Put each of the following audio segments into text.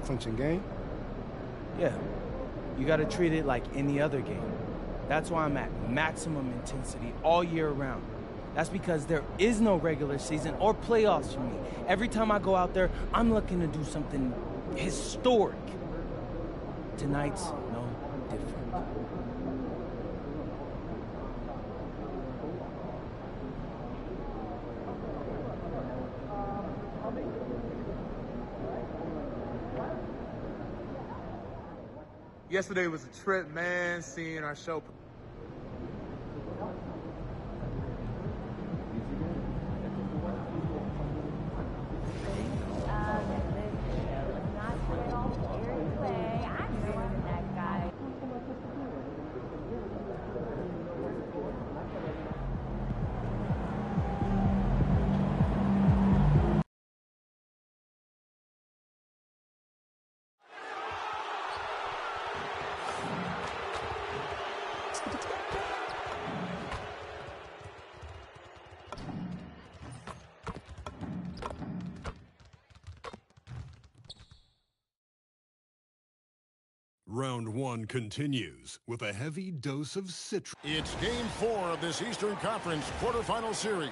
high-function game. Yeah, you got to treat it like any other game. That's why I'm at maximum intensity all year round. That's because there is no regular season or playoffs for me. Every time I go out there, I'm looking to do something historic. Tonight's no different. Yesterday was a trip, man, seeing our show. Round one continues with a heavy dose of citrus. It's game 4 of this Eastern Conference quarterfinal series.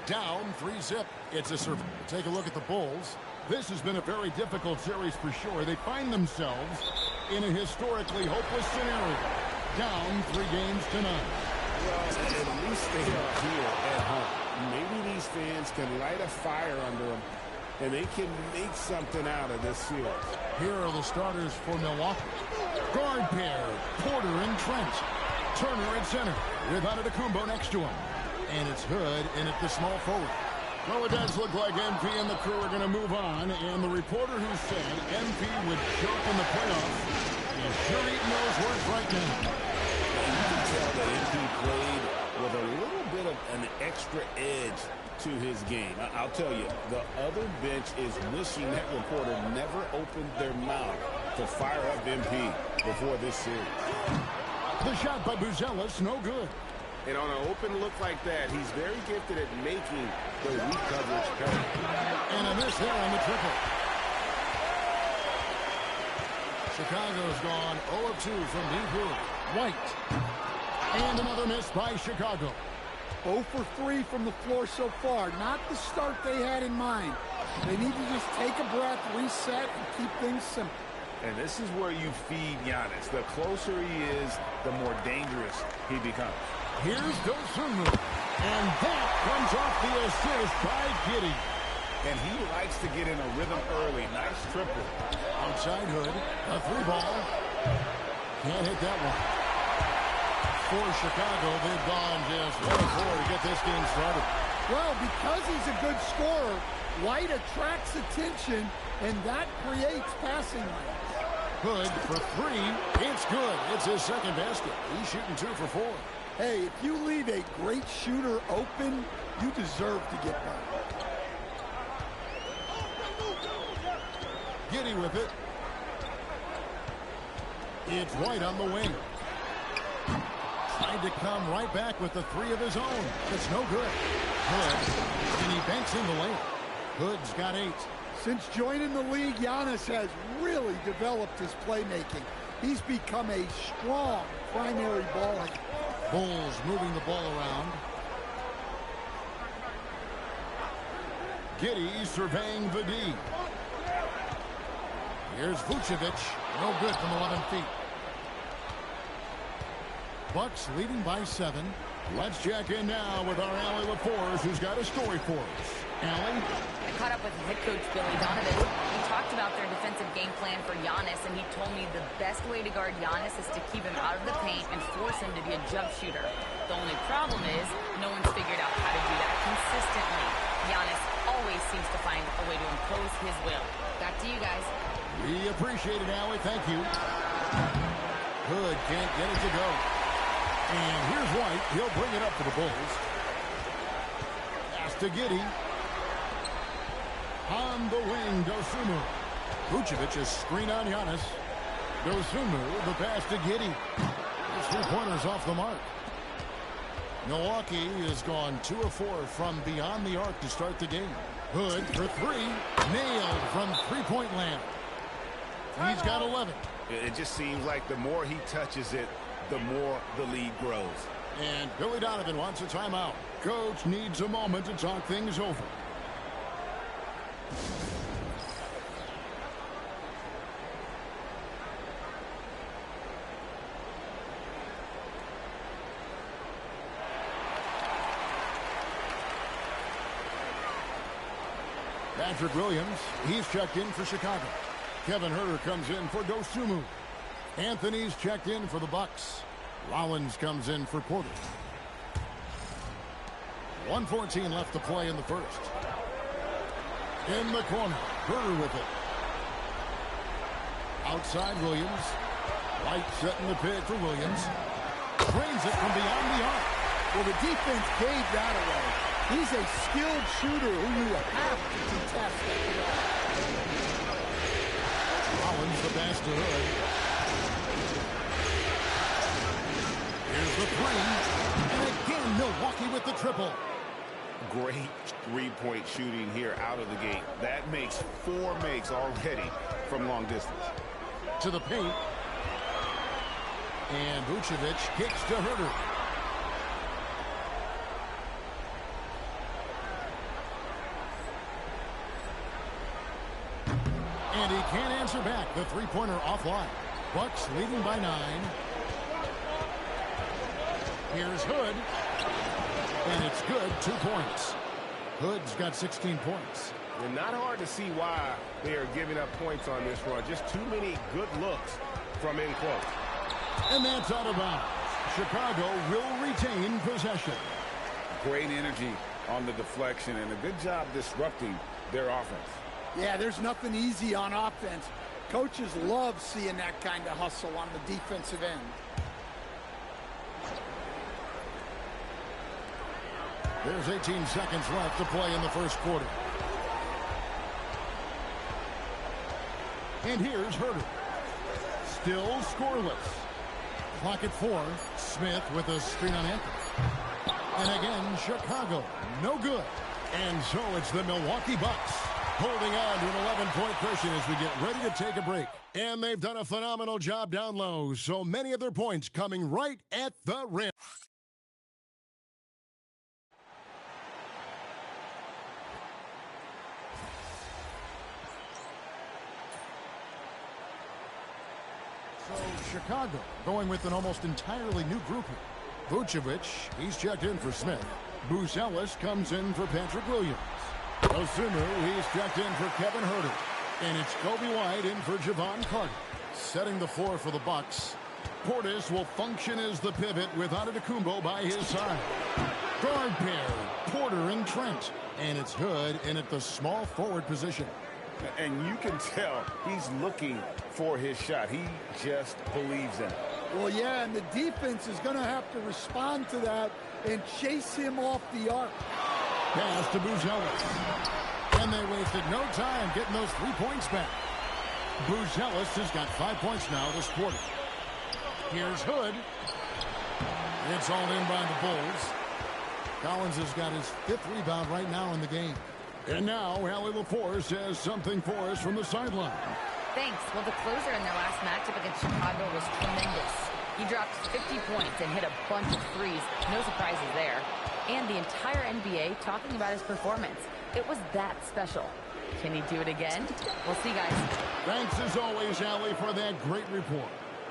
Down 3-zip. It's a survival. Take a look at the Bulls. This has been a very difficult series for sure. They find themselves in a historically hopeless scenario. Down 3 games to none. Well, at least they are here at home. Maybe these fans can light a fire under them, and they can make something out of this series. Here are the starters for Milwaukee. Guard pair, Porter and Trent. Turner at center with Antetokounmpo next to him. And it's Hood in at the small forward. Well, it does look like MP and the crew are going to move on. And the reporter who said MP would choke in the playoffs is sure eating those words right now. You can tell that MP played with a little bit of an extra edge to his game. I'll tell you, the other bench is wishing that reporter never opened their mouth to fire up MP before this series. The shot by Buzelis, no good. And on an open look like that, he's very gifted at making the weak coverage pay. And a miss there on the triple. Chicago's gone 0 of 2 from deep hook. White. And another miss by Chicago. 0 for 3 from the floor so far. Not the start they had in mind. They need to just take a breath, reset, and keep things simple. And this is where you feed Giannis. The closer he is, the more dangerous he becomes. Here's Dosunmu. And that comes off the assist by Giddey. And he likes to get in a rhythm early. Nice triple. Outside Hood. A 3-ball. Can't hit that one. For Chicago, they've gone just 1 of 4 to get this game started. Well, because he's a good scorer, White attracts attention, and that creates passing lanes. Hood for 3. It's good. It's his second basket. He's shooting 2 for 4. Hey, if you leave a great shooter open, you deserve to get better. Giddey with it. It's White on the wing. Tried to come right back with the 3 of his own. It's no good. Hood, and he banks in the lane. Hood's got 8. Since joining the league, Giannis has really developed his playmaking. He's become a strong primary ball handler. Bulls moving the ball around. Giddey surveying the D. Here's Vucevic. No good from 11 feet. Bucks leading by 7. Let's check in now with our Allie LaForce, who's got a story for us. Allie? I caught up with head coach Billy Donovan. We talked about their defensive game plan for Giannis, and he told me the best way to guard Giannis is to keep him out of the paint and force him to be a jump shooter. The only problem is no one's figured out how to do that consistently. Giannis always seems to find a way to impose his will. Back to you guys. We appreciate it, Allie. Thank you. Hood can't get it to go. And here's White. He'll bring it up for the Bulls. Pass to Giddey. On the wing, Dosunmu. Vucevic is screen on Giannis. Dosunmu, the pass to Giddey. His 3-pointers off the mark. Milwaukee has gone 2 of 4 from beyond the arc to start the game. Hood for 3. Nailed from 3-point land. He's got 11. It just seems like the more he touches it, the more the lead grows. And Billy Donovan wants a timeout. Coach needs a moment to talk things over. Patrick Williams, he's checked in for Chicago. Kevin Huerter comes in for Dosunmu. Anthony's checked in for the Bucks. Rollins comes in for Porter. 1:14 left to play in the first. In the corner, Huerter with it. Outside Williams. White setting the pick for Williams. Drains it from beyond the arc. Well, the defense gave that away. He's a skilled shooter who you have to contest. Rollins the pass to Hood. Here's the three. And again, Milwaukee with the triple. Great three-point shooting here out of the gate. That makes 4 makes already from long distance. To the paint. And Vucevic kicks to Huerter. And he can't answer back. The three-pointer offline. Bucks leading by 9. Here's Hood. And it's good. 2 points. Hood's got 16 points. And not hard to see why they are giving up points on this run. Just too many good looks from in close. And that's out of bounds. Chicago will retain possession. Great energy on the deflection and a good job disrupting their offense. Yeah, there's nothing easy on offense. Coaches love seeing that kind of hustle on the defensive end. There's 18 seconds left to play in the first quarter. And here's Huerter. Still scoreless. Clock at 4. Smith with a screen on Anthony. And again, Chicago. No good. And so it's the Milwaukee Bucks holding on to an 11-point cushion as we get ready to take a break. And they've done a phenomenal job down low. So many of their points coming right at the rim. So Chicago going with an almost entirely new grouping. Vucevic, he's checked in for Smith. Bruce Ellis comes in for Patrick Williams. Dosunmu, he's checked in for Kevin Huerter. And it's Kobe White in for Javon Carter. Setting the floor for the Bucks. Portis will function as the pivot with Antetokounmpo by his side. Guard pair, Porter and Trent. And it's Hood in at the small forward position. And you can tell he's looking for his shot. He just believes in it. Well, yeah, and the defense is going to have to respond to that and chase him off the arc. Pass to Buzelis. And they wasted no time getting those 3 points back. Buzelis has got 5 points now this quarter. Here's Hood. It's all in by the Bulls. Collins has got his 5th rebound right now in the game. And now, Allie LaForce has something for us from the sideline. Thanks. Well, the closer in their last matchup against Chicago was tremendous. He dropped 50 points and hit a bunch of threes. No surprises there. And the entire NBA talking about his performance. It was that special. Can he do it again? We'll see, guys. Thanks, as always, Allie, for that great report.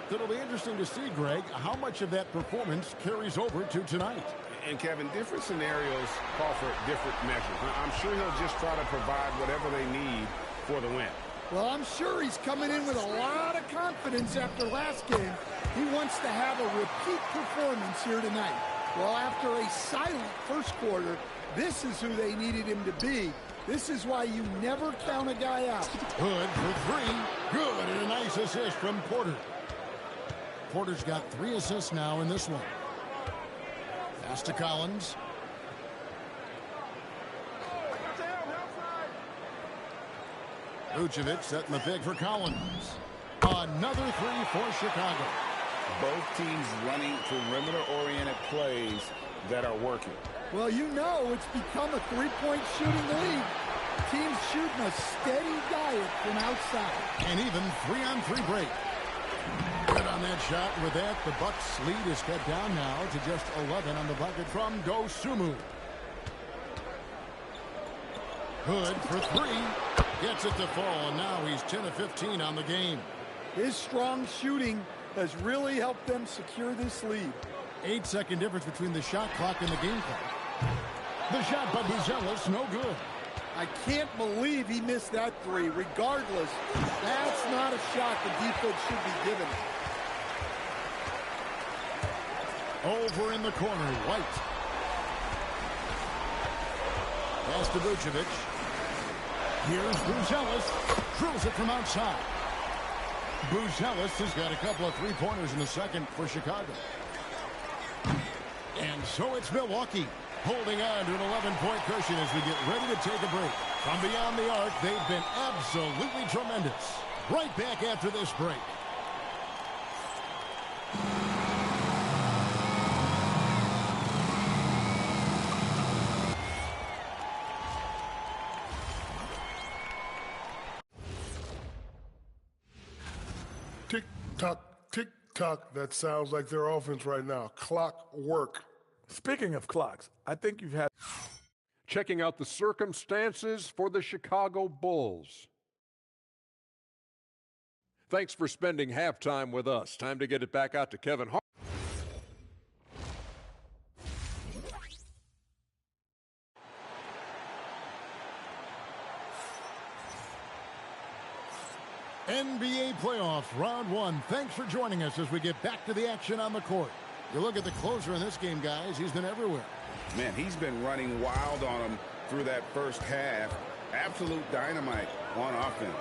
It'll be interesting to see, Greg, how much of that performance carries over to tonight. And, Kevin, different scenarios call for different measures. I'm sure he'll just try to provide whatever they need for the win. Well, I'm sure he's coming in with a lot of confidence after last game. He wants to have a repeat performance here tonight. Well, after a silent first quarter, this is who they needed him to be. This is why you never count a guy out. Hood for 3. Good, and a nice assist from Porter. Porter's got 3 assists now in this one. Pass to Collins. Vucevic setting the pick for Collins. Another 3 for Chicago. Both teams running perimeter-oriented plays that are working. Well, you know it's become a three-point shooting league. Teams shooting a steady diet from outside. And even 3-on-3 break. Good on that shot. With that, the Bucks lead is cut down now to just 11 on the bucket from Dosunmu. Hood for three. Gets it to fall, and now he's 10 of 15 on the game. His strong shooting has really helped them secure this lead. 8-second difference between the shot clock and the game clock. The shot by Buzelis, no good. I can't believe he missed that three. Regardless, that's not a shot the defense should be giving. Over in the corner, White. Pass to Vucevic. Here's Buzelis. Drills it from outside. Buzelis has got a couple of three-pointers in the second for Chicago. And so it's Milwaukee holding on to an 11-point cushion as we get ready to take a break. From beyond the arc, they've been absolutely tremendous. Right back after this break. Tick-tock, tick-tock. That sounds like their offense right now. Clock work. Speaking of clocks, I think you've had... Checking out the circumstances for the Chicago Bulls. Thanks for spending halftime with us. Time to get it back out to Kevin Hart. NBA playoffs, round one. Thanks for joining us as we get back to the action on the court. You look at the closer in this game, guys. He's been everywhere. Man, he's been running wild on him through that first half. Absolute dynamite on offense.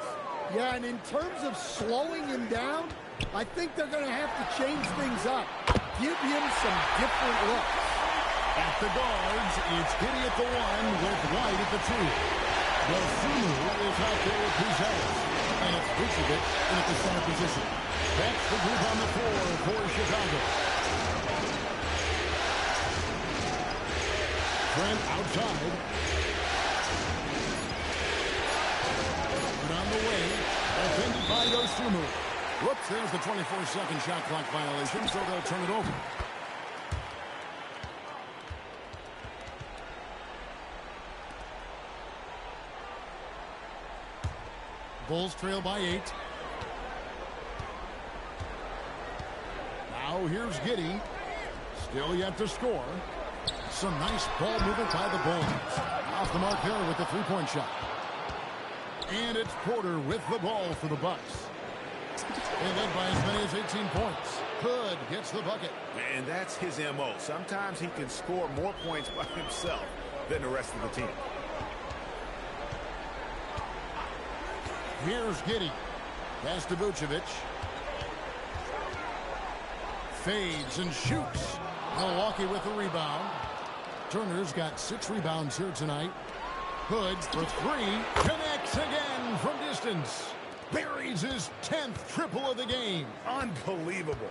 Yeah, and in terms of slowing him down, I think they're going to have to change things up. Give him some different looks. At the guards, it's Giddey at the one with White at the two. Dosunmu is out there with Buzelis. And it's Vucevic in at the center position. That's the group on the floor for Chicago. Trent outside. But on the way, defended by Dosunmu. Whoops, there's the 24-second shot clock violation, so they'll turn it over. Bulls trail by 8. Now here's Giddey. Still yet to score. Some nice ball movement by the Bulls. Off the mark there with the three-point shot. And it's Porter with the ball for the Bucks. They led by as many as 18 points. Hood gets the bucket. And that's his MO. Sometimes he can score more points by himself than the rest of the team. Here's Giddey. Pass to Vucevic. Fades and shoots. Milwaukee with the rebound. Turner's got 6 rebounds here tonight. Hood for 3. Connects again from distance. Buries his 10th triple of the game. Unbelievable.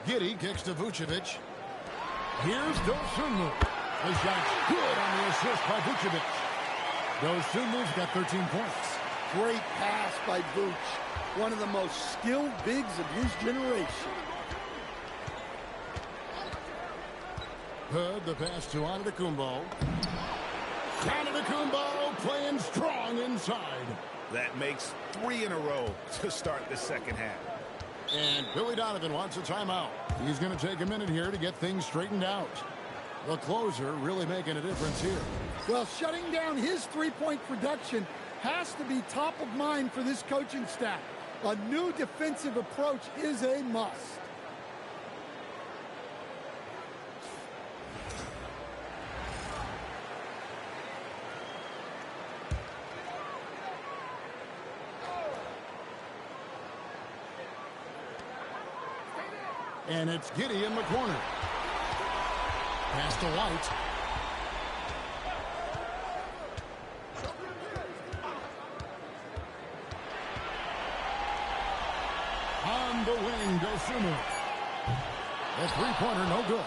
Giddey kicks to Vucevic. Here's Dosunmu. The shot's good on the assist by Vucevic. Dosunmu's got 13 points. Great pass by Vooch. One of the most skilled bigs of his generation. Hood, the pass to Antetokounmpo. Antetokounmpo playing strong inside. That makes 3 in a row to start the second half. And Billy Donovan wants a timeout. He's going to take a minute here to get things straightened out. The closer really making a difference here. Well, shutting down his three-point production has to be top of mind for this coaching staff. A new defensive approach is a must. And it's Giddey in the corner. Pass to White. On the wing, Dosunmu. The three-pointer, no good.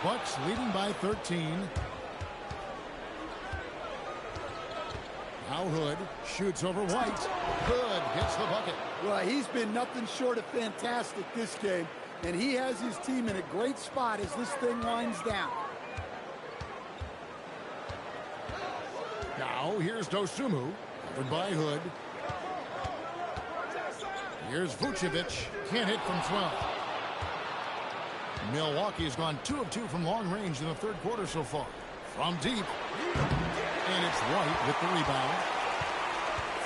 Bucks leading by 13. Now Hood shoots over White. Hood gets the bucket. Well, he's been nothing short of fantastic this game, and he has his team in a great spot as this thing winds down. Now here's Dosunmu, covered by Hood. Here's Vucevic, can't hit from 12. Milwaukee has gone 2 of 2 from long range in the third quarter so far. From deep, and it's White with the rebound.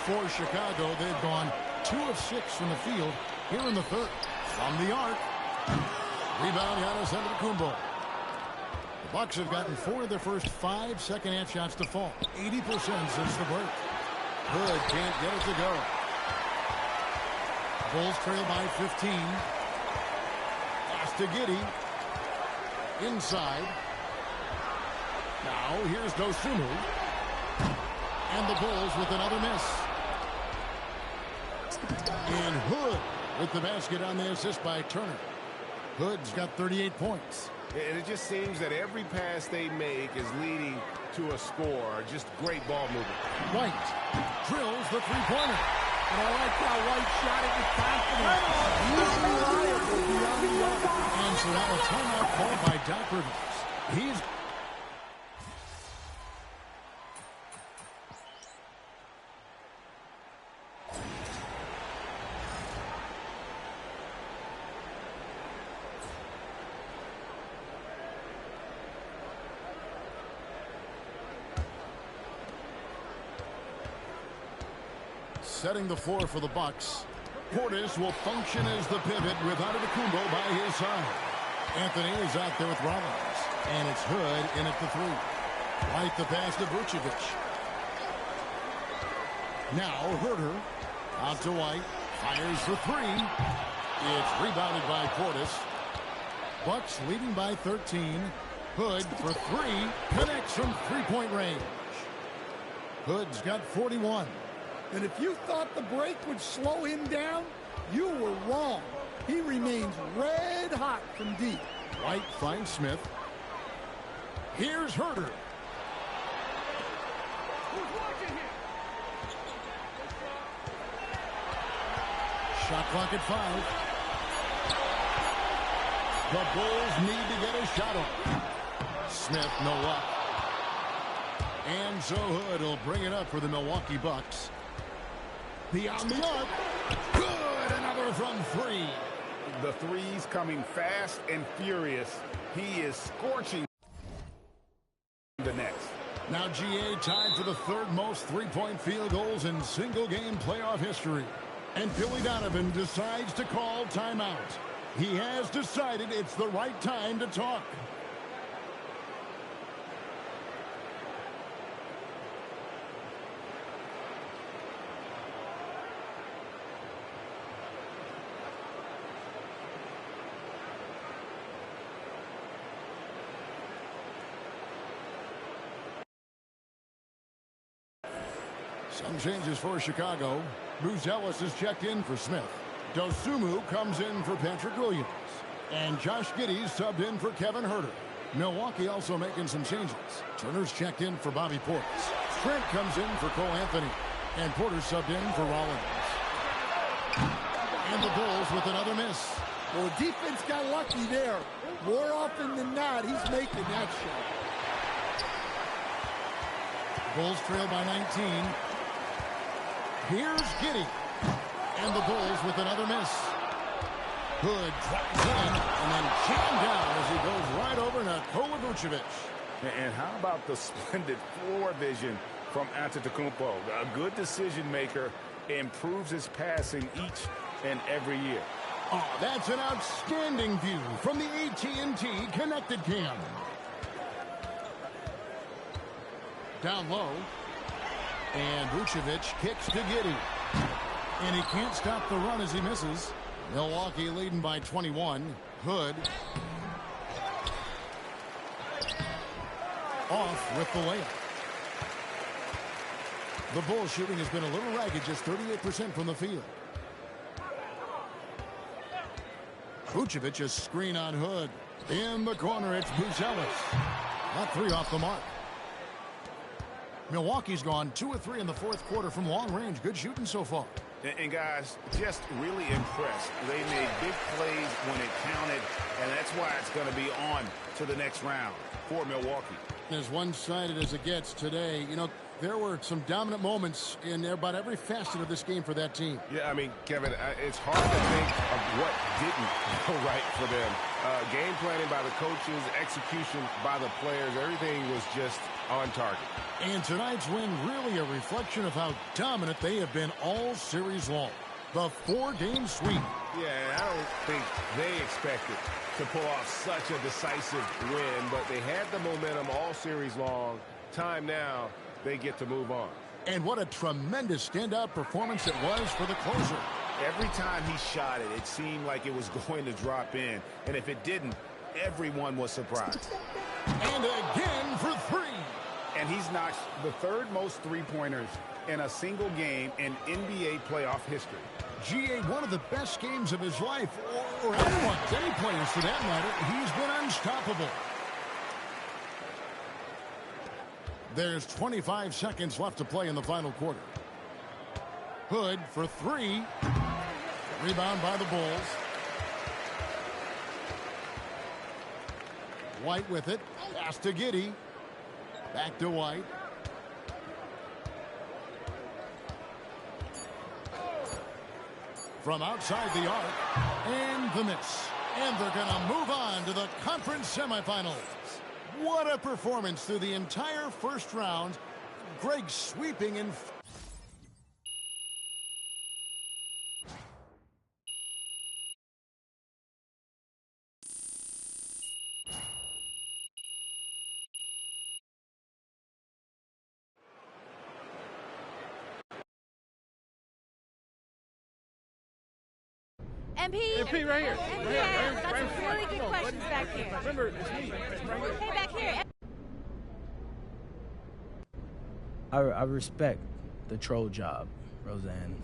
For Chicago, they've gone 2 of 6 from the field here in the third. From the arc, rebound Giannis Antetokounmpo. The Bucks have gotten 4 of their first 5 second-half shots to fall. 80% since the break. Hood can't get it to go. Bulls trail by 15. Pass to Giddey. Inside. Now here's Dosunmu. And the Bulls with another miss. And Hood with the basket on the assist by Turner. Hood's got 38 points. And it just seems that every pass they make is leading to a score. Just great ball movement. White drills the three-pointer. And I like how White shot it with confidence. He's reliable beyond the arc. And so now a timeout called by Doc Rivers. He's setting the floor for the Bucks. Portis will function as the pivot with Antetokounmpo by his side. Anthony is out there with Rollins. And it's Hood in at the 3. White the pass to Vucevic. Now Herter out to White. Fires for 3. It's rebounded by Portis. Bucks leading by 13. Hood for 3. Connects from three-point range. Hood's got 41. And if you thought the break would slow him down, you were wrong. He remains red hot from deep. White finds Smith. Here's Herter. Shot clock at 5. The Bulls need to get a shot off. Smith, no luck. And so Hood will bring it up for the Milwaukee Bucks. Beyond the arc. Good. Another from 3. The threes coming fast and furious. He is scorching the next. Now GA tied for the third most three-point field goals in single-game playoff history. And Billy Donovan decides to call timeout. He has decided it's the right time to talk. Some changes for Chicago. Bruce Ellis is checked in for Smith. Dosunmu comes in for Patrick Williams. And Josh Giddey subbed in for Kevin Herter. Milwaukee also making some changes. Turner's checked in for Bobby Portis. Trent comes in for Cole Anthony. And Porter subbed in for Rollins. And the Bulls with another miss. Well, the defense got lucky there. More often than not, he's making that shot. Bulls trail by 19. Here's Giddey. And the Bulls with another miss. Hood drives in and then jammed down as he goes right over Nikola Vucevic. And how about the splendid floor vision from Antetokounmpo? A good decision maker, improves his passing each and every year. Oh, that's an outstanding view from the AT&T Connected Cam. Down low. And Vucevic kicks to Giddey. And he can't stop the run as he misses. Milwaukee leading by 21. Hood. Off with the layup. The Bulls shooting has been a little ragged, just 38% from the field. Vucevic a screen on Hood. In the corner, it's Bruce Ellis. Not 3 off the mark. Milwaukee's gone 2 of 3 in the fourth quarter from long range. Good shooting so far. And guys, just really impressed. They made big plays when it counted, and that's why it's going to be on to the next round for Milwaukee. As one-sided as it gets today, you know, there were some dominant moments in about every facet of this game for that team. Yeah, I mean, Kevin, it's hard to think of what didn't go right for them. Game planning by the coaches, execution by the players, everything was just on target. And tonight's win really a reflection of how dominant they have been all series long. The 4-game sweep. Yeah, I don't think they expected to pull off such a decisive win, but they had the momentum all series long. Time now, they get to move on. And what a tremendous standout performance it was for the closer. Every time he shot it, it seemed like it was going to drop in. And if it didn't, everyone was surprised. And again for 3. And he's knocked the 3rd most three-pointers in a single game in NBA playoff history. G.A., one of the best games of his life, or anyone's, any players for that matter. He's been unstoppable. There's 25 seconds left to play in the final quarter. Hood for 3. Rebound by the Bulls. White with it. Pass to Giddey. Back to White. From outside the arc. And the miss. And they're going to move on to the conference semifinals. What a performance through the entire first round. Greg sweeping in. MP right here. MP, got some really good questions back here. Remember, it's me. Hey, back here. I respect the troll job, Roseanne.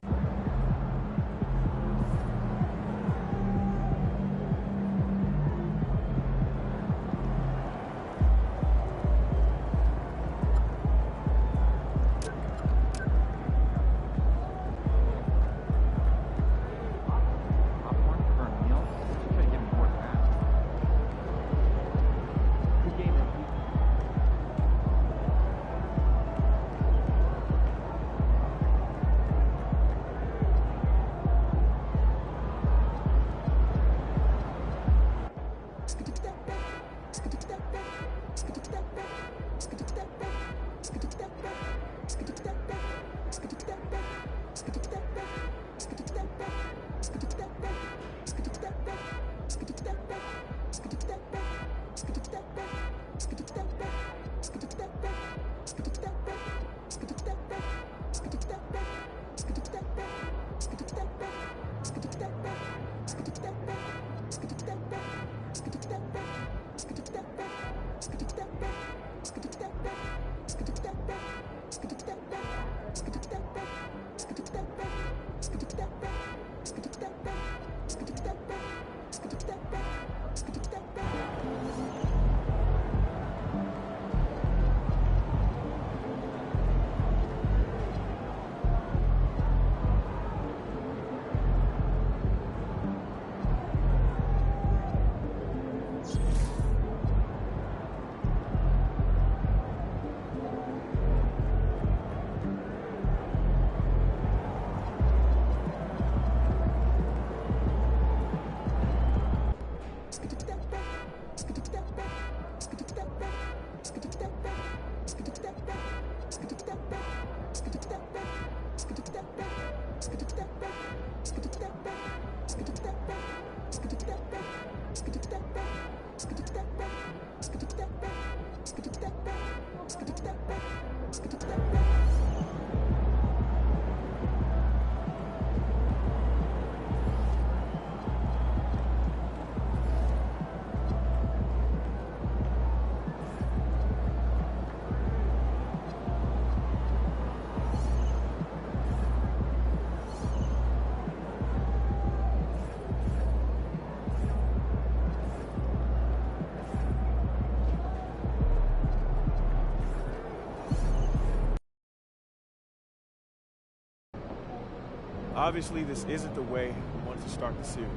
Obviously, this isn't the way we wanted to start the series.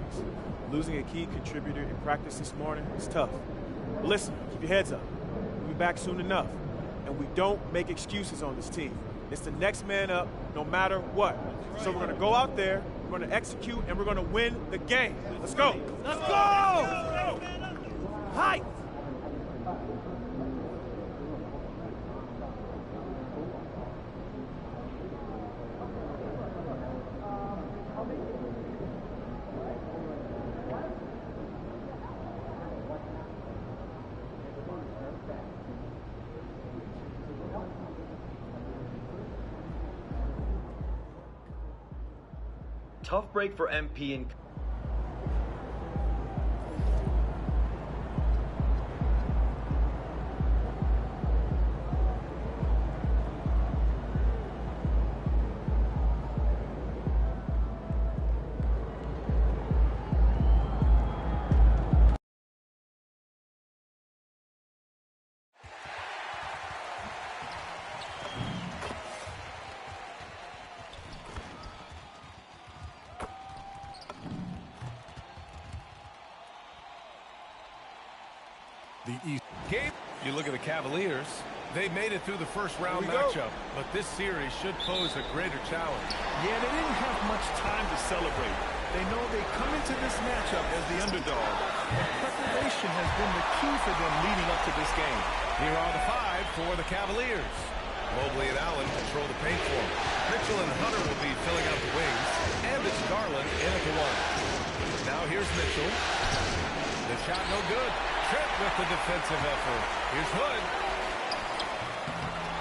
Losing a key contributor in practice this morning is tough. But listen, keep your heads up. We'll be back soon enough. And we don't make excuses on this team. It's the next man up no matter what. So we're going to go out there, we're going to execute, and we're going to win the game. Let's go. Let's go! Hi! Tough break for MP and the East game. You look at the Cavaliers. They made it through the first round matchup, but this series should pose a greater challenge. Yeah, they didn't have much time to celebrate. They know they come into this matchup as the underdog, and preparation has been the key for them leading up to this game. Here are the five for the Cavaliers. Mobley and Allen control the paint for them. Mitchell and Hunter will be filling out the wings, and it's Garland in at the one. Now here's Mitchell. The shot no good. Trent with the defensive effort. Here's Hood.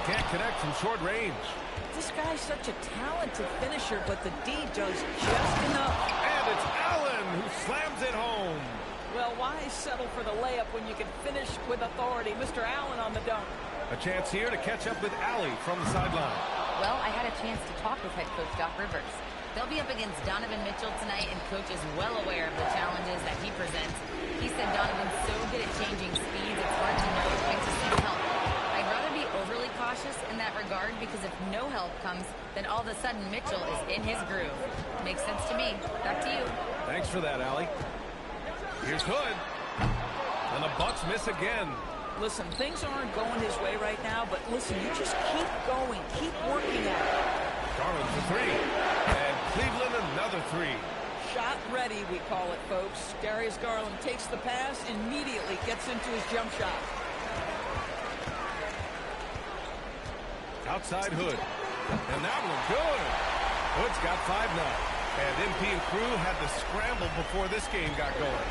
Can't connect from short range. This guy's such a talented finisher, but the D does just enough. And it's Allen who slams it home. Well, why settle for the layup when you can finish with authority? Mr. Allen on the dunk. A chance here to catch up with Allie from the sideline. Well, I had a chance to talk with head coach Doc Rivers. They'll be up against Donovan Mitchell tonight, and coach is well aware of the challenges that he presents. He said Donovan's so good at changing speeds, it's hard to know when to seek help. I'd rather be overly cautious in that regard, because if no help comes, then all of a sudden Mitchell is in his groove. Makes sense to me. Back to you. Thanks for that, Allie. Here's Hood. And the Bucks miss again. Listen, things aren't going his way right now, but listen, you just keep going. Keep working at it. Garland for three. And Cleveland another three. Shot ready, we call it, folks. Darius Garland takes the pass, immediately gets into his jump shot. Outside Hood. And that one good. Hood's got 5 now. And MP and crew had to scramble before this game got going.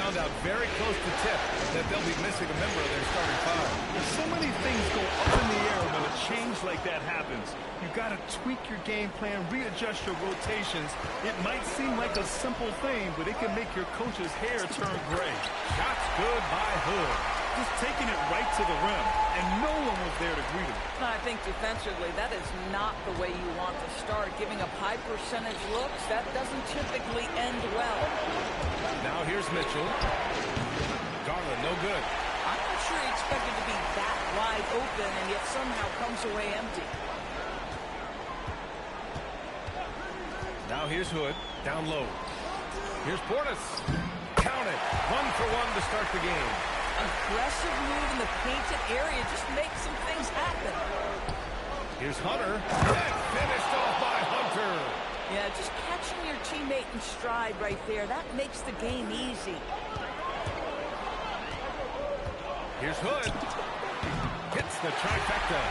Found out very close to tip that they'll be missing a member of their starting five. There's so many things go up in the air when a change like that happens. You got to tweak your game plan, readjust your rotations. It might seem like a simple thing, but it can make your coach's hair turn gray. Shots good by Hood. Just taking it right to the rim, and no one was there to greet him. I think defensively, that is not the way you want to start. Giving up high percentage looks, that doesn't typically end well. Now here's Mitchell. Garland, no good. I'm not sure he expected to be that wide open, and yet somehow comes away empty. Now here's Hood, down low. Here's Portis. Count it. 1 for 1 to start the game. Aggressive move in the painted area. Just make some things happen. Here's Hunter. And finished off by Hunter. Yeah, just catching your teammate in stride right there. That makes the game easy. Here's Hood. Hits the trifecta.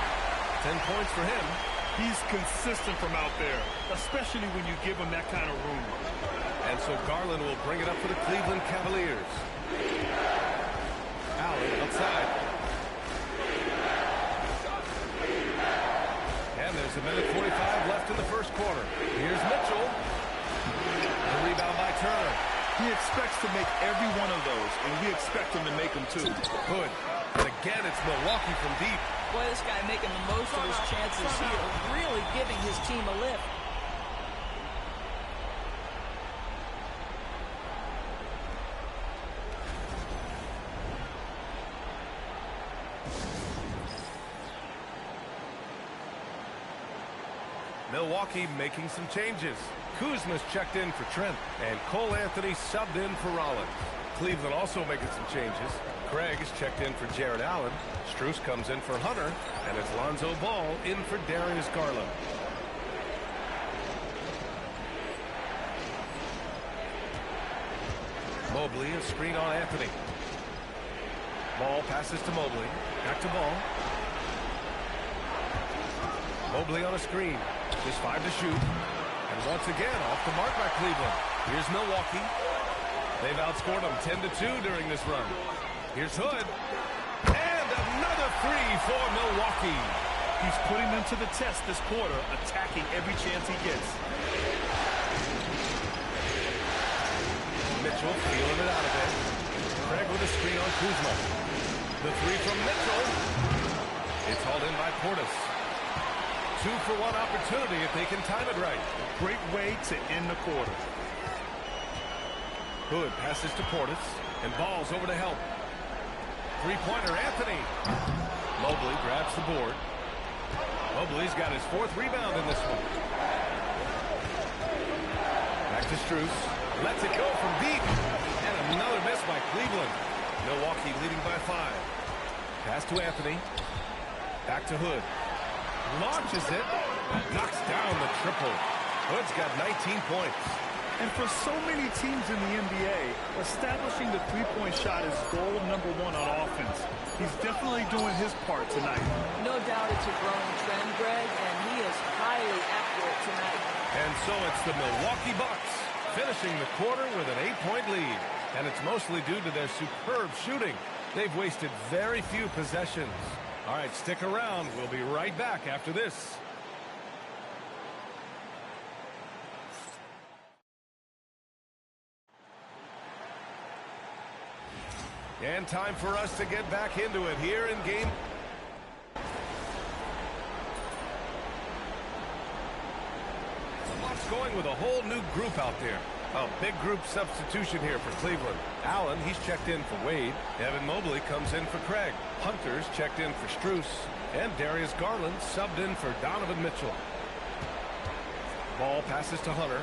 10 points for him. He's consistent from out there, especially when you give him that kind of room. And so Garland will bring it up for the Cleveland Cavaliers. Allen outside. And there's a minute 45 left in the first quarter. Here's Mitchell. The rebound by Turner. He expects to make every one of those, and we expect him to make them too. Hood. And again, it's Milwaukee from deep. Boy, this guy making the most of his chances here, really giving his team a lift. Milwaukee making some changes. Kuzma's checked in for Trent. And Cole Anthony subbed in for Rollins. Cleveland also making some changes. Craig is checked in for Jared Allen. Strus comes in for Hunter. And it's Lonzo Ball in for Darius Garland. Mobley, a screen on Anthony. Ball passes to Mobley. Back to Ball. Mobley on a screen. Just 5 to shoot. And once again, off the mark by Cleveland. Here's Milwaukee. They've outscored them 10-2 during this run. Here's Hood. And another three for Milwaukee. He's putting them to the test this quarter, attacking every chance he gets. Mitchell feeling it out a bit. Craig with a screen on Kuzma. The three from Mitchell. It's hauled in by Portis. 2-for-1 opportunity if they can time it right. Great way to end the quarter. Hood passes to Portis. And Ball's over to help. Three-pointer, Anthony. Mobley grabs the board. Mobley's got his 4th rebound in this one. Back to Strus. Lets it go from deep. And another miss by Cleveland. Milwaukee leading by 5. Pass to Anthony. Back to Hood. Launches it. Knocks down the triple. Hood's got 19 points. And for so many teams in the NBA, establishing the three-point shot is goal number 1 on offense. He's definitely doing his part tonight. No doubt it's a growing trend, Greg, and he is highly accurate tonight. And so it's the Milwaukee Bucks finishing the quarter with an 8-point lead. And it's mostly due to their superb shooting. They've wasted very few possessions. All right, stick around. We'll be right back after this. And time for us to get back into it here in game. The Bucks going with a whole new group out there. A big group substitution here for Cleveland. Allen, he's checked in for Wade. Evan Mobley comes in for Craig. Hunter's checked in for Strus. And Darius Garland subbed in for Donovan Mitchell. Ball passes to Hunter.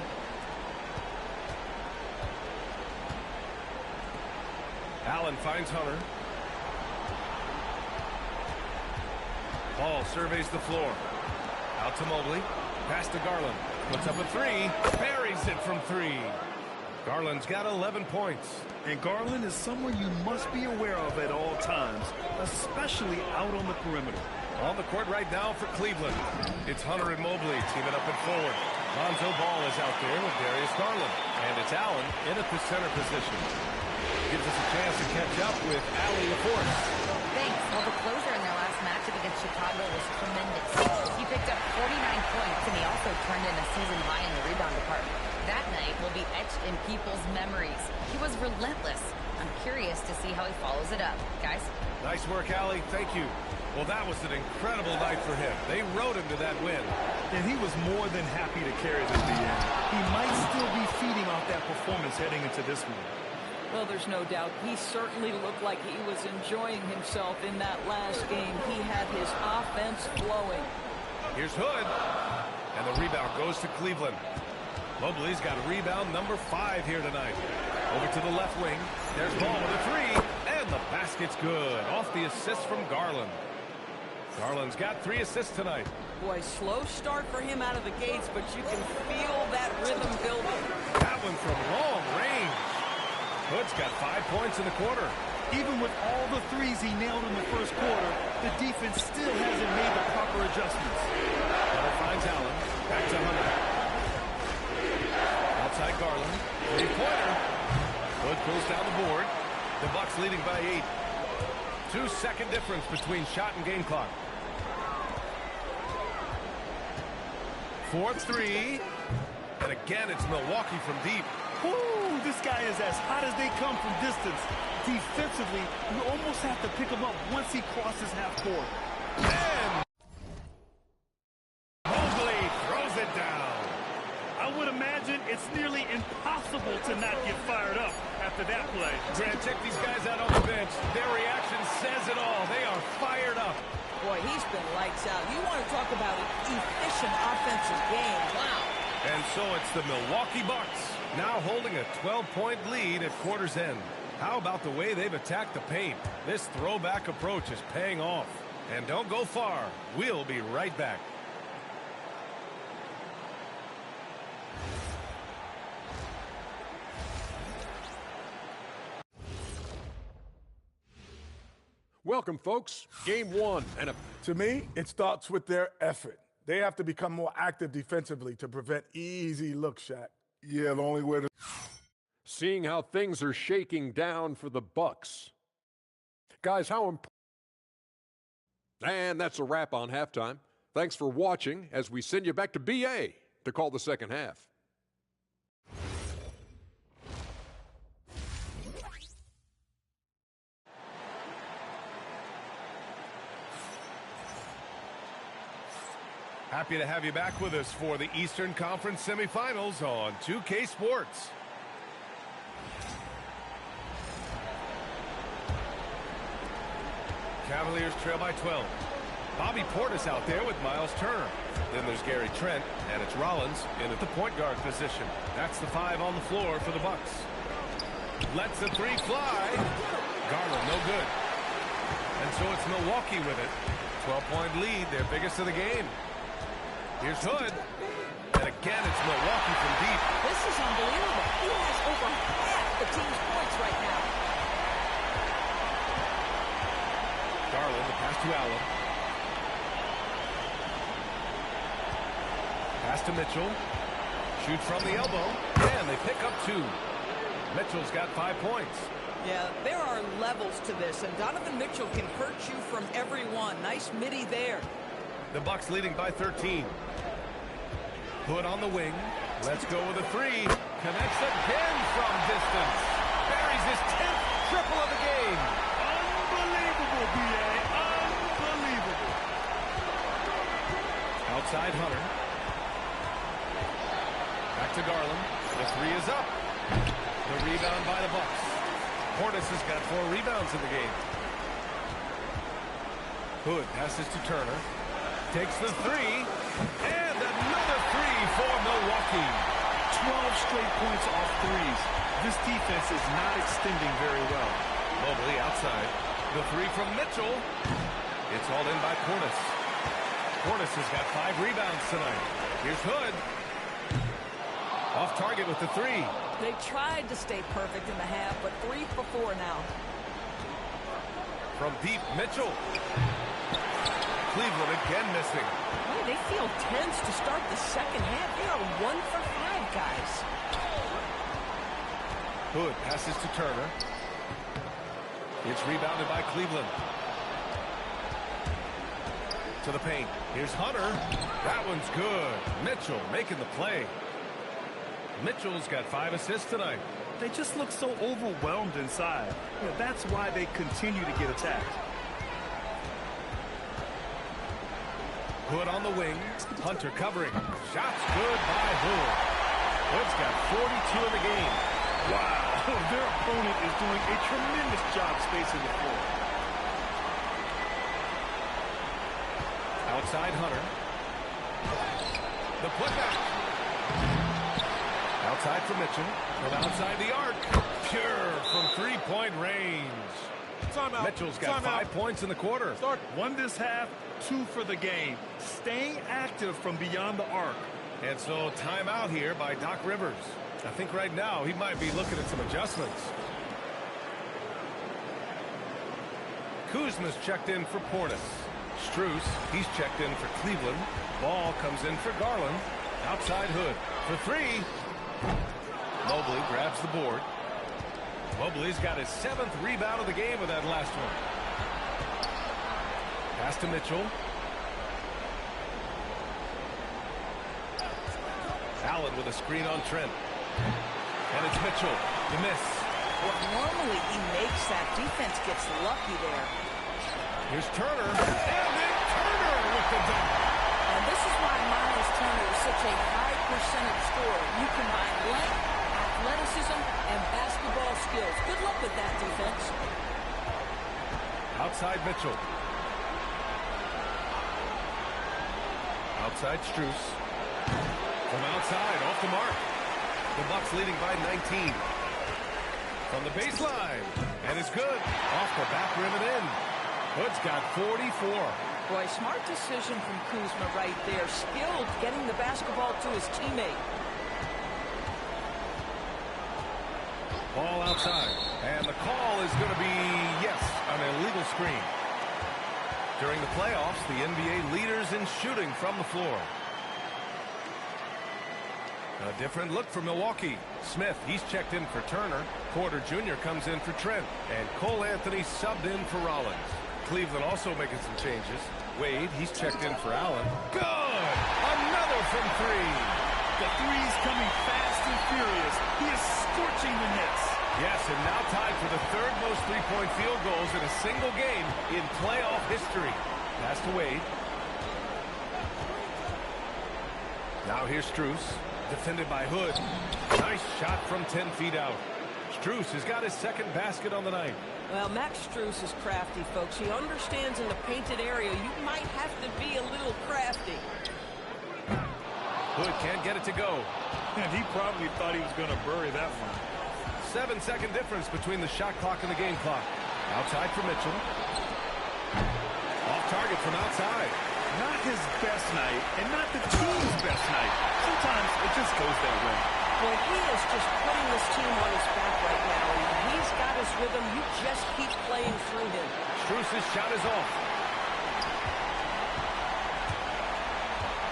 Allen finds Hunter. Ball surveys the floor. Out to Mobley. Pass to Garland. Puts up a three. Buries it from 3. Garland's got 11 points. And Garland is someone you must be aware of at all times, especially out on the perimeter. On the court right now for Cleveland. It's Hunter and Mobley teaming up and forward. Lonzo Ball is out there with Darius Garland. And it's Allen in at the center position. Gives us a chance to catch up with Allie LaForce. Thanks. Well, the closer in their last matchup against Chicago was tremendous. He picked up 49 points, and he also turned in a season high in the rebound department. That night will be etched in people's memories. He was relentless. I'm curious to see how he follows it up. Guys? Nice work, Allie. Thank you. Well, that was an incredible night for him. They rode him to that win. And he was more than happy to carry them to the end. He might still be feeding off that performance heading into this one. Well, there's no doubt. He certainly looked like he was enjoying himself in that last game. He had his offense flowing. Here's Hood. And the rebound goes to Cleveland. Mobley's got a rebound number 5 here tonight. Over to the left wing. There's Ball with a 3. And the basket's good. Off the assist from Garland. Garland's got 3 assists tonight. Boy, slow start for him out of the gates, but you can feel that rhythm building. That one from long range. Hood's got 5 points in the quarter. Even with all the threes he nailed in the first quarter, the defense still hasn't made the proper adjustments. Hunter finds Allen. Back to Hunter. Outside Garland. 3-pointer. Hood pulls down the board. The Bucks leading by 8. 2-second difference between shot and game clock. 4-3. And again, it's Milwaukee from deep. Woo, this guy is as hot as they come from distance. Defensively, you almost have to pick him up once he crosses half court. And Mobley throws it down. I would imagine it's nearly impossible to not get fired up after that play. Grant, check these guys out on the bench. Their reaction says it all. They are fired up. Boy, he's been lights out. You want to talk about an efficient offensive game. Wow. And so it's the Milwaukee Bucks now holding a 12-point lead at quarter's end. How about the way they've attacked the paint? This throwback approach is paying off. And don't go far. We'll be right back. Welcome, folks. Game 1. And to me, it starts with their effort. They have to become more active defensively to prevent easy looks, Shaq. Yeah, the only way to... Seeing how things are shaking down for the Bucks. Guys, how important... And that's a wrap on halftime. Thanks for watching as we send you back to BA to call the second half. Happy to have you back with us for the Eastern Conference semifinals on 2K Sports. Cavaliers trail by 12. Bobby Portis out there with Miles Turner. Then there's Gary Trent, and it's Rollins in at the point guard position. That's the 5 on the floor for the Bucks. Lets the 3 fly. Garland, no good. And so it's Milwaukee with it. 12-point lead, their biggest of the game. Here's Hood. And again, it's Milwaukee from deep. This is unbelievable. He has over half the team's points right now. Garland, the pass to Allen. Pass to Mitchell. Shoots from the elbow. And they pick up 2. Mitchell's got 5 points. Yeah, there are levels to this, and Donovan Mitchell can hurt you from every one. Nice midi there. The Bucks leading by 13. Hood on the wing. Let's go with a 3. Connects again from distance. Buries his 10th triple of the game. Unbelievable, B.A. Unbelievable. Outside Hunter. Back to Garland. The 3 is up. The rebound by the Bucks. Portis has got 4 rebounds in the game. Hood passes to Turner. Takes the 3. And another 3 for Milwaukee. 12 straight points off threes. This defense is not extending very well. Mobley outside. The 3 from Mitchell. It's all in by Portis. Portis has got 5 rebounds tonight. Here's Hood. Off target with the 3. They tried to stay perfect in the half, but 3 for 4 now. From deep, Mitchell. Cleveland again missing. Boy, they feel tense to start the second half. They are 1 for 5, guys. Hood passes to Turner. It's rebounded by Cleveland. To the paint. Here's Hunter. That one's good. Mitchell making the play. Mitchell's got 5 assists tonight. They just look so overwhelmed inside. You know, that's why they continue to get attacked. Hood on the wing. Hunter covering. Shots good by Hood. Hood's got 42 in the game. Wow. Their opponent is doing a tremendous job spacing the floor. Outside Hunter. The putback. Outside for Mitchell. From outside the arc. Pure from 3-point range. Timeout. Mitchell's got 5 points in the quarter. Start 1 this half, 2 for the game. Staying active from beyond the arc. And so timeout here by Doc Rivers. I think right now he might be looking at some adjustments. Kuzma's checked in for Portis. Strus, he's checked in for Cleveland. Ball comes in for Garland. Outside Hood for 3. Mobley grabs the board. Mobley's got his 7th rebound of the game with that last one. Pass to Mitchell. Allen with a screen on Trent. And it's Mitchell. The miss. Well, normally he makes that. Defense gets lucky there. Here's Turner. And then Turner with the dunk. And this is why Miles Turner is such a high percentage scorer. You combine length, athleticism, and basketball skills. Good luck with that defense. Outside Mitchell. Outside Strus. From outside, off the mark. The Bucks leading by 19. From the baseline, and it's good. Off the back rim and in. Hood's got 44. Boy, smart decision from Kuzma right there. Skilled getting the basketball to his teammate. Ball outside, and the call is going to be, yes, an illegal screen. During the playoffs, the NBA leaders in shooting from the floor. A different look for Milwaukee. Smith, he's checked in for Turner. Porter Jr. comes in for Trent. And Cole Anthony subbed in for Rollins. Cleveland also making some changes. Wade, he's checked in for Allen. Good! Another from three. The three's coming fast and furious. He is scorching the Knicks. Yes, and now tied for the third most three-point field goals in a single game in playoff history. Pass to Wade. Now here's Strus. Defended by Hood. Nice shot from 10 feet out. Strus has got his second basket on the night. Well, Max Strus is crafty, folks. He understands in the painted area you might have to be a little crafty. Hood can't get it to go. And he probably thought he was going to bury that one. 7-second difference between the shot clock and the game clock. Outside for Mitchell. Off target from outside. Not his best night, and not the team's best night. Sometimes it just goes that way. Well, he is just putting this team on his back right now. And he's got his rhythm. You just keep playing through him. Strus' shot is off.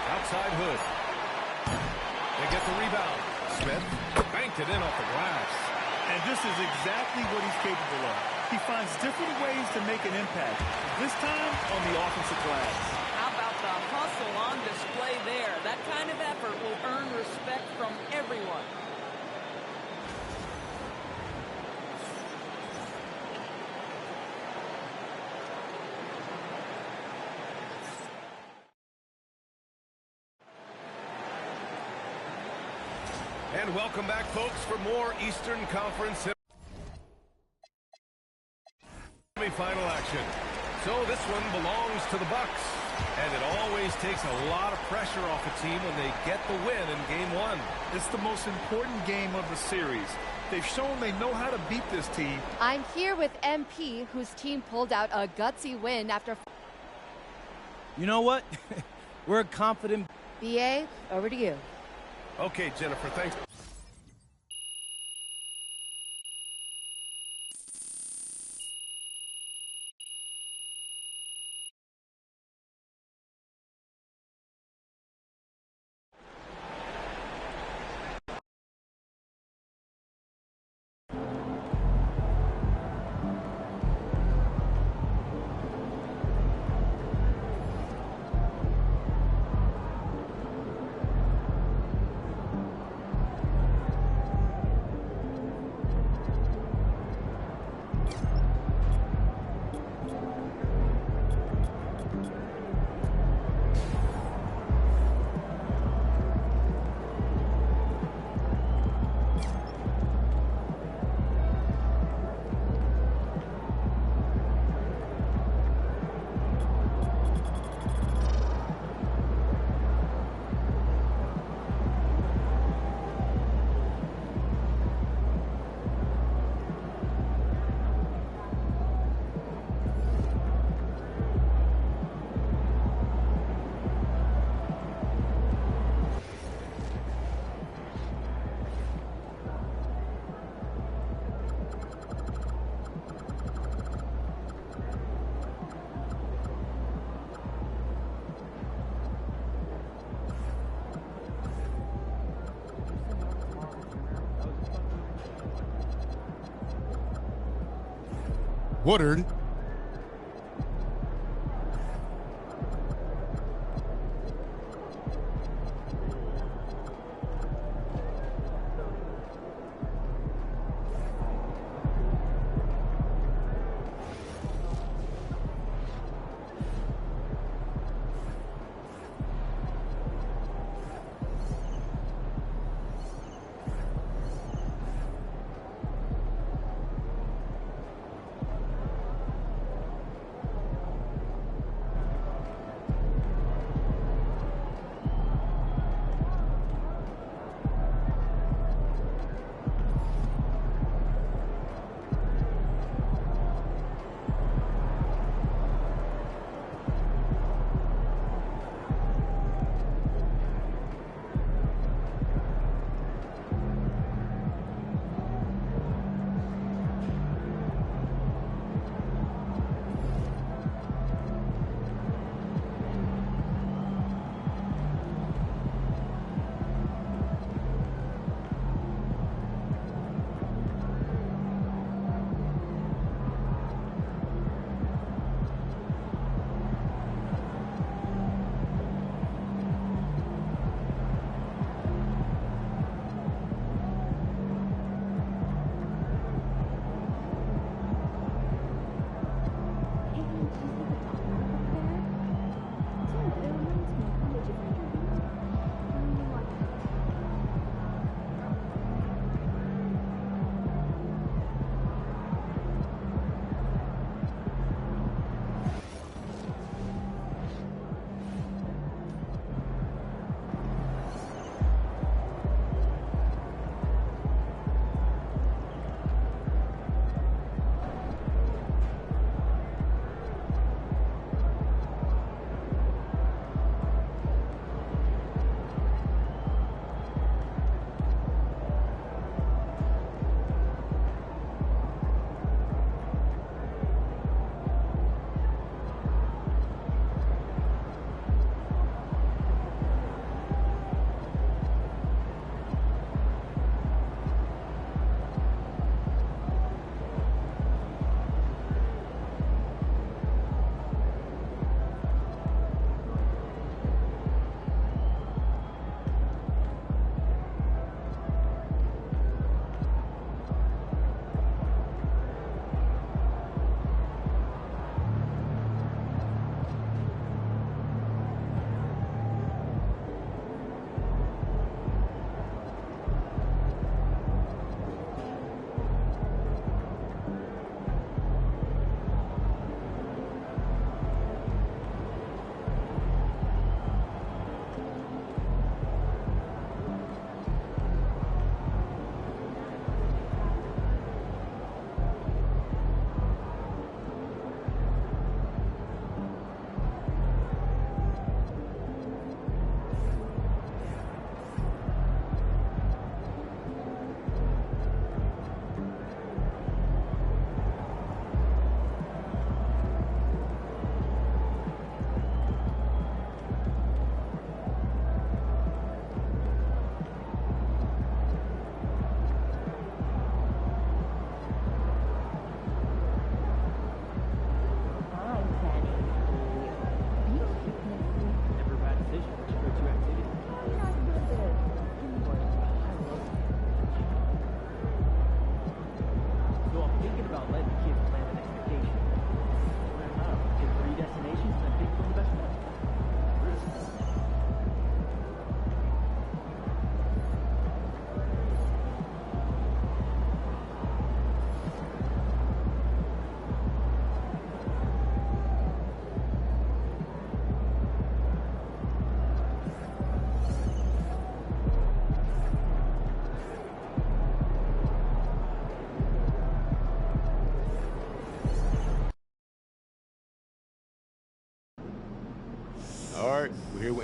Outside Hood. They get the rebound. Smith banked it in off the glass. And this is exactly what he's capable of. He finds different ways to make an impact. This time on the offensive glass. How about the hustle on display there? That kind of effort will earn respect from everyone. And welcome back, folks, for more Eastern Conference semifinal action. So this one belongs to the Bucks, and it always takes a lot of pressure off a team when they get the win in Game 1. It's the most important game of the series. They've shown they know how to beat this team. I'm here with MP, whose team pulled out a gutsy win after... You know what? We're confident. BA, over to you. Okay, Jennifer, thanks. Woodard.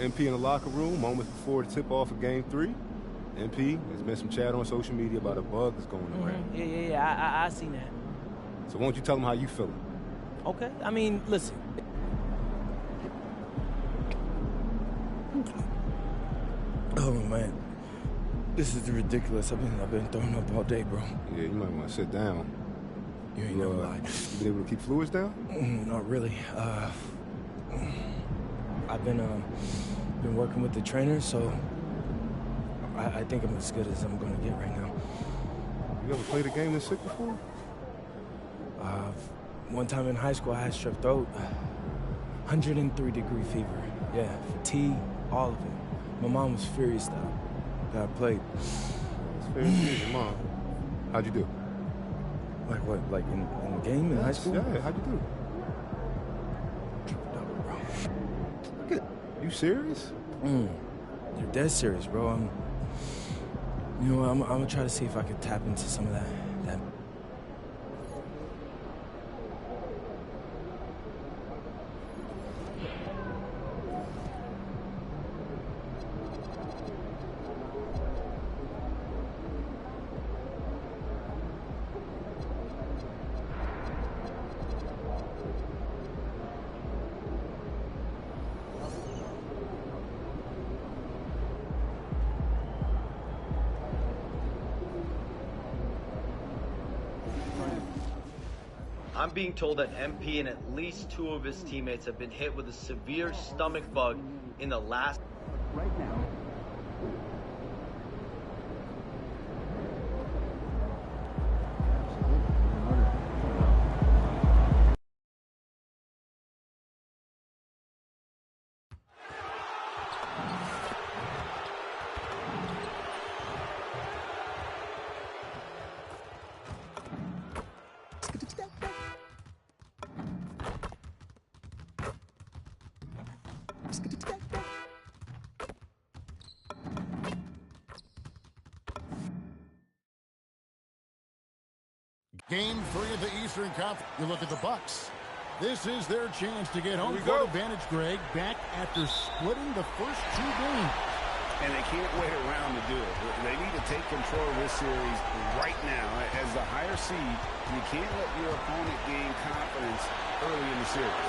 MP in the locker room moments before the tip-off of Game 3. MP, there's been some chat on social media about a bug that's going around. Yeah, I seen that. So why don't you tell them how you feeling? Okay, I mean, listen. Oh, man. This is ridiculous. I've been throwing up all day, bro. Yeah, you might want to sit down. You ain't never lied. You been able to keep fluids down? Not really. I've been working with the trainer, so I think I'm as good as I'm gonna get right now. You ever played a game this sick before? One time in high school, I had strep throat. 103-degree fever. Yeah, fatigue, all of it. My mom was furious that I played. It's fair to see your mom. How'd you do? Like what? Like in the game in high school? Yeah, how'd you do? Triple-double, bro. Look at you serious? You're dead serious, bro. You know, I'm gonna try to see if I could tap into some of that. I'm being told that MP and at least 2 of his teammates have been hit with a severe stomach bug in the last... Right now. Game 3 of the Eastern Conference. You look at the Bucks. This is their chance to get home court advantage, Greg, back after splitting the first 2 games. And they can't wait around to do it. They need to take control of this series right now. As the higher seed, you can't let your opponent gain confidence early in the series.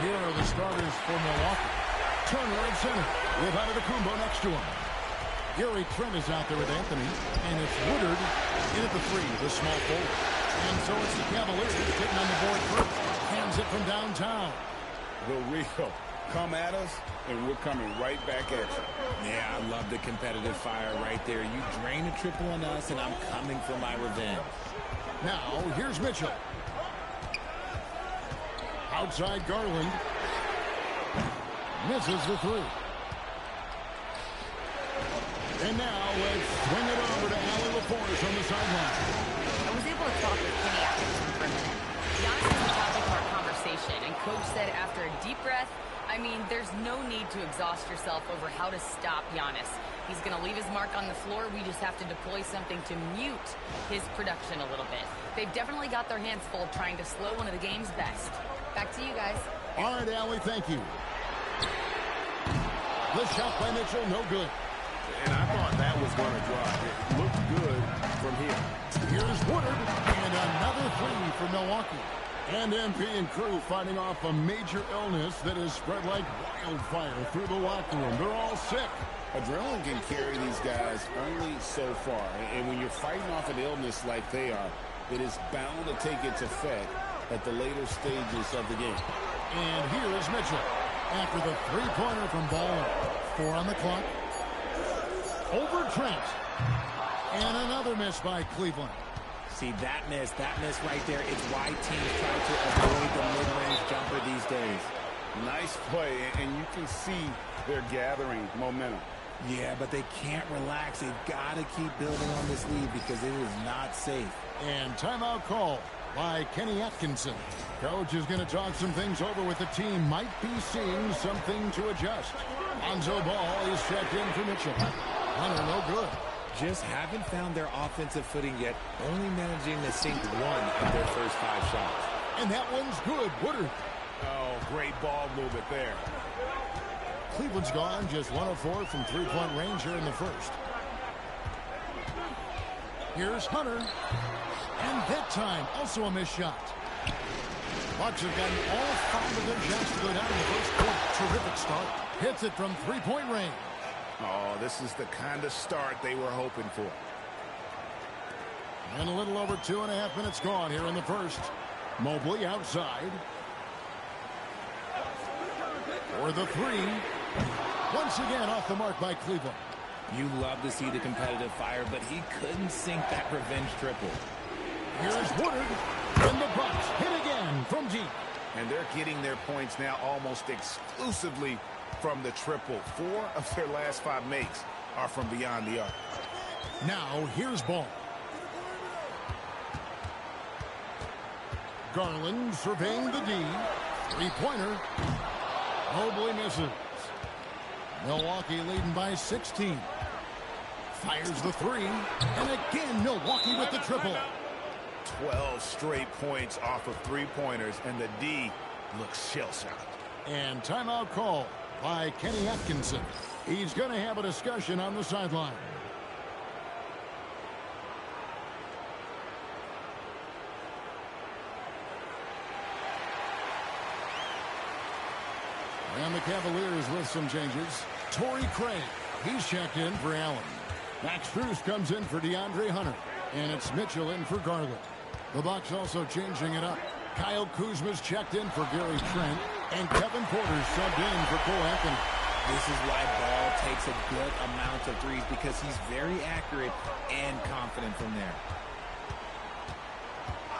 Here are the starters for Milwaukee. Turner at center with Antetokounmpo next to him. Gary Trent is out there with Anthony, and it's Woodard in at the 3, the small forward. And so it's the Cavaliers getting on the board first. Hands it from downtown. The Rio, come at us, and we're coming right back at you. Yeah, I love the competitive fire right there. You drain a triple on us, and I'm coming for my revenge. Now, here's Mitchell. Outside Garland. Misses the 3. And now let's swing it over to Allie LaForce on the sideline. I was able to talk with Kenny Atkinson for a minute. Giannis was the topic of our conversation, and Coach said after a deep breath, I mean, there's no need to exhaust yourself over how to stop Giannis. He's going to leave his mark on the floor. We just have to deploy something to mute his production a little bit. They've definitely got their hands full trying to slow one of the game's best. Back to you guys. All right, Allie, thank you. The shot by Mitchell, no good. And I thought that was going to drop. It looked good from here. Here's Woodard, and another 3 for Milwaukee. And MP and crew fighting off a major illness that has spread like wildfire through the locker room. They're all sick. Adrenaline can carry these guys only so far. And when you're fighting off an illness like they are, it is bound to take its effect at the later stages of the game. And here is Mitchell after the 3-pointer from Ball. 4 on the clock. Over Trent. And another miss by Cleveland. See, that miss right there, it's why teams try to avoid the mid-range jumper these days. Nice play, and you can see they're gathering momentum. Yeah, but they can't relax. They've got to keep building on this lead because it is not safe. And timeout call by Kenny Atkinson. Coach is going to talk some things over with the team. Might be seeing something to adjust. Lonzo Ball is checked in for Mitchell. Hunter, no good. Just haven't found their offensive footing yet, only managing to sink 1 of their first 5 shots. And that one's good. Woodard. Oh, great ball movement there. Cleveland's gone just 1 of 4 from three-point range here in the first. Here's Hunter. And that time, also a missed shot. Bucks have gotten all 5 of their shots to go down in the first quarter. Terrific start. Hits it from three-point range. Oh, this is the kind of start they were hoping for. And a little over 2.5 minutes gone here in the first. Mobley outside. For the three. Once again off the mark by Cleveland. You love to see the competitive fire, but he couldn't sink that revenge triple. Here's Woodard. And the Bucks hit again from deep. And they're getting their points now almost exclusively from the triple. 4 of their last 5 makes are from beyond the arc. Now here's Ball. Garland surveying the D. Three-pointer. Mobley misses. Milwaukee leading by 16. Fires the three. And again, Milwaukee with the triple. 12 straight points off of three-pointers, and the D looks shell-shocked. And timeout call by Kenny Atkinson. He's going to have a discussion on the sideline. And the Cavaliers with some changes. Torrey Craig, he's checked in for Allen. Max Strus comes in for DeAndre Hunter. And it's Mitchell in for Garland. The Bucks also changing it up. Kyle Kuzma's checked in for Gary Trent. And Kevin Porter subbed in for Cole Anthony. This is why Ball takes a good amount of threes, because he's very accurate and confident from there.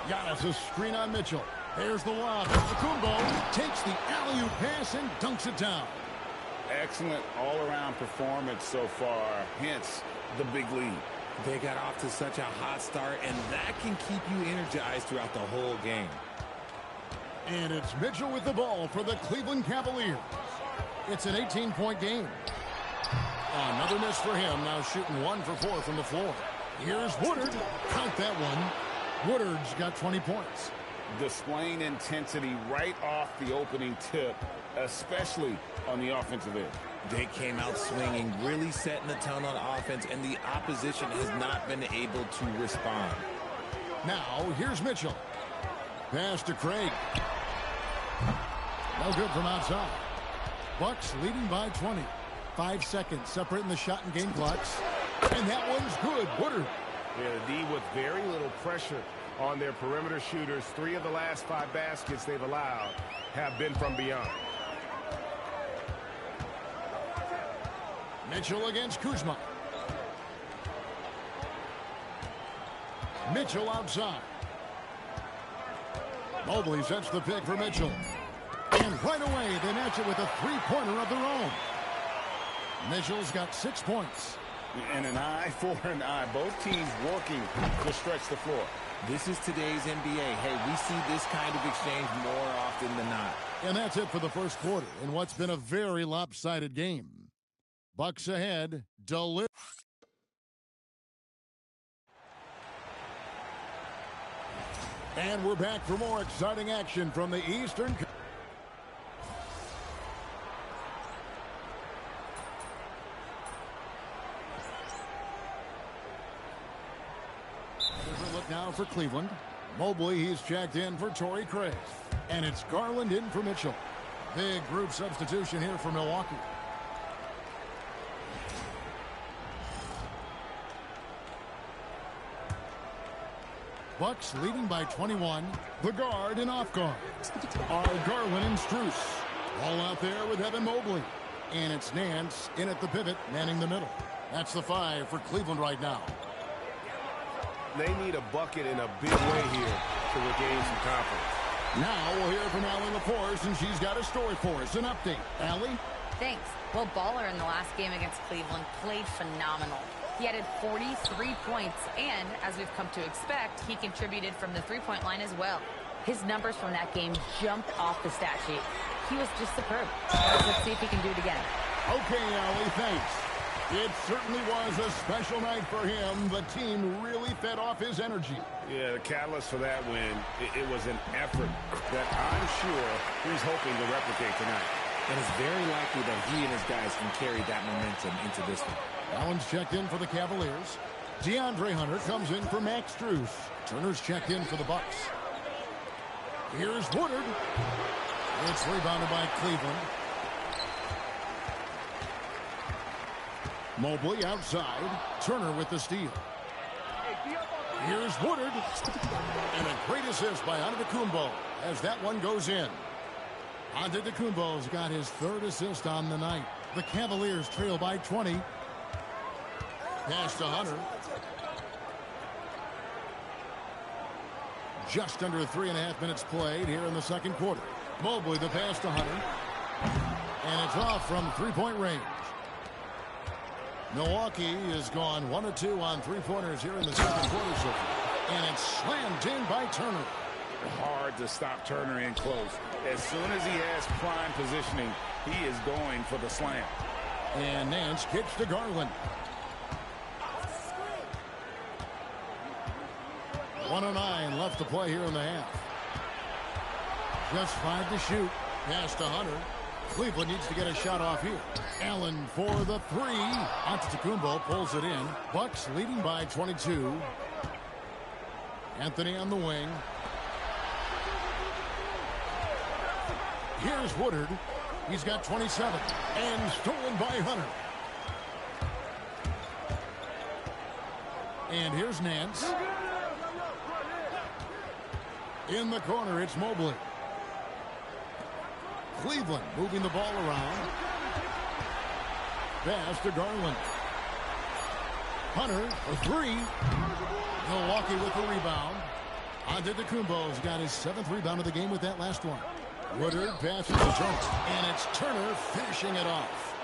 Giannis a screen on Mitchell. There's the lob. Kumbo takes the alley-oop pass and dunks it down. Excellent all-around performance so far, hence the big lead. They got off to such a hot start, and that can keep you energized throughout the whole game. And it's Mitchell with the ball for the Cleveland Cavaliers. It's an 18-point game. Another miss for him, now shooting 1 for 4 from the floor. Here's Woodard. Count that one. Woodard's got 20 points. Displaying intensity right off the opening tip, especially on the offensive end. They came out swinging, really setting the tone on offense, and the opposition has not been able to respond. Now, here's Mitchell. Pass to Craig. No good from outside. Bucks leading by 20. 5 seconds separating the shot and game clocks. And that one's good. Woodard. Yeah, the D with very little pressure on their perimeter shooters. 3 of the last 5 baskets they've allowed have been from beyond. Mitchell against Kuzma. Mitchell outside. Mobley sets the pick for Mitchell. And right away, they match it with a three-pointer of their own. Mitchell's got 6 points. And an eye for an eye. Both teams working to stretch the floor. This is today's NBA. Hey, we see this kind of exchange more often than not. And that's it for the first quarter in what's been a very lopsided game. Bucks ahead. And we're back for more exciting action from the Eastern. Look now for Cleveland. Mobley, he's checked in for Torrey Craig. And it's Garland in for Mitchell. Big group substitution here for Milwaukee. Bucks leading by 21. The guard and off guard are Garland and Strus. All out there with Evan Mobley. And it's Nance in at the pivot, manning the middle. That's the 5 for Cleveland right now. They need a bucket in a big way here to regain some confidence. Now we'll hear from Allie LaForce, and she's got a story for us. An update. Allie? Thanks. Well, Baller in the last game against Cleveland played phenomenal. He added 43 points, and as we've come to expect, he contributed from the three-point line as well. His numbers from that game jumped off the stat sheet. He was just superb. Let's see if he can do it again. Okay, Allie, thanks. It certainly was a special night for him. The team really fed off his energy. Yeah, the catalyst for that win, it was an effort that I'm sure he's hoping to replicate tonight. And it's very likely that he and his guys can carry that momentum into this one. Allen's checked in for the Cavaliers. DeAndre Hunter comes in for Max Strus. Turner's checked in for the Bucks. Here's Woodard. It's rebounded by Cleveland. Mobley outside. Turner with the steal. Here's Woodard. And a great assist by Antetokounmpo as that one goes in. Antetokounmpo's got his third assist on the night. The Cavaliers trail by 20. Pass to Hunter. Just under 3.5 minutes played here in the second quarter. Mobley the pass to Hunter. And it's off from three-point range. Milwaukee has gone 1 of 2 on three-pointers here in the second quarter so far. And it's slammed in by Turner. Hard to stop Turner in close. As soon as he has prime positioning, he is going for the slam. And Nance kicks to Garland. 1:09 left to play here in the half. Just 5 to shoot. Pass to Hunter. Cleveland needs to get a shot off here. Allen for the three. Antetokounmpo pulls it in. Bucks leading by 22. Anthony on the wing. Here's Woodard. He's got 27. And stolen by Hunter. And here's Nance. In the corner, it's Mobley. Cleveland moving the ball around. Pass to Garland. Hunter, a three. Milwaukee with the rebound. Antetokounmpo's got his 7th rebound of the game with that last one. Woodard passes to Turner. And it's Turner finishing it off.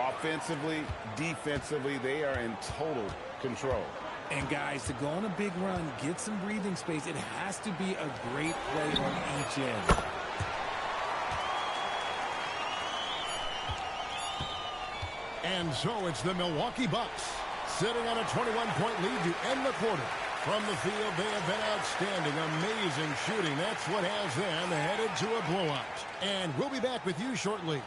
Offensively, defensively, they are in total control. And guys, to go on a big run, get some breathing space, it has to be a great play on each end. And so it's the Milwaukee Bucks sitting on a 21-point lead to end the quarter. From the field, they have been outstanding, amazing shooting. That's what has them headed to a blowout. And we'll be back with you shortly.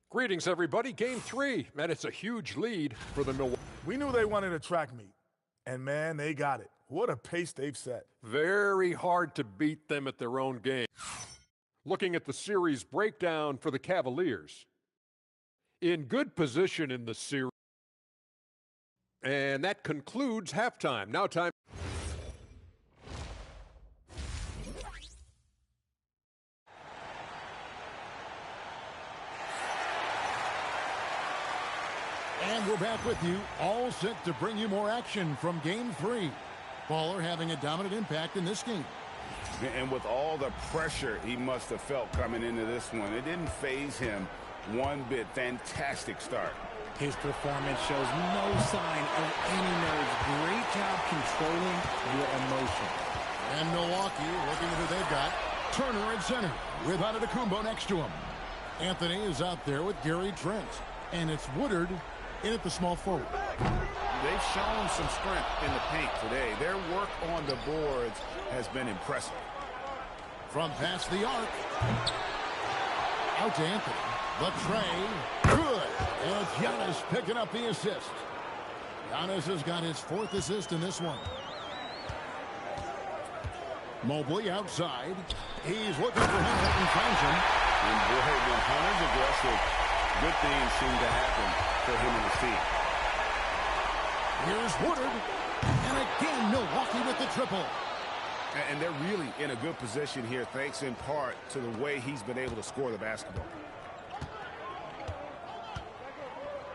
Greetings, everybody. Game 3, and it's a huge lead for the Milwaukee. We knew they wanted a track meet, and man, they got it. What a pace they've set. Very hard to beat them at their own game. Looking at the series breakdown for the Cavaliers. In good position in the series. And that concludes halftime. Now time. And we're back with you, all set to bring you more action from Game 3. Baller having a dominant impact in this game. And with all the pressure he must have felt coming into this one, it didn't faze him one bit. Fantastic start. His performance shows no sign of any nerves. Great job controlling your emotion. And Milwaukee, looking at who they've got. Turner at center with Antetokounmpo next to him. Anthony is out there with Gary Trent. And it's Woodard in at the small forward. They've shown some strength in the paint today. Their work on the boards has been impressive. From past the arc. Out to Anthony. The tray. Good. And it's Giannis picking up the assist. Giannis has got his 4th assist in this one. Mobley outside. He's looking for Hunter and finds him. And boy, when Hunter's aggressive, good things seem to happen for him and his team. Here's Woodard. And again, Milwaukee with the triple. And they're really in a good position here, thanks in part to the way he's been able to score the basketball.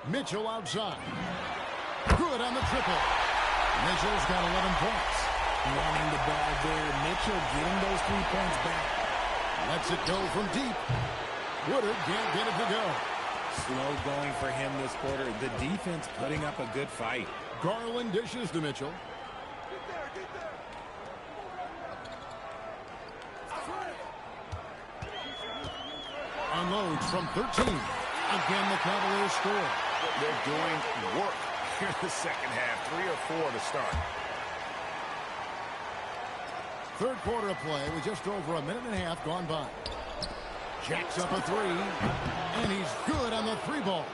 Mitchell outside. Good on the triple. Mitchell's got 11 points. Running the ball there. Mitchell getting those 3 points back. Lets it go from deep. Woodard can't get it to go. Slow going for him this quarter. The defense putting up a good fight. Garland dishes to Mitchell. Unloads from 13. Again, the Cavaliers score. They're doing work here in the second half. 3 or 4 to start. Third quarter of play with just over a minute and a half gone by. Jacks up a three, and he's good on the 3-ball.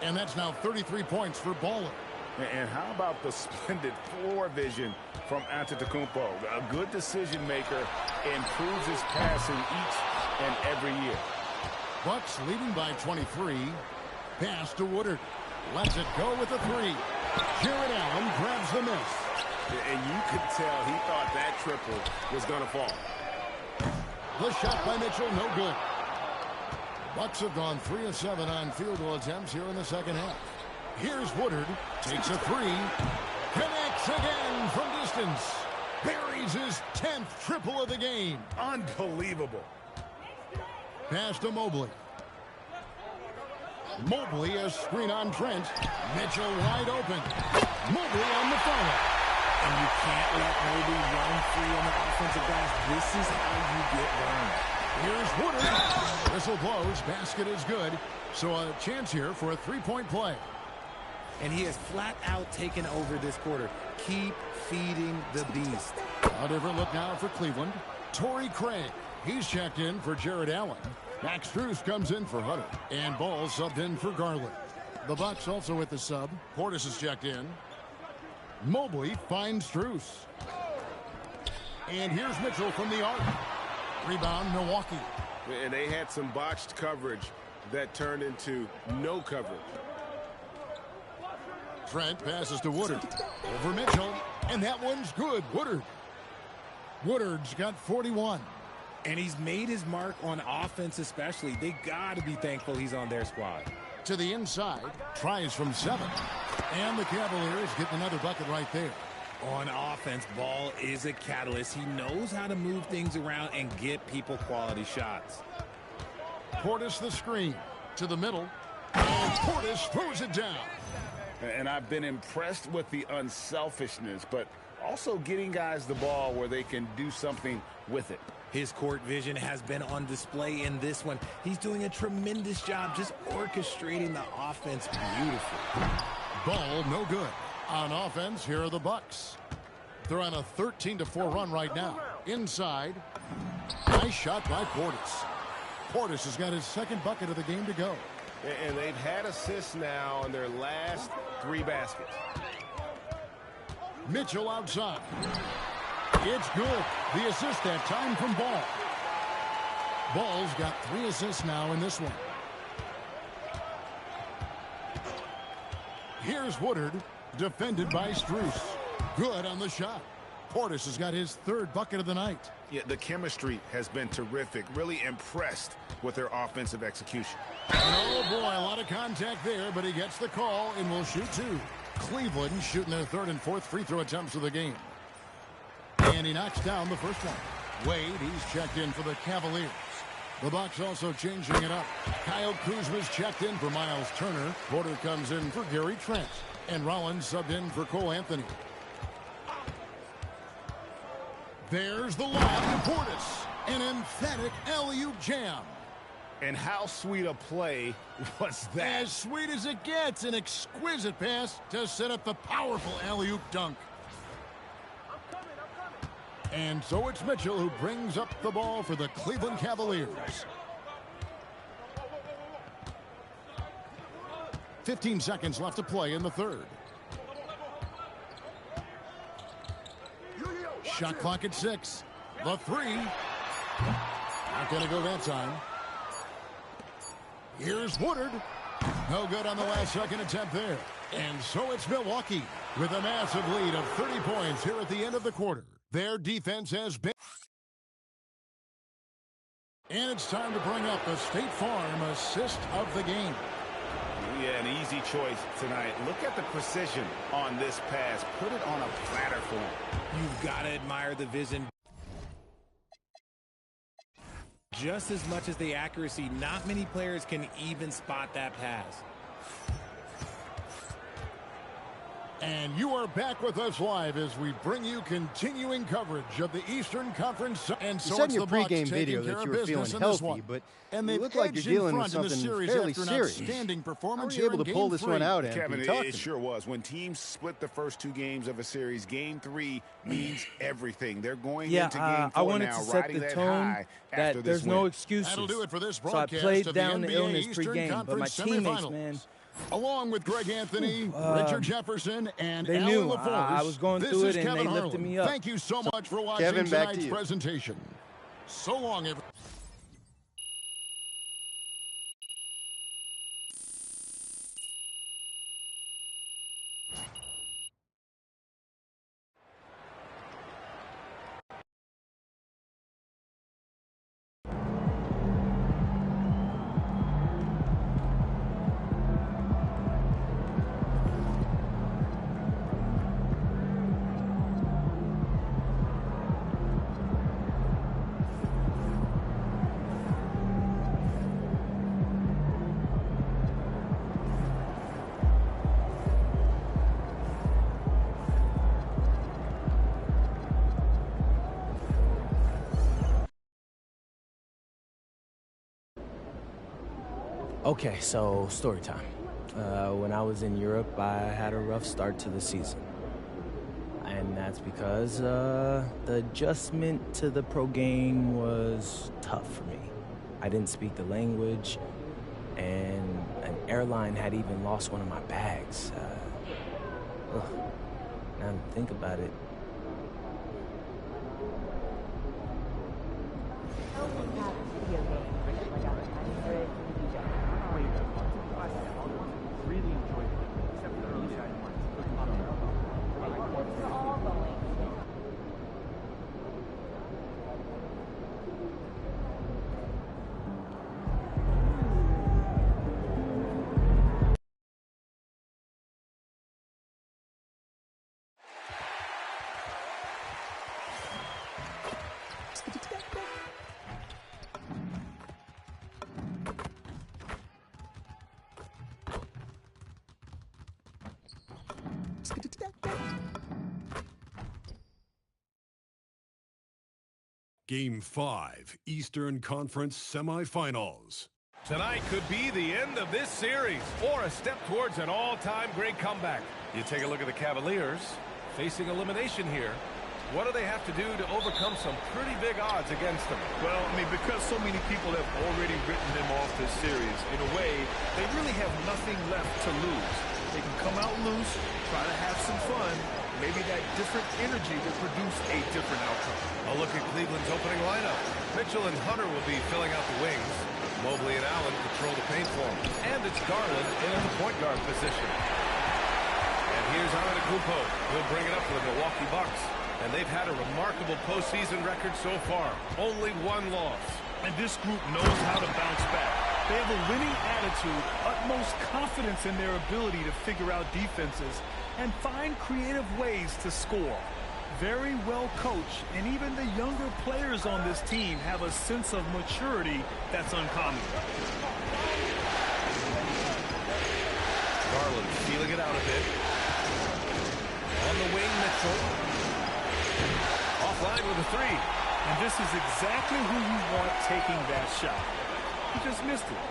And that's now 33 points for Baller. And how about the splendid floor vision from Antetokounmpo? A good decision maker, improves his passing each and every year. Bucks leading by 23. Pass to Woodard. Lets it go with a 3. Jared Allen grabs the miss. And you could tell he thought that triple was going to fall. The shot by Mitchell, no good. Bucks have gone 3 of 7 on field goal attempts here in the second half. Here's Woodard, takes a 3, connects again from distance. Buries his 10th triple of the game. Unbelievable. Pass to Mobley. Mobley, a screen on Trent. Mitchell wide open. Mobley on the follow. And you can't let Mobley run free on the offensive glass. This is how you get burned. Here's Woodard. Whistle blows. Basket is good. So a chance here for a 3-point play. And he has flat out taken over this quarter. Keep feeding the beast. A different look now for Cleveland. Torrey Craig. He's checked in for Jared Allen. Max Strus comes in for Hunter. And Ball subbed in for Garland. The Bucks also with the sub. Portis is checked in. Mobley finds Strus. And here's Mitchell from the arc. Rebound, Milwaukee. And they had some botched coverage that turned into no coverage. Trent passes to Woodard. Over Mitchell. And that one's good. Woodard. Woodard's got 41. And he's made his mark on offense especially. They got to be thankful he's on their squad. To the inside. Tries from 7. And the Cavaliers get another bucket right there. On offense, Ball is a catalyst. He knows how to move things around and get people quality shots. Portis the screen. To the middle. And Portis throws it down. And I've been impressed with the unselfishness, but also getting guys the ball where they can do something with it. His court vision has been on display in this one. He's doing a tremendous job just orchestrating the offense beautifully. Ball no good. On offense, here are the Bucks. They're on a 13-4 run right now. Inside. Nice shot by Portis. Portis has got his second bucket of the game to go. And they've had assists now in their last 3 baskets. Mitchell outside. It's good. The assist that time from Ball. Ball's got 3 assists now in this one. Here's Woodard, defended by Strus. Good on the shot. Portis has got his 3rd bucket of the night. Yeah, the chemistry has been terrific. Really impressed with their offensive execution. Oh, boy, a lot of contact there, but he gets the call and will shoot 2. Cleveland shooting their 3rd and 4th free throw attempts of the game. And he knocks down the first one. Wade, he's checked in for the Cavaliers. The Bucks also changing it up. Kyle Kuzma's checked in for Miles Turner. Porter comes in for Gary Trent. And Rollins subbed in for Cole Anthony. There's the lob to Portis. An emphatic alley-oop jam. And how sweet a play was that? As sweet as it gets. An exquisite pass to set up the powerful alley-oop dunk. And so it's Mitchell who brings up the ball for the Cleveland Cavaliers. 15 seconds left to play in the 3rd. Shot clock at 6. The 3. Not going to go that time. Here's Woodard. No good on the last second attempt there. And so it's Milwaukee with a massive lead of 30 points here at the end of the quarter. Their defense has been. And it's time to bring up the State Farm assist of the game. Yeah, an easy choice tonight. Look at the precision on this pass. Put it on a platter for him. You've got to admire the vision. Just as much as the accuracy, not many players can even spot that pass. And you are back with us live as we bring you continuing coverage of the Eastern Conference. And so you said it's in your the Bucks pregame video taking care that you of were feeling business in this healthy, one. but And you they look like you're edged in dealing with front in the something series fairly after an serious. outstanding How performance were you here able in to pull Game this 3? one out, Kevin, Talk it to me. sure was. When teams split the first 2 games of a series, Game 3 means everything. They're going into Game 4 I wanted now, to set riding the that tone high that after there's this no win. excuses. That'll do it for this So I broadcast played of the down the NBA illness Eastern pregame, but my Conference teammates, semifinals. man. Along with Greg Anthony, Richard Jefferson, and they Alan knew LaForce, I was going this through is it, and Kevin they lifted Harlan. me up. Thank you so much for watching Kevin, back to tonight's you. presentation. So long, everyone. Okay, so story time. When I was in Europe, I had a rough start to the season. And that's because the adjustment to the pro game was tough for me. I didn't speak the language, and an airline had even lost one of my bags. Now to think about it. Game 5, Eastern Conference Semifinals. Tonight could be the end of this series or a step towards an all-time great comeback. You take a look at the Cavaliers facing elimination here. What do they have to do to overcome some pretty big odds against them? Well, I mean, because so many people have already written them off this series, in a way, they really have nothing left to lose. They can come out loose, try to have some fun. Maybe that different energy will produce a different outcome. A look at Cleveland's opening lineup. Mitchell and Hunter will be filling out the wings. Mobley and Allen control the paint for him. And it's Garland in at the point guard position. And here's Antetokounmpo. He'll bring it up for the Milwaukee Bucks. And they've had a remarkable postseason record so far. Only 1 loss. And this group knows how to bounce back. They have a winning attitude, utmost confidence in their ability to figure out defenses and find creative ways to score. Very well coached, and even the younger players on this team have a sense of maturity that's uncommon. Garland feeling it out a bit. On the wing, Mitchell. Offline with a 3. And this is exactly who you want taking that shot. He just missed it.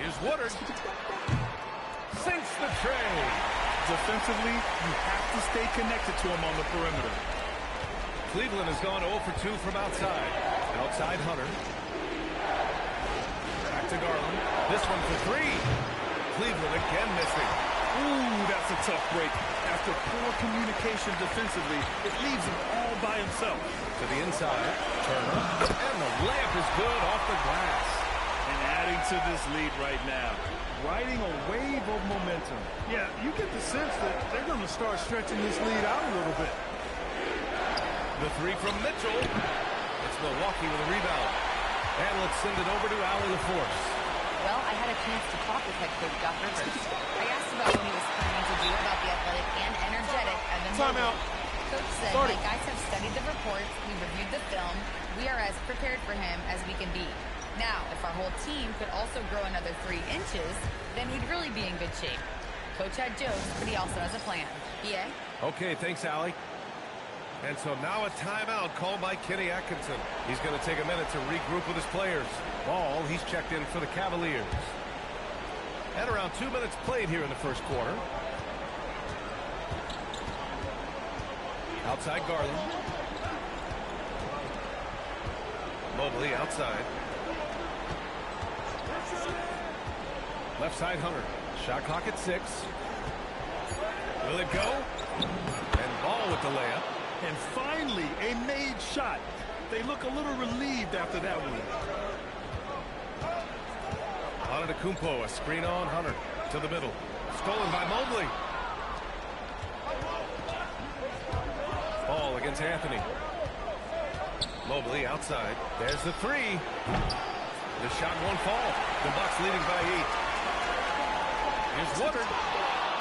Here's Woodard. Sinks the tray. Defensively, you have to stay connected to him on the perimeter. Cleveland has gone 0 for 2 from outside. Outside Hunter. Back to Garland. This one for 3. Cleveland again missing. Ooh, that's a tough break. After poor communication defensively, it leaves him all by himself. To the inside. Turner. And the layup is good off the glass. And adding to this lead right now. Riding a wave of momentum. Yeah, you get the sense that they're going to start stretching this lead out a little bit. The 3 from Mitchell. It's Milwaukee with a rebound. And let's send it over to Alan LaForce. Well, I had a chance to talk with head coach Doc Rivers. I asked about what he was planning to do about the athletic and energetic Evan Mobley. Coach said, my guys have studied the reports, we reviewed the film, we are as prepared for him as we can be. Now, if our whole team could also grow another 3 inches, then we'd really be in good shape. Coach had jokes, but he also has a plan. EA? Okay, thanks, Allie. And so now a timeout called by Kenny Atkinson. He's going to take a minute to regroup with his players. Ball, he's checked in for the Cavaliers. And around 2 minutes played here in the first quarter. Outside Garland. Mobley outside. Left side Hunter. Shot clock at 6. Will it go? And Ball with the layup. And finally, a made shot. They look a little relieved after that one. Antetokounmpo, a screen on Hunter to the middle. Stolen by Mobley. Ball against Anthony. Mobley outside. There's the three. The shot won't fall. The Bucks leading by 8. Here's Woodard.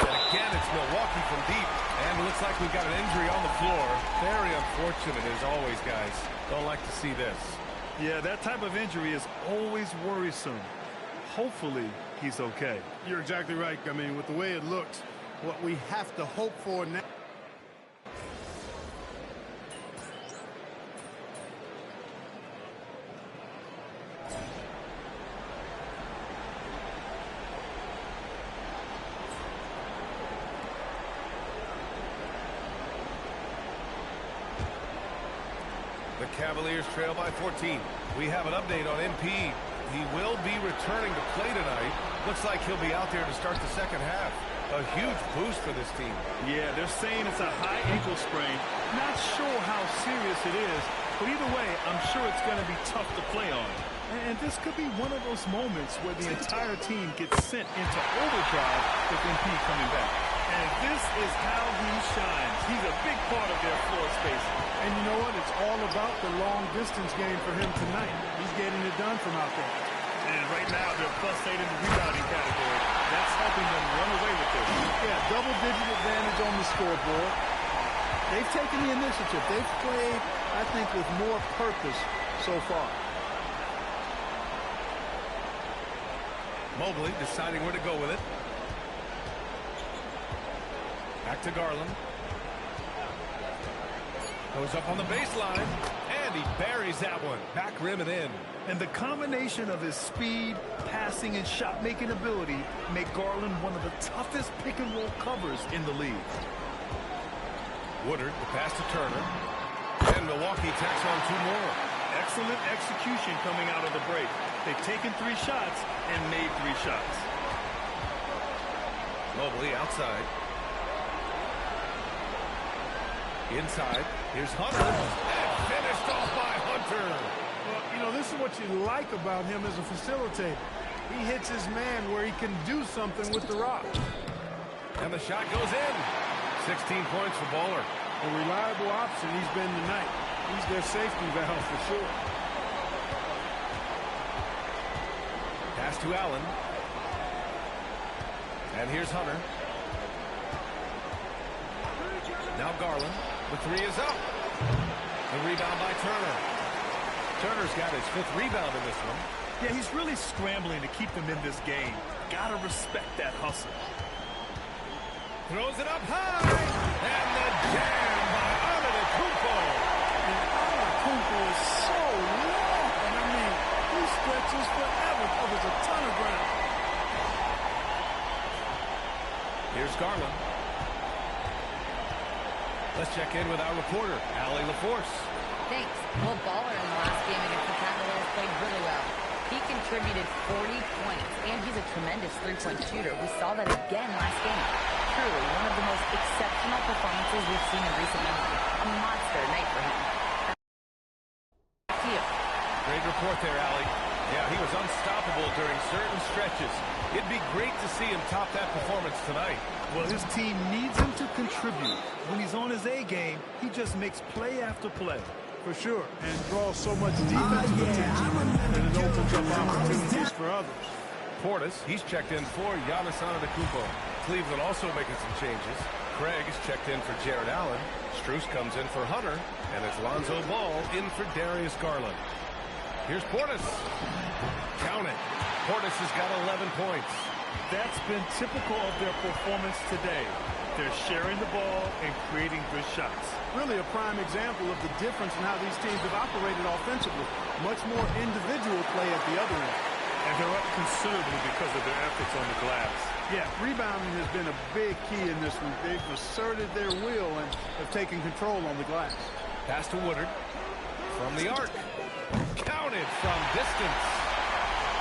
And again, it's Milwaukee from deep. And it looks like we've got an injury on the floor. Very unfortunate as always, guys. Don't like to see this. Yeah, that type of injury is always worrisome. Hopefully, he's okay. You're exactly right. I mean, with the way it looks, what we have to hope for now. The Cavaliers trail by 14. We have an update on MP. He will be returning to play tonight. Looks like he'll be out there to start the second half. A huge boost for this team. Yeah, they're saying it's a high ankle sprain. Not sure how serious it is, but either way, I'm sure it's going to be tough to play on. And this could be one of those moments where the entire team gets sent into overdrive with MP coming back. And this is how he shines. He's a big part of their floor space. And you know what? It's all about the long-distance game for him tonight. He's getting it done from out there. And right now, they're +8 in the rebounding category. That's helping them run away with this. Yeah, double-digit advantage on the scoreboard. They've taken the initiative. They've played, I think, with more purpose so far. Mobley deciding where to go with it. Back to Garland. Goes up on the baseline, and he buries that one. Back rim and in. And the combination of his speed, passing, and shot-making ability make Garland one of the toughest pick-and-roll covers in the league. Woodard, the pass to Turner. And Milwaukee tacks on 2 more. Excellent execution coming out of the break. They've taken 3 shots and made 3 shots. Mobley outside. Inside. Here's Hunter. And finished off by Hunter. Well, you know, this is what you like about him as a facilitator. He hits his man where he can do something with the rock. And the shot goes in. 16 points for Baller. A reliable option he's been tonight. He's their safety valve for sure. Pass to Allen. And here's Hunter. Now Garland. The 3 is up. The rebound by Turner. Turner's got his 5th rebound in this one. Yeah, he's really scrambling to keep them in this game. Gotta respect that hustle. Throws it up high. And the jam by Antetokounmpo. And Antetokounmpo is so long. And I mean, he stretches forever, covers a ton of ground. Here's Garland. Let's check in with our reporter, Allie LaForce. Thanks. Well, Baller in the last game against the Cavaliers played really well. He contributed 40 points, and he's a tremendous three-point shooter. We saw that again last game. Truly, one of the most exceptional performances we've seen in recent memory. A monster night for him. Back to you. Great report there, Allie. Yeah, he was unstoppable during certain stretches. It'd be great to see him top that performance tonight. Well, his team needs him to contribute. When he's on his A game, he just makes play after play. For sure, and draws so much defensive attention that it opens up opportunities for others. Portis, he's checked in for Giannis Antetokounmpo. Cleveland also making some changes. Craig is checked in for Jared Allen. Strus comes in for Hunter, and it's Lonzo Ball in for Darius Garland. Here's Portis. Count it. Portis has got 11 points. That's been typical of their performance today. They're sharing the ball and creating good shots. Really a prime example of the difference in how these teams have operated offensively. Much more individual play at the other end. And they're up considerably because of their efforts on the glass. Yeah, rebounding has been a big key in this one. They've asserted their will and have taken control on the glass. Pass to Woodard from the arc. Counted from distance.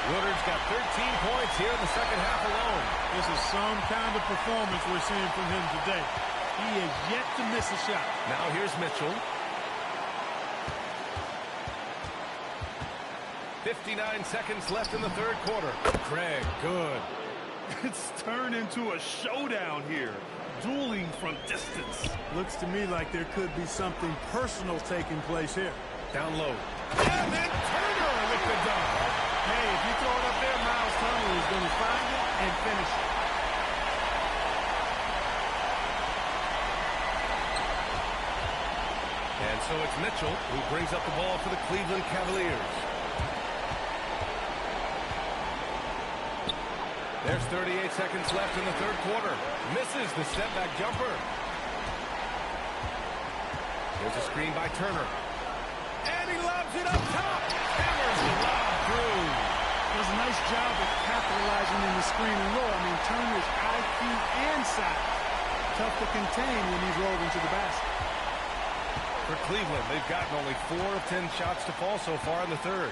Woodard's got 13 points here in the second half alone. This is some kind of performance we're seeing from him today. He has yet to miss a shot. Now here's Mitchell. 59 seconds left in the third quarter. Craig, good. It's turned into a showdown here. Dueling from distance. Looks to me like there could be something personal taking place here. Down low. And then Turner with the dunk. Hey, if you throw it up there, Miles Turner is going to find it and finish it. And so it's Mitchell who brings up the ball for the Cleveland Cavaliers. There's 38 seconds left in the third quarter. Misses the step-back jumper. There's a screen by Turner. And he lobs it up top. Hammers the lob through. Does a nice job of capitalizing in the screen and roll. I mean, Turner's IQ and size. Tough to contain when he's rolled into the basket. For Cleveland, they've gotten only 4 of 10 shots to fall so far in the third.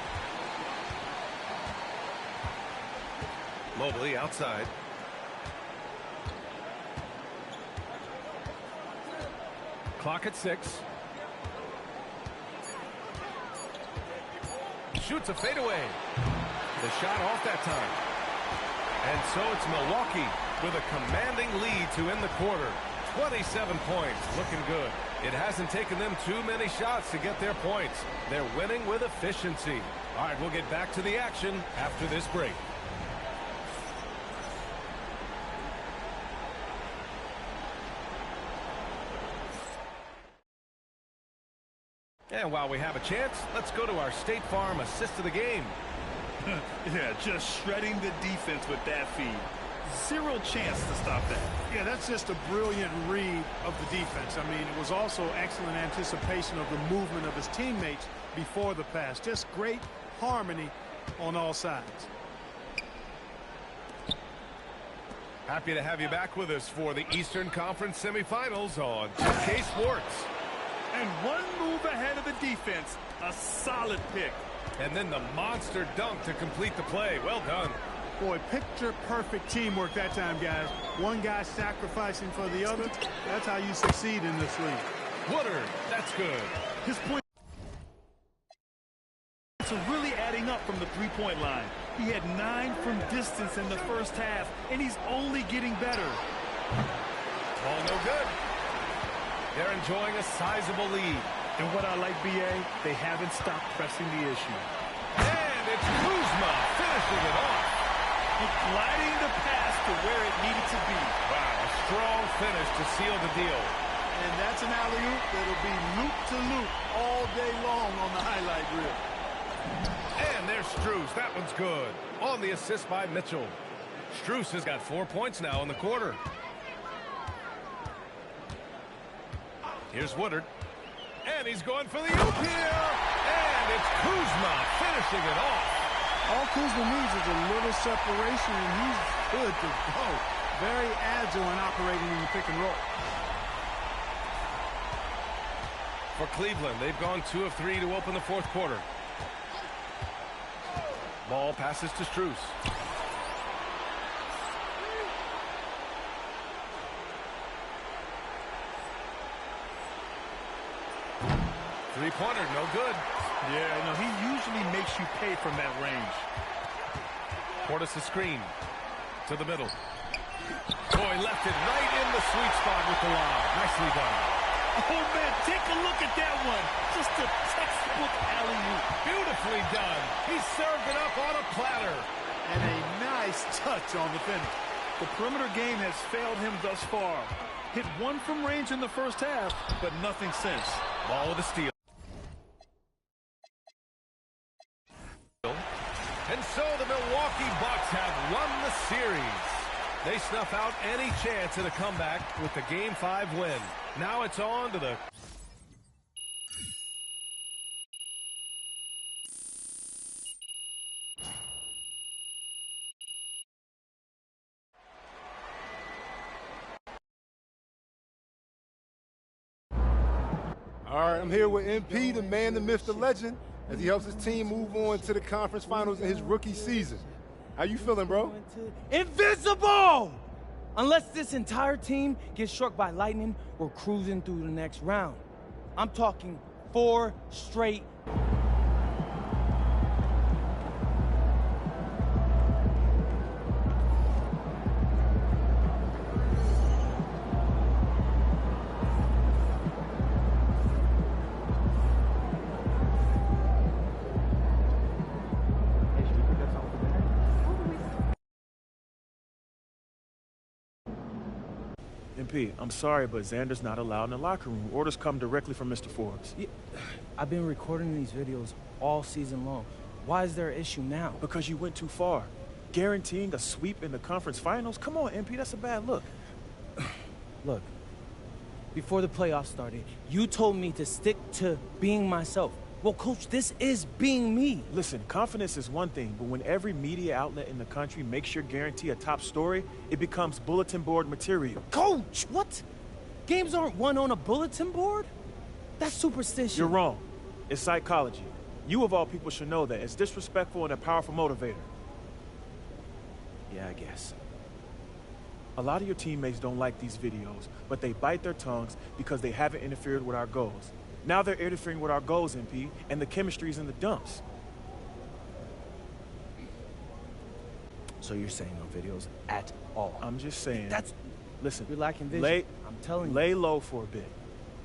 Mobley outside. Clock at 6. Shoots a fadeaway. The shot off that time. And so it's Milwaukee with a commanding lead to end the quarter. 27 points, looking good. It hasn't taken them too many shots to get their points. They're winning with efficiency. All right, we'll get back to the action after this break. And while we have a chance, let's go to our State Farm assist of the game. Yeah, just shredding the defense with that feed. Zero chance to stop that. Yeah, that's just a brilliant read of the defense. I mean, it was also excellent anticipation of the movement of his teammates before the pass. Just great harmony on all sides. Happy to have you back with us for the Eastern Conference semifinals on 2K Sports. And one move ahead of the defense. A solid pick. And then the monster dunk to complete the play. Well done. Boy, picture-perfect teamwork that time, guys. One guy sacrificing for the other. That's how you succeed in this league. Woodard, that's good. His points are really adding up from the three-point line. He had 9 from distance in the first half, and he's only getting better. Ball no good. They're enjoying a sizable lead. And what I like, B.A., they haven't stopped pressing the issue. And it's Kuzma finishing it off. He's gliding the pass to where it needed to be. Wow, a strong finish to seal the deal. And that's an alley-oop that'll be loop-to-loop all day long on the highlight reel. And there's Strus. That one's good. On the assist by Mitchell. Strus has got 4 points now in the quarter. Here's Woodard. And he's going for the oop here. And it's Kuzma finishing it off. All Kuzma needs is a little separation, and he's good to go. Very agile in operating in the pick and roll. For Cleveland, they've gone 2 of 3 to open the fourth quarter. Ball passes to Strus. Three-pointer, no good. Yeah, no, he usually makes you pay from that range. Portis the screen to the middle. Boy, left it right in the sweet spot with the lob. Nicely done. Oh, man, take a look at that one. Just a textbook alley-oop. Beautifully done. He served it up on a platter. And a nice touch on the finish. The perimeter game has failed him thus far. Hit 1 from range in the first half, but nothing since. Ball with a steal. And so the Milwaukee Bucks have won the series. They snuff out any chance at a comeback with the Game 5 win. Now it's on to the... All right, I'm here with MP, the man, the myth, the legend, as he helps his team move on to the conference finals in his rookie season. How you feeling, bro? Invincible! Unless this entire team gets struck by lightning, we're cruising through the next round. I'm talking 4 straight. MP, I'm sorry, but Xander's not allowed in the locker room. Orders come directly from Mr. Forbes. Yeah, I've been recording these videos all season long. Why is there an issue now? Because you went too far. Guaranteeing a sweep in the conference finals? Come on, MP, that's a bad look. Look, before the playoffs started, you told me to stick to being myself. Well, Coach, this is being me. Listen, confidence is one thing, but when every media outlet in the country makes your guarantee a top story, it becomes bulletin board material. Coach, what? Games aren't won on a bulletin board? That's superstition. You're wrong. It's psychology. You, of all people, should know that. It's disrespectful and a powerful motivator. Yeah, I guess. A lot of your teammates don't like these videos, but they bite their tongues because they haven't interfered with our goals. Now they're interfering with our goals, MP, and the chemistry's in the dumps. So you're saying no videos at all? I'm just saying. Listen, you're lacking vision. I'm telling you. Lay low for a bit.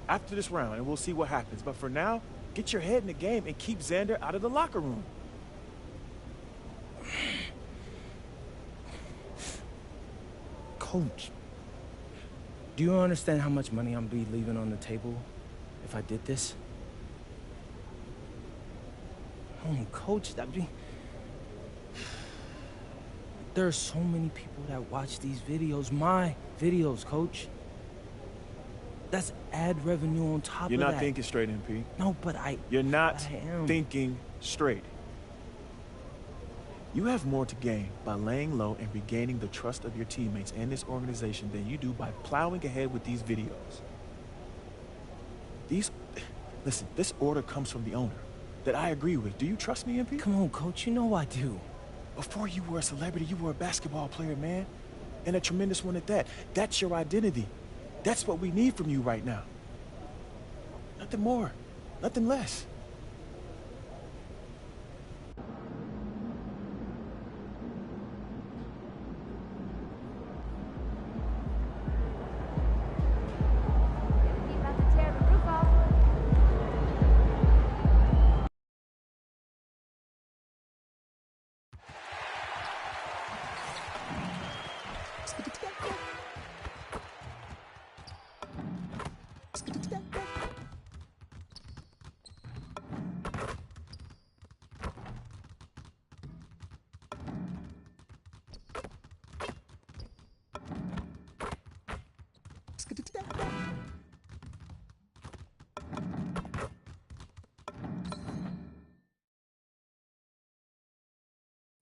After this round, and we'll see what happens. But for now, get your head in the game and keep Xander out of the locker room. Coach, do you understand how much money I'm be leaving on the table if I did this? Oh, Coach, that'd be... There are so many people that watch these videos, my videos, Coach. That's ad revenue on top of that. You're not thinking straight, MP. No, but You're not thinking straight. You have more to gain by laying low and regaining the trust of your teammates and this organization than you do by plowing ahead with these videos. Listen, this order comes from the owner that I agree with. Do you trust me, MP? Come on, Coach, you know I do. Before you were a celebrity, you were a basketball player, man. And a tremendous one at that. That's your identity. That's what we need from you right now. Nothing more, nothing less.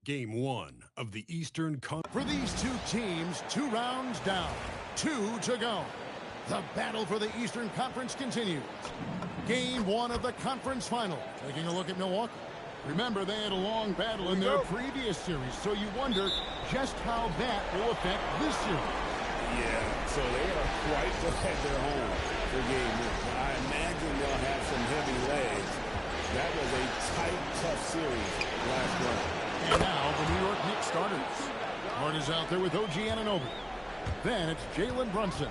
Game 1 of the Eastern Conference. For these two teams, 2 rounds down, 2 to go. The battle for the Eastern Conference continues. Game 1 of the conference final. Taking a look at Milwaukee. Remember, they had a long battle in their previous series, so you wonder just how that will affect this series. Yeah, so they are quite at their home for game 1. I imagine they'll have some heavy legs. That was a tight, tough series last round. And now the New York Knicks starters. Hart is out there with OG Anunoby. Then it's Jalen Brunson.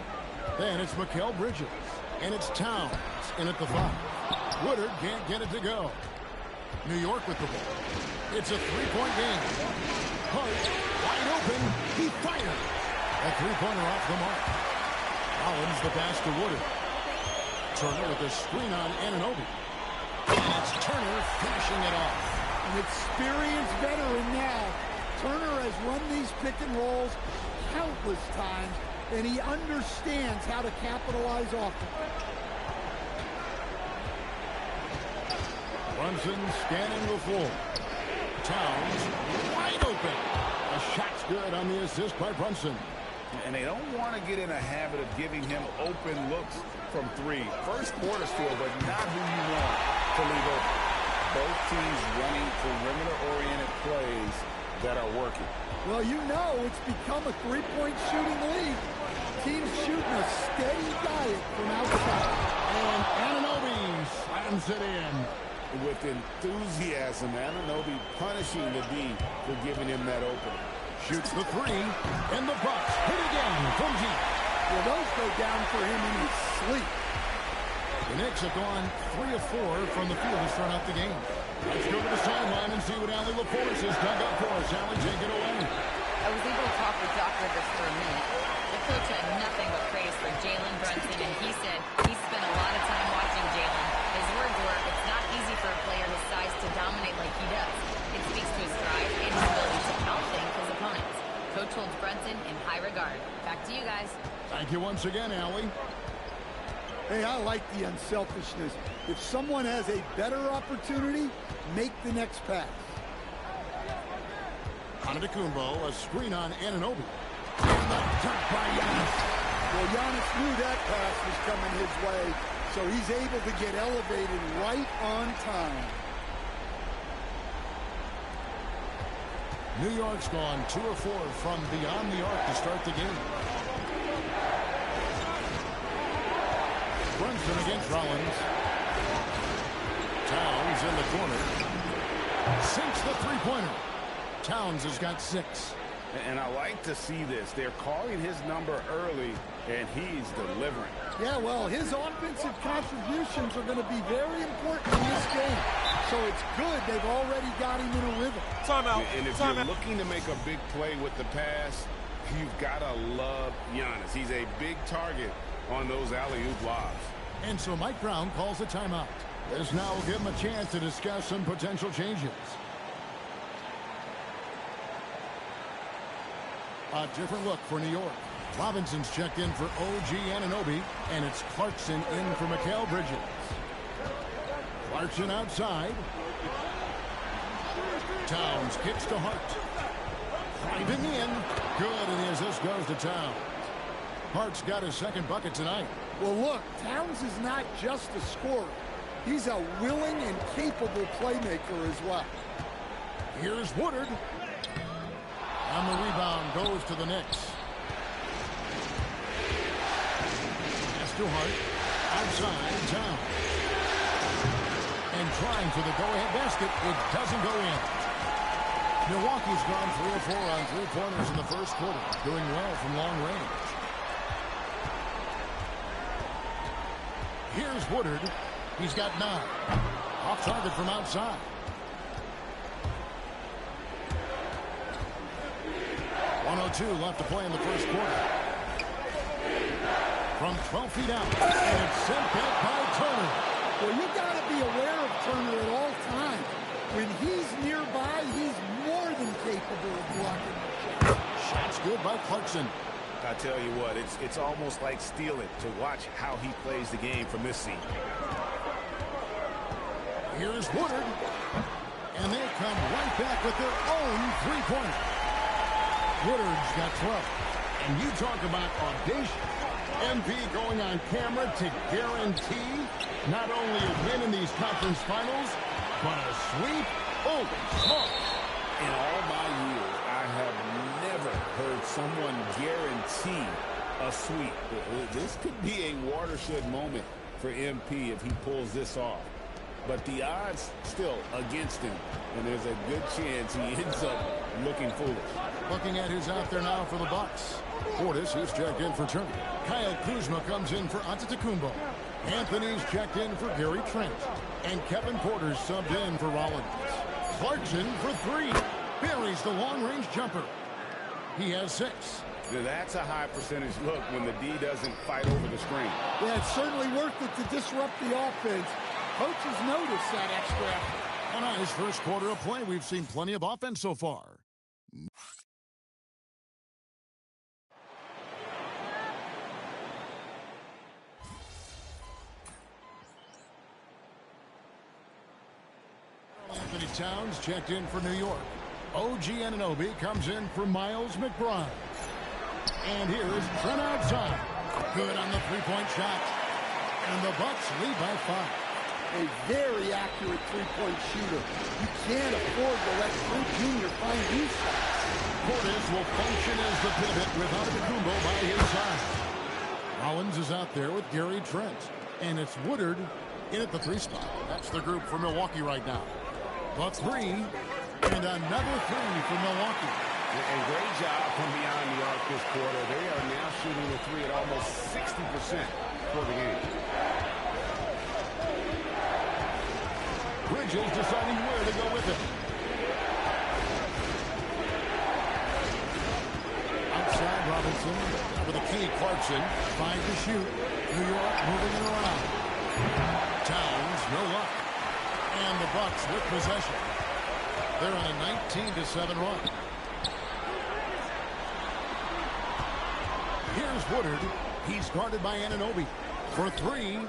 Then it's Mikal Bridges. And it's Towns in at the 5. Woodard can't get it to go. New York with the ball. It's a 3-point game. Hart wide open. He fired. A 3-pointer off the mark. Collins the pass to Woodard. Turner with the screen on Anunoby. And it's Turner finishing it off. An experienced veteran now. Turner has run these pick and rolls countless times, and he understands how to capitalize off them. Brunson scanning the floor. Towns wide open. A shot's good on the assist by Brunson. And they don't want to get in a habit of giving him open looks from three. First quarter still, but not who you want to leave open. Both teams running perimeter-oriented plays that are working. Well, you know it's become a three-point shooting league. Teams shooting a steady diet from outside. And Anunoby slams it in. With enthusiasm, Anunoby punishing the D for giving him that opening. Shoots the three, and the Bucks hit again from deep. Well, those go down for him in his sleep. The Knicks have gone 3 of 4 from the field to start out the game. Let's go to the sideline and see what Allie LaForce has dug up for us. Allie, take it away. I was able to talk with Doc Rivers for a minute. The coach had nothing but praise for Jalen Brunson, and he said he spent a lot of time watching Jalen. His words were, it's not easy for a player his size to dominate like he does. It speaks to his drive and his ability to outthink his opponents. Coach holds Brunson in high regard. Back to you guys. Thank you once again, Allie. Hey, I like the unselfishness. If someone has a better opportunity, make the next pass. Antetokounmpo, a screen on Anunoby. And the dunk by Giannis. Well, Giannis knew that pass was coming his way, so he's able to get elevated right on time. New York's gone 2 of 4 from beyond the arc to start the game. Brunson against Rollins. Towns in the corner. Sinks the three-pointer. Towns has got 6. And I like to see this. They're calling his number early, and he's delivering. Yeah, well, his offensive contributions are going to be very important in this game. So it's good they've already got him in a rhythm. Timeout. And if you're looking to make a big play with the pass, you've got to love Giannis. He's a big target on those alley-oop lobs. And so Mike Brown calls a timeout. This now will give him a chance to discuss some potential changes. A different look for New York. Robinson's checked in for OG Anunoby, and it's Clarkson in for Mikal Bridges. Clarkson outside. Towns kicks to Hart. Driving in. Good, and the assist goes to Towns. Hart's got his second bucket tonight. Well, look, Towns is not just a scorer. He's a willing and capable playmaker as well. Here's Woodard. And the rebound goes to the Knicks. Pass to Hart. Outside, Towns. And trying for the go-ahead basket. It doesn't go in. Milwaukee's gone 3 of 4 on three-pointers in the first quarter. Doing well from long range. Here's Woodard. He's got 9. Off target from outside. .102 left to play in the first quarter. From 12 feet out. And it's sent back by Turner. Well, you got to be aware of Turner at all times. When he's nearby, he's more than capable of blocking. Shot's good by Clarkson. I tell you what, it's almost like stealing to watch how he plays the game from this seat. Here's Woodard. And they come right back with their own three-pointer. Woodard's got 12. And you talk about audacious. MP going on camera to guarantee not only a win in these conference finals, but a sweep. Oh, smokes. In all my years, I have never heard someone guarantee a sweep. This could be a watershed moment for MP if he pulls this off. But the odds still against him, and there's a good chance he ends up looking foolish. Looking at who's out there now for the Bucks. Portis, who's checked in for Turner. Kyle Kuzma comes in for Antetokounmpo. Anthony's checked in for Gary Trent. And Kevin Porter's subbed in for Rollins. Clarkson for 3. Buries the long-range jumper. He has 6. Now that's a high percentage look when the D doesn't fight over the screen. Yeah, it's certainly worth it to disrupt the offense. Coaches notice that extra effort. A nice first quarter of play. We've seen plenty of offense so far. Anthony Towns checked in for New York. OG Anunoby comes in for Miles McBride. And here's Trent outside. Good on the three-point shot. And the Bucks lead by 5. A very accurate three-point shooter. You can't afford to let Drew Jr. find these shots. Portis will function as the pivot without Antetokounmpo by his side. Rollins is out there with Gary Trent. And it's Woodard in at the 3 spot. That's the group for Milwaukee right now. But 3, and another 3 for Milwaukee. A great job from beyond the arc this quarter. They are now shooting the 3 at almost 60% for the game. Bridges deciding where to go with it. Outside Robinson. With a key, Clarkson. 5 to shoot. New York moving it around. Towns, no luck. And the Bucks with possession. They're on a 19-7 run. Here's Woodard. He's guarded by Anunoby. For 3.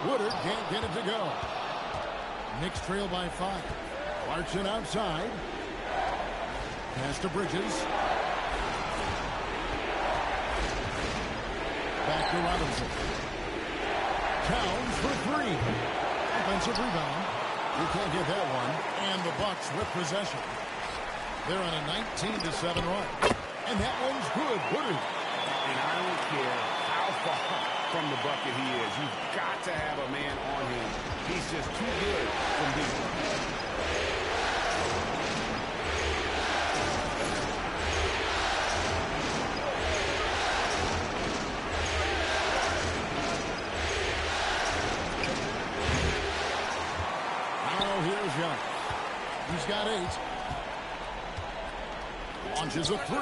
Woodard can't get it to go. Knicks trail by 5. Clarkson outside. Pass to Bridges. Back to Robinson. Towns for 3. Offensive rebound. You can't get that one. And the Bucks with possession. They're on a 19-7 run. And that one's good. Woodard. And I don't care how far from the bucket he is. You've got to have a man on him. He's just too good from deep. Now here's Young. He's got 8. Launches a 3,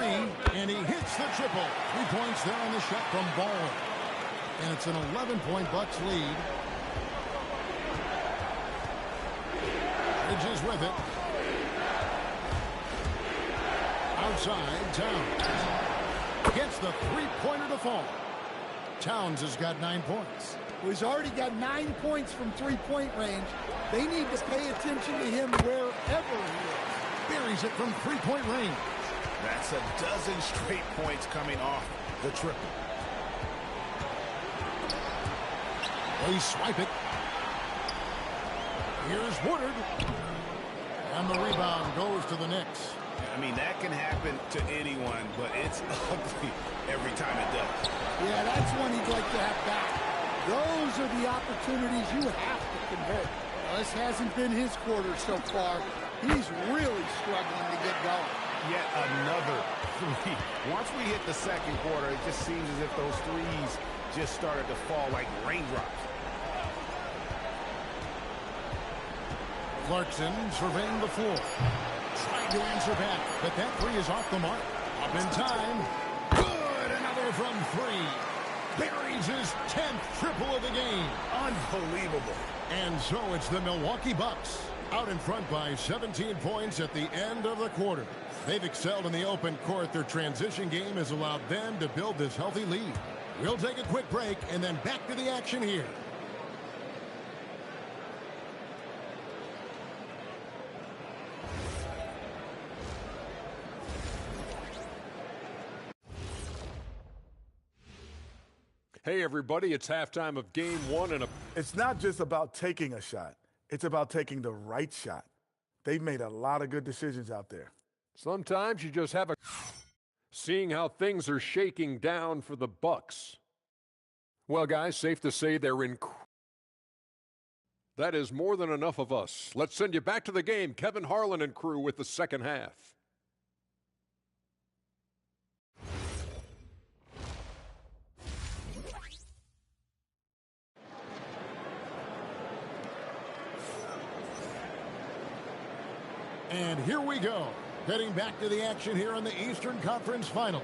and he hits the triple. 3 points there on the shot from Ball. And it's an 11-point Bucks lead. Bridges with it. Outside, Towns. Gets the three-pointer to fall. Towns has got 9 points. He's already got 9 points from three-point range. They need to pay attention to him wherever he is. Buries it from three-point range. That's a dozen straight points coming off the triple. They swipe it. Here's Woodard. And the rebound goes to the Knicks. I mean, that can happen to anyone, but it's ugly every time it does. Yeah, that's one he'd like to have back. Those are the opportunities you have to convert. Well, this hasn't been his quarter so far. He's really struggling to get going. Yet another 3. Once we hit the second quarter, it just seems as if those threes just started to fall like raindrops. Clarkson surveying the floor. Trying to answer back, but that 3 is off the mark. Up in time. Good! Another from 3. Buries his 10th triple of the game. Unbelievable. And so it's the Milwaukee Bucks out in front by 17 points at the end of the quarter. They've excelled in the open court. Their transition game has allowed them to build this healthy lead. We'll take a quick break and then back to the action here. Hey, everybody, it's halftime of Game 1. And it's not just about taking a shot. It's about taking the right shot. They've made a lot of good decisions out there. Sometimes you just have a... Seeing how things are shaking down for the Bucks. Well, guys, safe to say they're in... That is more than enough of us. Let's send you back to the game. Kevin Harlan and crew with the second half. And here we go. Heading back to the action here in the Eastern Conference Finals.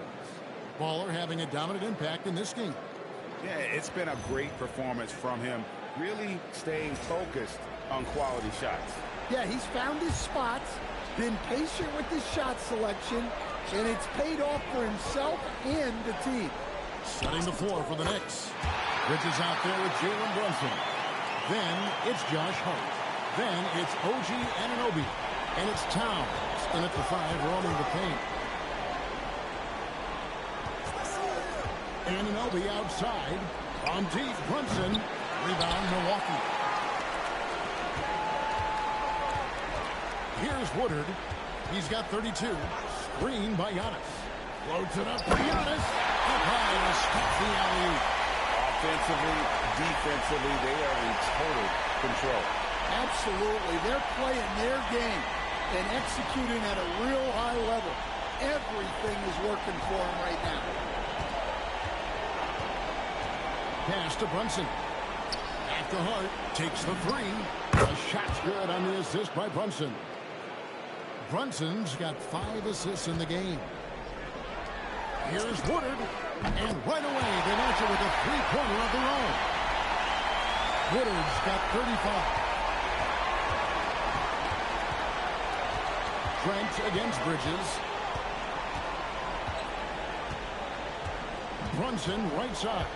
Baller having a dominant impact in this game. Yeah, it's been a great performance from him. Really staying focused on quality shots. Yeah, he's found his spots, been patient with his shot selection, and it's paid off for himself and the team. Setting the floor for the Knicks. Bridges out there with Jalen Brunson. Then it's Josh Hart. Then it's OG Anunoby. And it's Towns in at the 5, roaming the paint. Anunoby outside. On deep, Brunson. Rebound, Milwaukee. Here's Woodard. He's got 32. Screen by Giannis. Floats it up to Giannis. Up high to stop the alley-oop. Offensively, defensively, they are in total control. Absolutely. They're playing their game and executing at a real high level. Everything is working for them right now. Pass to Brunson. Back to Hart. Takes the 3. The shot's good on the assist by Brunson. Brunson's got 5 assists in the game. Here's Woodard. And right away, they answer with a 3-pointer of their own. Woodard's got 35. Trent against Bridges. Brunson right side.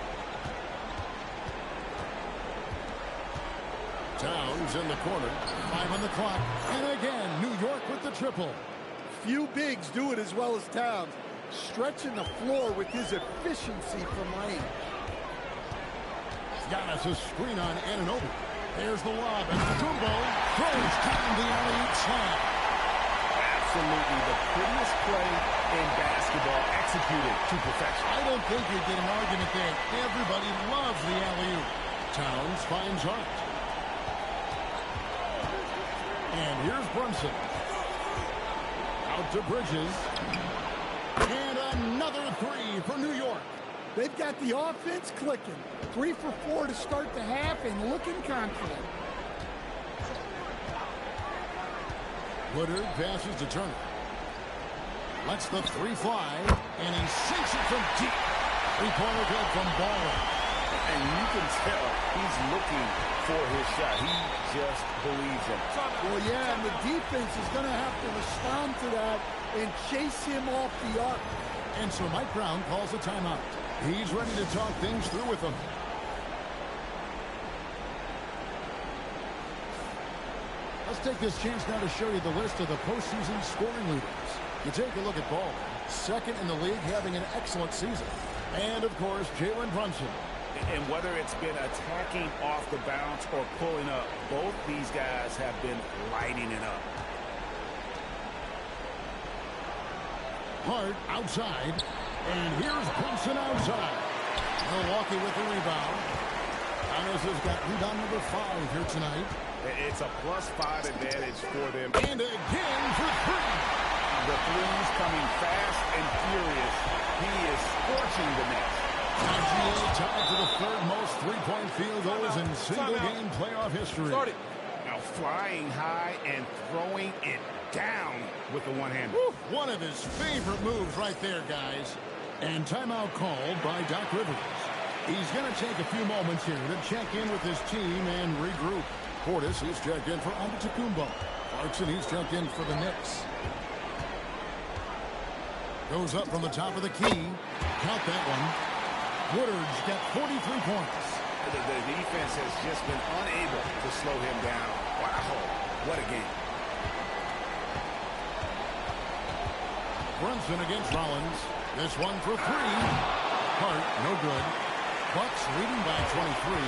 Towns in the corner. 5 on the clock. And again, New York with the triple. Few bigs do it as well as Towns. Stretching the floor with his efficiency from range. Giannis' screen on Anunoby. There's the lob. And Kumbo throws down the alley-oop slam. Absolutely the prettiest play in basketball, executed to perfection. I don't think you'd get an argument there. Everybody loves the alley-oop. Towns finds Hart. And here's Brunson. Out to Bridges. And another 3 for New York. They've got the offense clicking. 3 for 4 to start the half and looking confident. Woodard passes to Turner. Lets the 3 fly. And he sinks it from deep. 3-pointer good from Ball. And you can tell he's looking for his shot. He just believes in it. Well, yeah, and the defense is going to have to respond to that and chase him off the arc. And so Mike Brown calls a timeout. He's ready to talk things through with them. Let's take this chance now to show you the list of the postseason scoring leaders. You take a look at Ball, second in the league, having an excellent season. And, of course, Jalen Brunson. And whether it's been attacking off the bounce or pulling up, both these guys have been lighting it up. Hart outside. And here's Brunson outside. Milwaukee with the rebound. Giannis has got rebound number 5 here tonight. It's a +5 advantage for them. And again for 3. The threes coming fast and furious. He is scorching the Nets. IGA tied for the 3rd most 3-point field goals in single-game playoff history. Now flying high and throwing it down with the one-hander. One of his favorite moves right there, guys. And timeout called by Doc Rivers. He's going to take a few moments here to check in with his team and regroup. Portis, he's checked in for Antetokounmpo. Clarkson, he's checked in for the Knicks. Goes up from the top of the key. Count that one. Woodard's got 43 points. The defense has just been unable to slow him down. Wow, what a game. Brunson against Rollins. This one for 3. Hart, no good. Bucks leading by 23.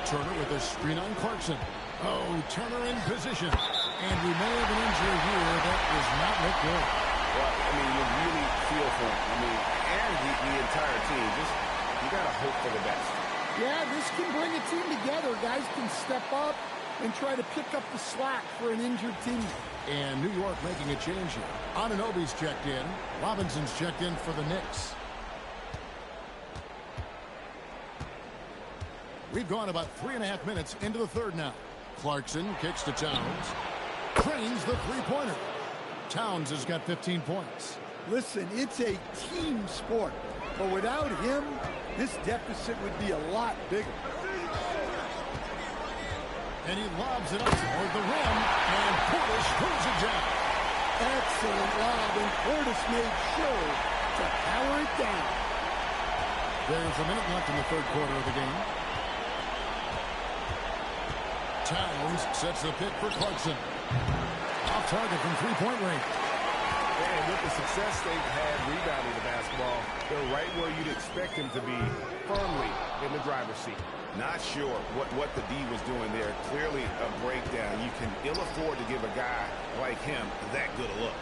Turner with a screen on Clarkson. Oh, Turner in position. And we may have an injury here that does not look good. Well, I mean, you really feel for him. I mean, and the entire team. Just, you got to hope for the best. Yeah, this can bring a team together. Guys can step up and try to pick up the slack for an injured team. And New York making a change here. Anunoby's checked in. Robinson's checked in for the Knicks. We've gone about 3.5 minutes into the 3rd now. Clarkson kicks to Towns. Trains the 3-pointer. Towns has got 15 points. Listen, it's a team sport. But without him, this deficit would be a lot bigger. And he lobs it up toward the rim, and Portis pulls it down. Excellent lob, and Portis made sure to power it down. There's a minute left in the third quarter of the game. Towns sets the pick for Clarkson. Off target from three-point range. And with the success they've had rebounding the basketball, they're right where you'd expect them to be, firmly in the driver's seat. Not sure what the D was doing there. Clearly a breakdown. You can ill afford to give a guy like him that good a look.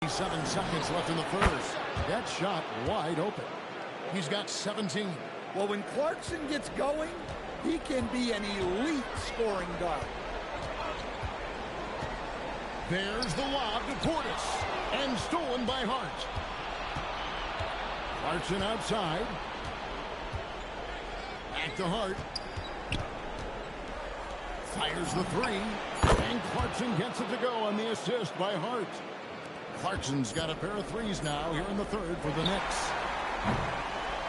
27 seconds left in the first. That shot wide open. He's got 17. Well, when Clarkson gets going, he can be an elite scoring guard. There's the lob to Portis, and stolen by Hart. Clarkson outside. Back to Hart. Fires the three, and Clarkson gets it to go on the assist by Hart. Clarkson's got a pair of threes now here in the third for the Knicks.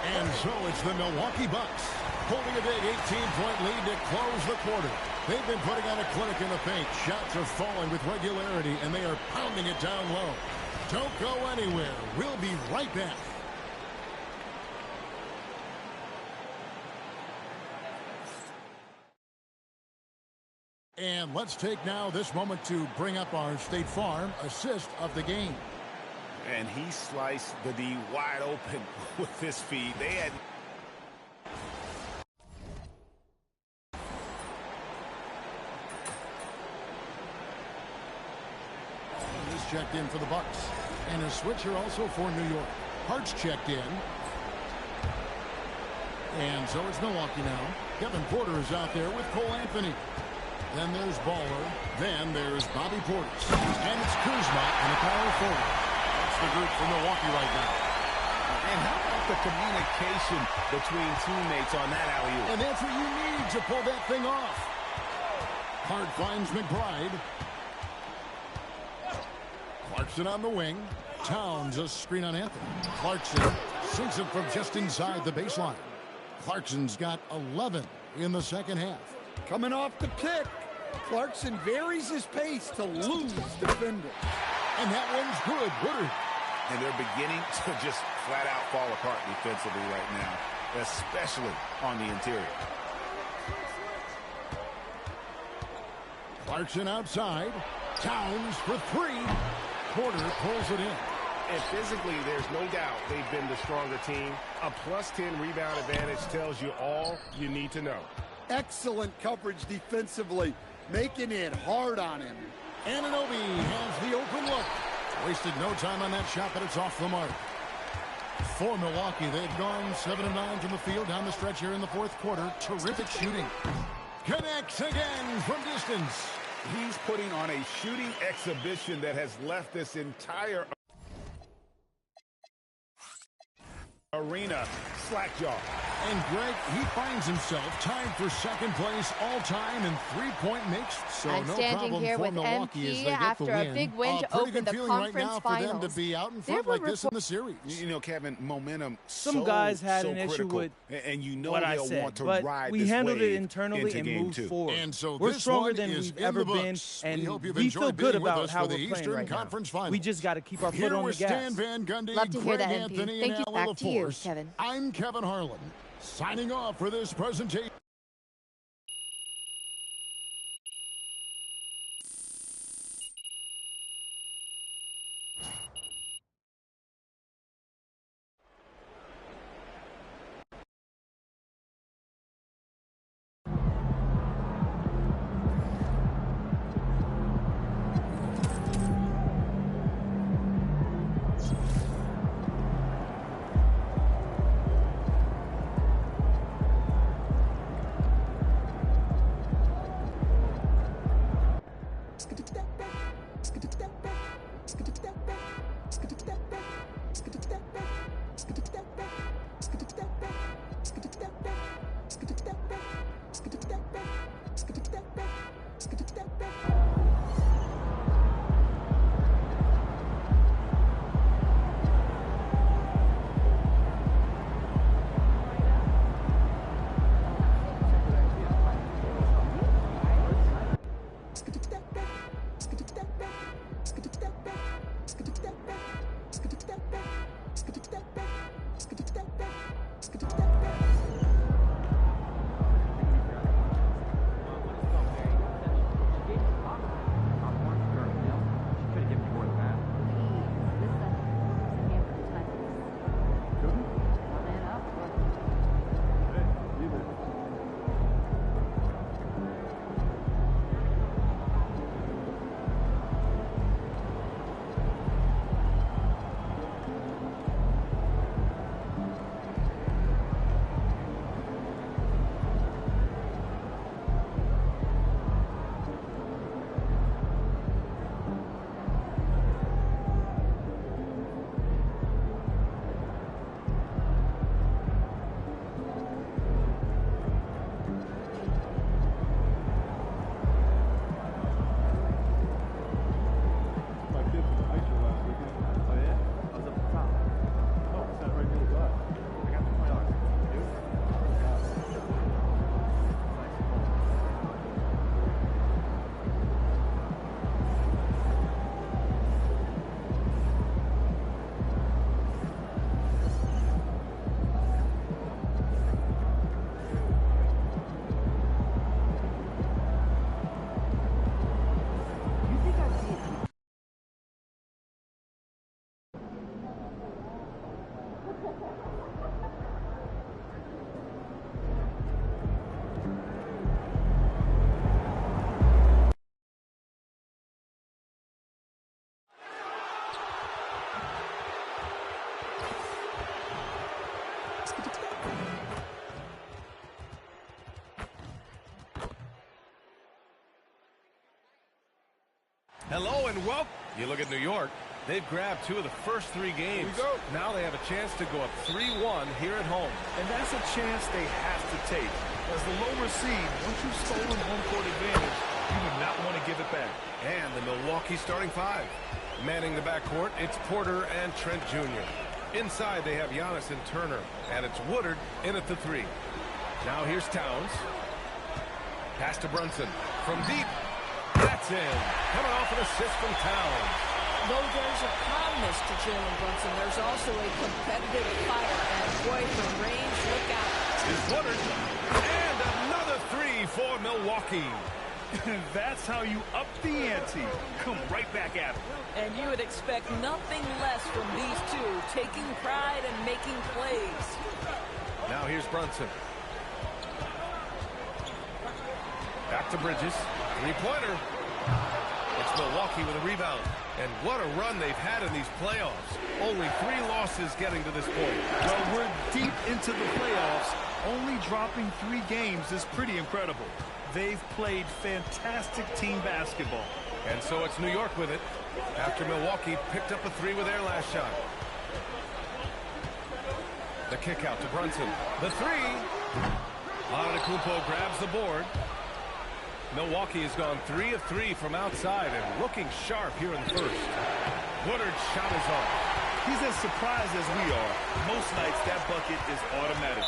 And so it's the Milwaukee Bucks holding a big 18-point lead to close the quarter. They've been putting on a clinic in the paint. Shots are falling with regularity, and they are pounding it down low. Don't go anywhere. We'll be right back. And let's take now this moment to bring up our State Farm assist of the game. And he sliced the D wide open with his feed. They had... He's checked in for the Bucks. And a switcher also for New York. Hart's checked in. And so it's Milwaukee now. Kevin Porter is out there with Cole Anthony. Then there's Baller. Then there's Bobby Portis. And it's Kuzma and a power forward. That's the group for Milwaukee right now. And how about the communication between teammates on that alley-oop? And that's what you need to pull that thing off. Hart finds McBride. Clarkson on the wing. Towns a screen on Anthony. Clarkson sinks it from just inside the baseline. Clarkson's got 11 in the second half. Coming off the pick, Clarkson varies his pace to lose defenders. And that one's good. Woodard. And they're beginning to just flat out fall apart defensively right now, especially on the interior. Clarkson outside. Towns for three. Porter pulls it in. And physically, there's no doubt they've been the stronger team. A +10 rebound advantage tells you all you need to know. Excellent coverage defensively, making it hard on him. Anunoby has the open look. Wasted no time on that shot, but it's off the mark. For Milwaukee, they've gone 7 of 9 from the field down the stretch here in the fourth quarter. Terrific shooting. Connects again from distance. He's putting on a shooting exhibition that has left this entire arena slack-jawed. And Greg, he finds himself tied for second place all-time in three-point makes. So I'm no standing problem here for with Milwaukee as they MP get after the a win. big win to pretty open good the feeling conference right now finals. for them to be out in front like this in the series. You know, Kevin, momentum Some guys had so an issue critical, with and you know what I they'll said, want to but ride we this handled it wave internally into and game moved two. forward. And so we're this stronger one than is we've in ever the been, books. and we hope you've we enjoyed feel good being with about us how for the we're playing Eastern right Conference now. Finals. We just got to keep our foot Here on the with Stan gas. Van Gundy, Love to hear Greg that, MP. Anthony, Thank and you. Al Back to you, LaForce. Kevin. I'm Kevin Harlan, signing off for this presentation. Hello and welcome. You look at New York. They've grabbed 2 of the first 3 games. Now they have a chance to go up 3-1 here at home. And that's a chance they have to take. As the lower seed, once you've stolen home court advantage, you do not want to give it back. And the Milwaukee starting 5. Manning the backcourt, it's Porter and Trent Jr. Inside they have Giannis and Turner. And it's Woodard in at the 3. Now here's Towns. Pass to Brunson. From deep. That's in. Coming off an assist from Towns. Though there's a calmness to Jalen Brunson, there's also a competitive fire. And boy, from range, look out. Is Woodard. And another 3 for Milwaukee. That's how you up the ante. Come right back at it. And you would expect nothing less from these two, taking pride and making plays. Now here's Brunson. Back to Bridges. 3-pointer. It's Milwaukee with a rebound. And what a run they've had in these playoffs. Only 3 losses getting to this point. Well, we're deep into the playoffs. Only dropping 3 games is pretty incredible. They've played fantastic team basketball. And so it's New York with it. After Milwaukee picked up a 3 with their last shot. The kick out to Brunson. The 3. Antetokounmpo grabs the board. Milwaukee has gone 3 of 3 from outside and looking sharp here in the first. Woodard's shot is off. He's as surprised as we are. Most nights that bucket is automatic.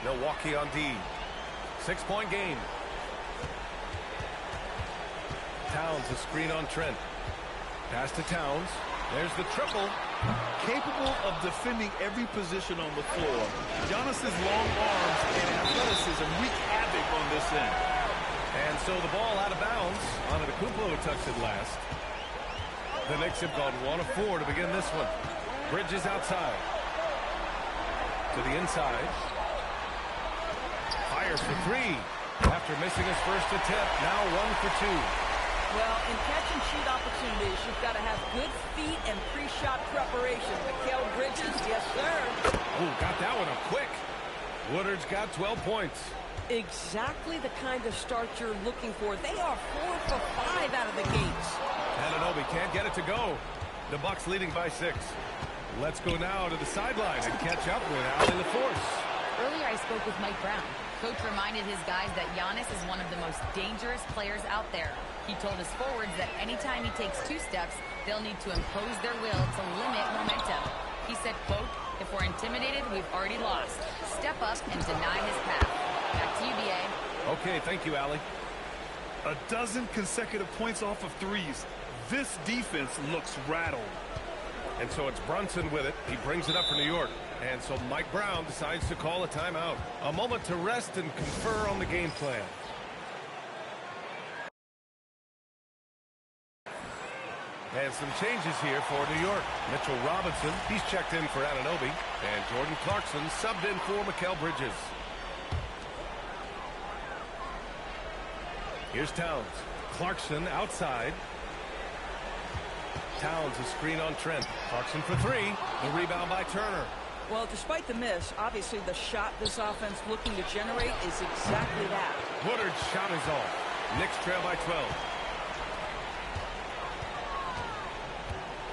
Milwaukee on D. 6-point game. Towns a screen on Trent. Pass to Towns. There's the triple. Capable of defending every position on the floor. Giannis's long arms and athleticism wreak havoc on this end. And so the ball out of bounds. Antetokounmpo touched it last. The Knicks have gone 1 of 4 to begin this one. Bridges outside. To the inside. Fires for 3. After missing his first attempt, now 1 for 2. Well, in catch-and-shoot opportunities, you've got to have good feet and pre-shot preparation. Mikal Bridges, yes, sir. Ooh, got that one up quick. Woodard's got 12 points. Exactly the kind of start you're looking for. They are 4 for 5 out of the gates. Anunoby can't get it to go. The Bucks leading by 6. Let's go now to the sideline and catch up with Allie LaForce. Earlier I spoke with Mike Brown. Coach reminded his guys that Giannis is one of the most dangerous players out there. He told his forwards that anytime he takes 2 steps, they'll need to impose their will to limit momentum. He said, quote, "If we're intimidated, we've already lost. Step up and deny his path." Back to you, B.A. Okay, thank you, Allie. A dozen consecutive points off of 3s. This defense looks rattled. And so it's Brunson with it. He brings it up for New York. And so Mike Brown decides to call a timeout. A moment to rest and confer on the game plan. And some changes here for New York. Mitchell Robinson, he's checked in for Anunoby. And Jordan Clarkson subbed in for Mikal Bridges. Here's Towns. Clarkson outside. Towns a screen on Trent. Clarkson for 3. The rebound by Turner. Well, despite the miss, obviously the shot this offense looking to generate is exactly that. Woodard's shot is off. Knicks trail by 12.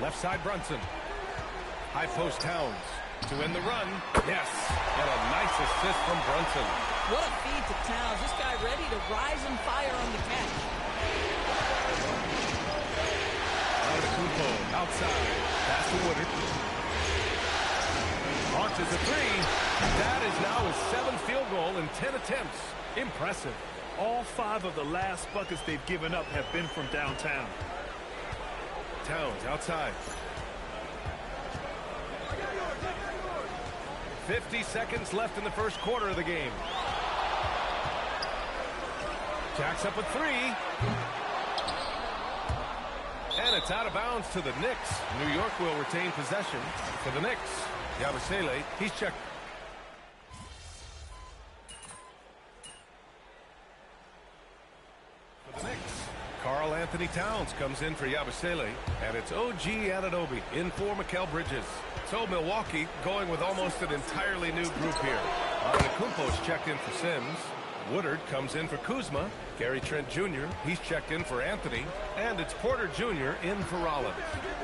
Left side Brunson. High post Towns. To win the run. Yes. And a nice assist from Brunson. What a feed to Towns. This guy ready to rise and fire on the catch. Antetokounmpo outside. Pass to Woodard. Launches a 3. That is now his 7th field goal in 10 attempts. Impressive. All 5 of the last buckets they've given up have been from downtown. Towns outside. 50 seconds left in the first quarter of the game. Jacks up with 3. And it's out of bounds to the Knicks. New York will retain possession for the Knicks. Yabusele, he's checked. For the Knicks, Karl Anthony Towns comes in for Yabusele, and it's OG Anunoby in for Mikal Bridges. So Milwaukee going with almost an entirely new group here. Antetokounmpo's checked in for Sims. Woodard comes in for Kuzma. Gary Trent Jr., he's checked in for Anthony. And it's Porter Jr. in for Rollins.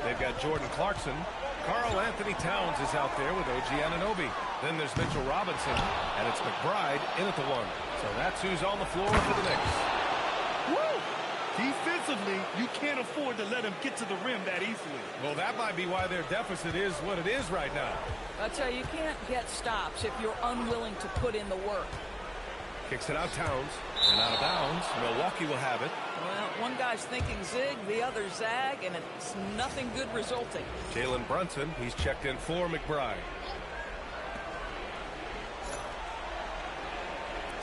They've got Jordan Clarkson. Karl Anthony Towns is out there with OG Anunoby. Then there's Mitchell Robinson, and it's McBride in at the 1. So that's who's on the floor for the Knicks. Woo! Defensively, you can't afford to let him get to the rim that easily. Well, that might be why their deficit is what it is right now. I tell you, you can't get stops if you're unwilling to put in the work. Kicks it out Towns, and out of bounds. Milwaukee will have it. Well, one guy's thinking zig, the other zag, and it's nothing good resulting. Jalen Brunson, he's checked in for McBride.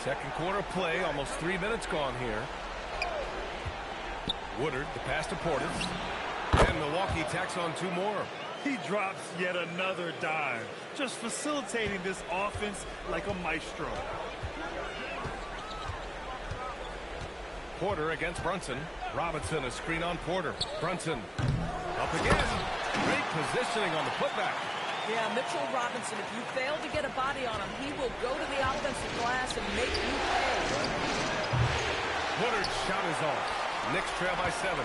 Second quarter play, almost 3 minutes gone here. Woodard, the pass to Portis. And Milwaukee tacks on 2 more. He drops yet another dime, just facilitating this offense like a maestro. Porter against Brunson. Robinson, a screen on Porter. Brunson up again. Great positioning on the putback. Yeah, Mitchell Robinson, if you fail to get a body on him, he will go to the offensive glass and make you pay. Woodard's shot is off. Knicks trail by 7.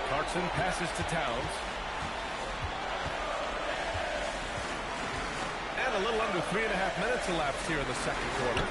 Clarkson passes to Towns. And a little under 3.5 minutes elapsed here in the second quarter.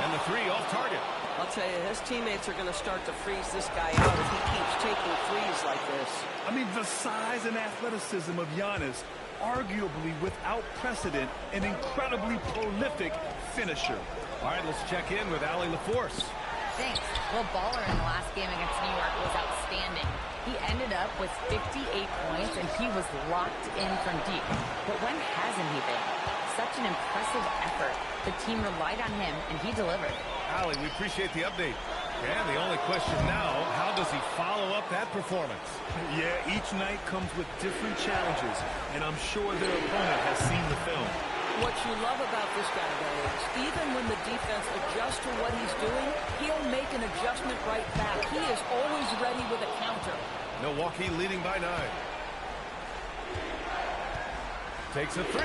And the 3 off target. I'll tell you, his teammates are going to start to freeze this guy out if he keeps taking threes like this. I mean, the size and athleticism of Giannis, arguably without precedent, an incredibly prolific finisher. All right, let's check in with Allie LaForce. Thanks. Well, Baller in the last game against New York was outstanding. He ended up with 58 points, and he was locked in from deep. But when hasn't he been? Such an impressive effort. The team relied on him, and he delivered. Allie, we appreciate the update. And the only question now, how does he follow up that performance? Yeah, each night comes with different challenges, and I'm sure their opponent has seen the film. What you love about this guy, though, is even when the defense adjusts to what he's doing, he'll make an adjustment right back. He is always ready with a counter. Milwaukee leading by 9. Takes a 3.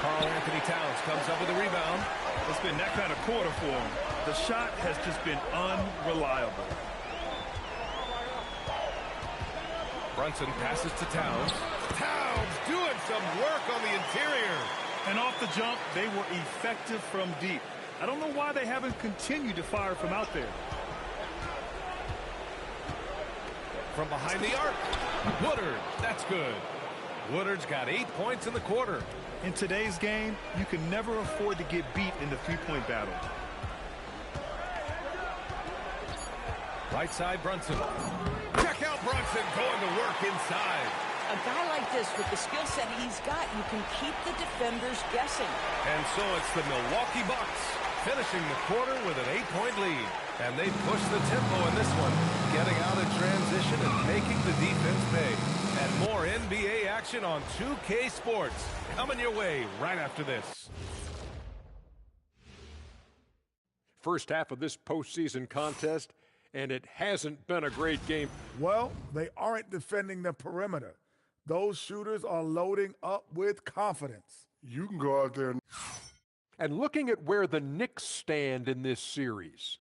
Karl Anthony Towns comes up with a rebound. It's been that kind of quarter for him. The shot has just been unreliable. Brunson passes to Towns. Towns doing some work on the interior. And off the jump, they were effective from deep. I don't know why they haven't continued to fire from out there. From behind the arc. Woodard, that's good. Woodard's got 8 points in the quarter. In today's game, you can never afford to get beat in the three-point battle. Right side, Brunson. Check out Brunson going to work inside. A guy like this, with the skill set he's got, you can keep the defenders guessing. And so it's the Milwaukee Bucks finishing the quarter with an 8-point lead. And they push the tempo in this one, getting out in transition and making the defense pay. And more NBA action on 2K Sports coming your way right after this. First half of this postseason contest, and it hasn't been a great game. Well, they aren't defending the perimeter. Those shooters are loading up with confidence. You can go out there and looking at where the Knicks stand in this series.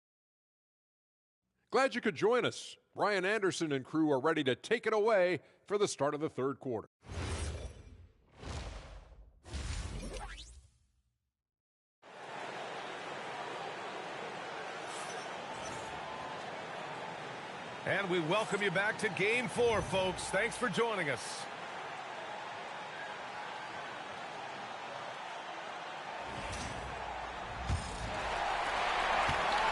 Glad you could join us. Ryan Anderson and crew are ready to take it away for the start of the third quarter. And we welcome you back to Game 4, folks. Thanks for joining us.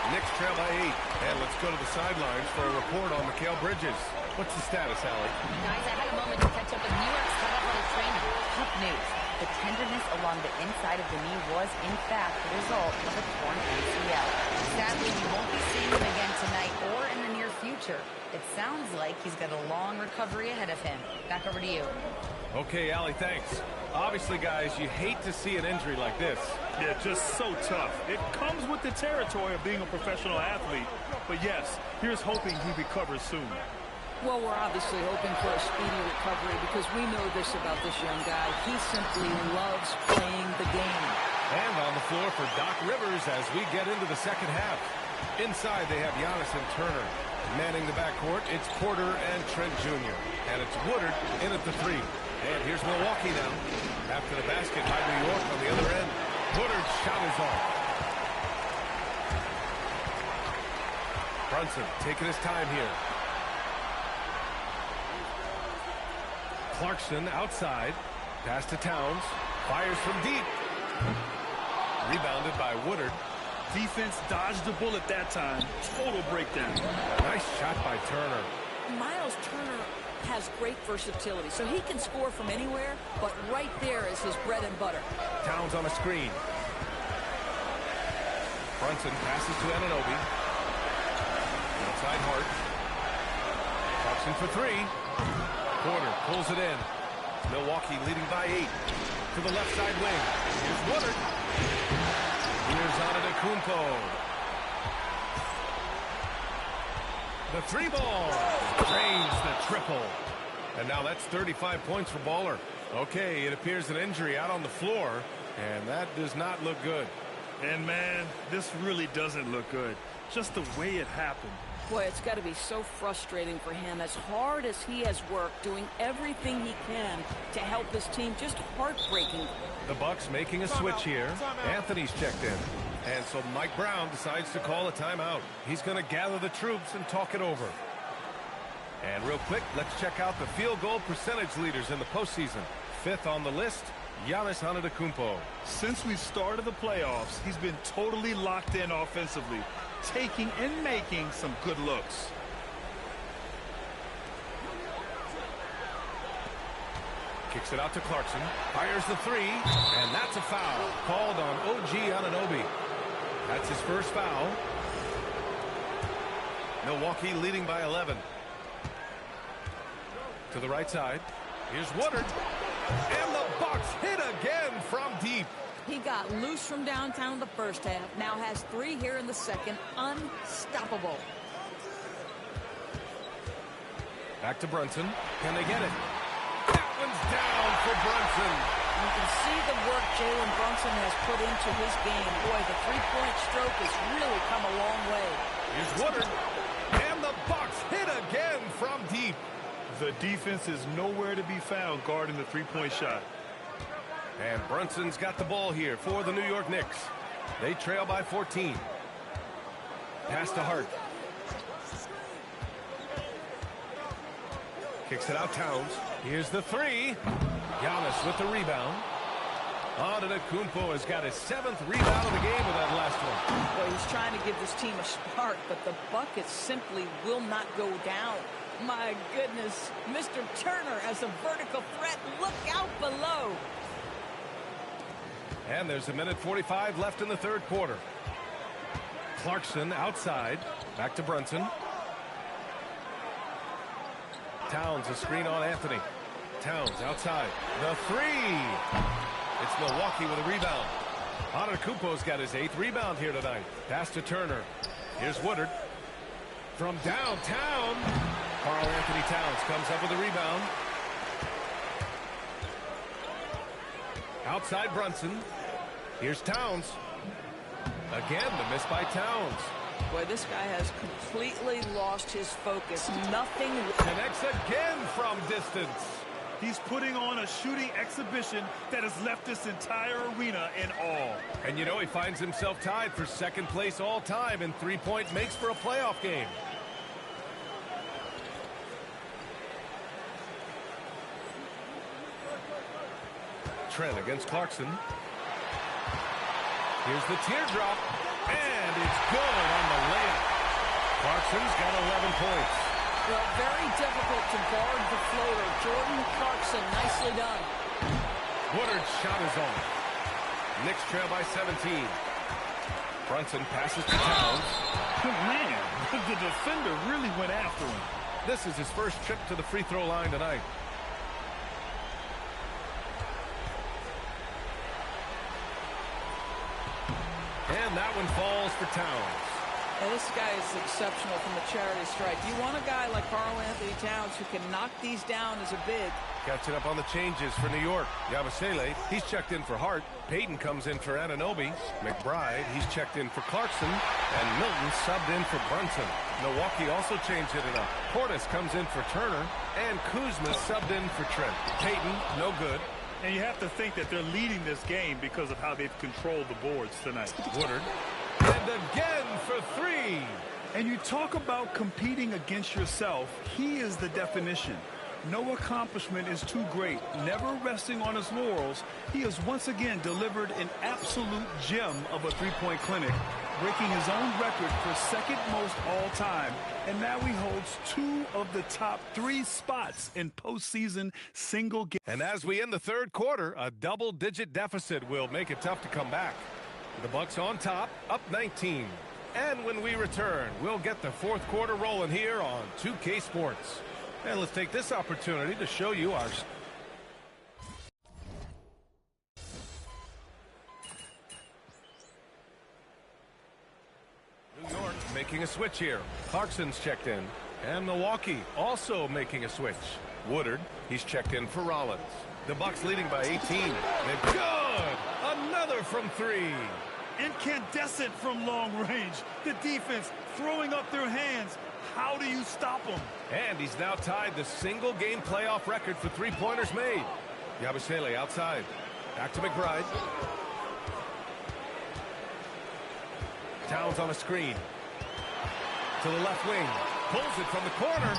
Knicks trail by 8. And let's go to the sidelines for a report on Mikal Bridges. What's the status, Allie? Guys, I had a moment to catch up with New York's huddle training. Tough news. The tenderness along the inside of the knee was, in fact, the result of a torn ACL. Sadly, we won't be seeing him again tonight or in the near future. It sounds like like he's got a long recovery ahead of him. Back over to you. Okay, Allie, thanks. Obviously, guys, you hate to see an injury like this. Yeah, just so tough. It comes with the territory of being a professional athlete. But yes, here's hoping he recovers soon. Well, we're obviously hoping for a speedy recovery because we know this about this young guy. He simply loves playing the game. And on the floor for Doc Rivers as we get into the second half. Inside, they have Giannis and Turner. Manning the backcourt, it's Porter and Trent Jr. And it's Woodard in at the three. And here's Milwaukee now. After the basket by New York on the other end. Woodard's shot is off. Brunson taking his time here. Clarkson outside. Pass to Towns. Fires from deep. Rebounded by Woodard. Defense dodged the bullet that time. Total breakdown. Nice shot by Turner. Miles Turner has great versatility, so he can score from anywhere, but right there is his bread and butter. Towns on a screen. Brunson passes to Anunoby. Outside Hart. Clarkson for three. Porter pulls it in. Milwaukee leading by 8. To the left side wing. Here's Woodard. Here's Antetokounmpo. The three ball. Drains the triple. And now that's 35 points for Baller. Okay, it appears an injury out on the floor, and that does not look good. And, man, this really doesn't look good. Just the way it happened. Boy, it's got to be so frustrating for him. As hard as he has worked, doing everything he can to help his team, just heartbreaking. The Bucks making a switch here. Anthony's checked in. And so Mike Brown decides to call a timeout. He's going to gather the troops and talk it over. And real quick, let's check out the field goal percentage leaders in the postseason. 5th on the list, Giannis Antetokounmpo. Since we started the playoffs, he's been totally locked in offensively, taking and making some good looks. Kicks it out to Clarkson. Fires the three, and that's a foul called on OG Anunoby. That's his first foul. Milwaukee leading by 11. To the right side. Here's Woodard. And the Bucks hit again from deep. He got loose from downtown in the first half. Now has 3 here in the second. Unstoppable. Back to Brunson. Can they get it? That one's down for Brunson. You can see the work Jalen Brunson has put into his game. Boy, the three-point stroke has really come a long way. Here's Woodard. And the Bucks hit again from deep. The defense is nowhere to be found guarding the three-point shot. And Brunson's got the ball here for the New York Knicks. They trail by 14. Pass to Hart. Kicks it out Towns. Here's the three. Giannis with the rebound. Antetokounmpo has got his 7th rebound of the game with that last one. Well, he's trying to give this team a spark, but the bucket simply will not go down. My goodness, Mr. Turner as a vertical threat. Look out below. And there's 1:45 left in the third quarter. Clarkson outside. Back to Brunson. Towns, a screen on Anthony. Towns outside. The three. It's Milwaukee with a rebound. Antetokounmpo's got his 8th rebound here tonight. Pass to Turner. Here's Woodard. From downtown. Karl-Anthony Towns comes up with a rebound. Outside Brunson. Here's Towns. Again, the miss by Towns. Boy, this guy has completely lost his focus. Nothing. Connects again from distance. He's putting on a shooting exhibition that has left this entire arena in awe. And you know, he finds himself tied for 2nd place all time in three-point makes for a playoff game. Trent against Clarkson. Here's the teardrop, and it's good on the layup. Clarkson's got 11 points. Well, very difficult to guard the floater. Jordan Clarkson, nicely done. Woodard's shot is on. Knicks trail by 17. Brunson passes to Towns. Man, the defender really went after him. This is his first trip to the free throw line tonight. And that one falls for Towns. And this guy is exceptional from the charity stripe. You want a guy like Karl-Anthony Towns who can knock these down as a big. Catching up on the changes for New York. Yabusele, he's checked in for Hart. Payton comes in for Anunoby. McBride, he's checked in for Clarkson. And Milton subbed in for Brunson. Milwaukee also changed it up. Portis comes in for Turner. And Kuzma subbed in for Trent. Payton, no good. And you have to think that they're leading this game because of how they've controlled the boards tonight. Woodard. And again for three. And you talk about competing against yourself. He is the definition. No accomplishment is too great. Never resting on his laurels, he has once again delivered an absolute gem of a three-point clinic, breaking his own record for second most all time. And now he holds 2 of the top 3 spots in postseason single game. And as we end the third quarter, a double-digit deficit will make it tough to come back. The Bucks on top, up 19. And when we return, we'll get the fourth quarter rolling here on 2K Sports. And let's take this opportunity to show you our... New York making a switch here. Clarkson's checked in. And Milwaukee also making a switch. Woodard, he's checked in for Rollins. The Bucks leading by 18. They're good! Another from 3. Incandescent from long range. The defense throwing up their hands. How do you stop him? And he's now tied the single-game playoff record for three-pointers made. Yabusele outside. Back to McBride. Towns on a screen. To the left wing. Pulls it from the corner.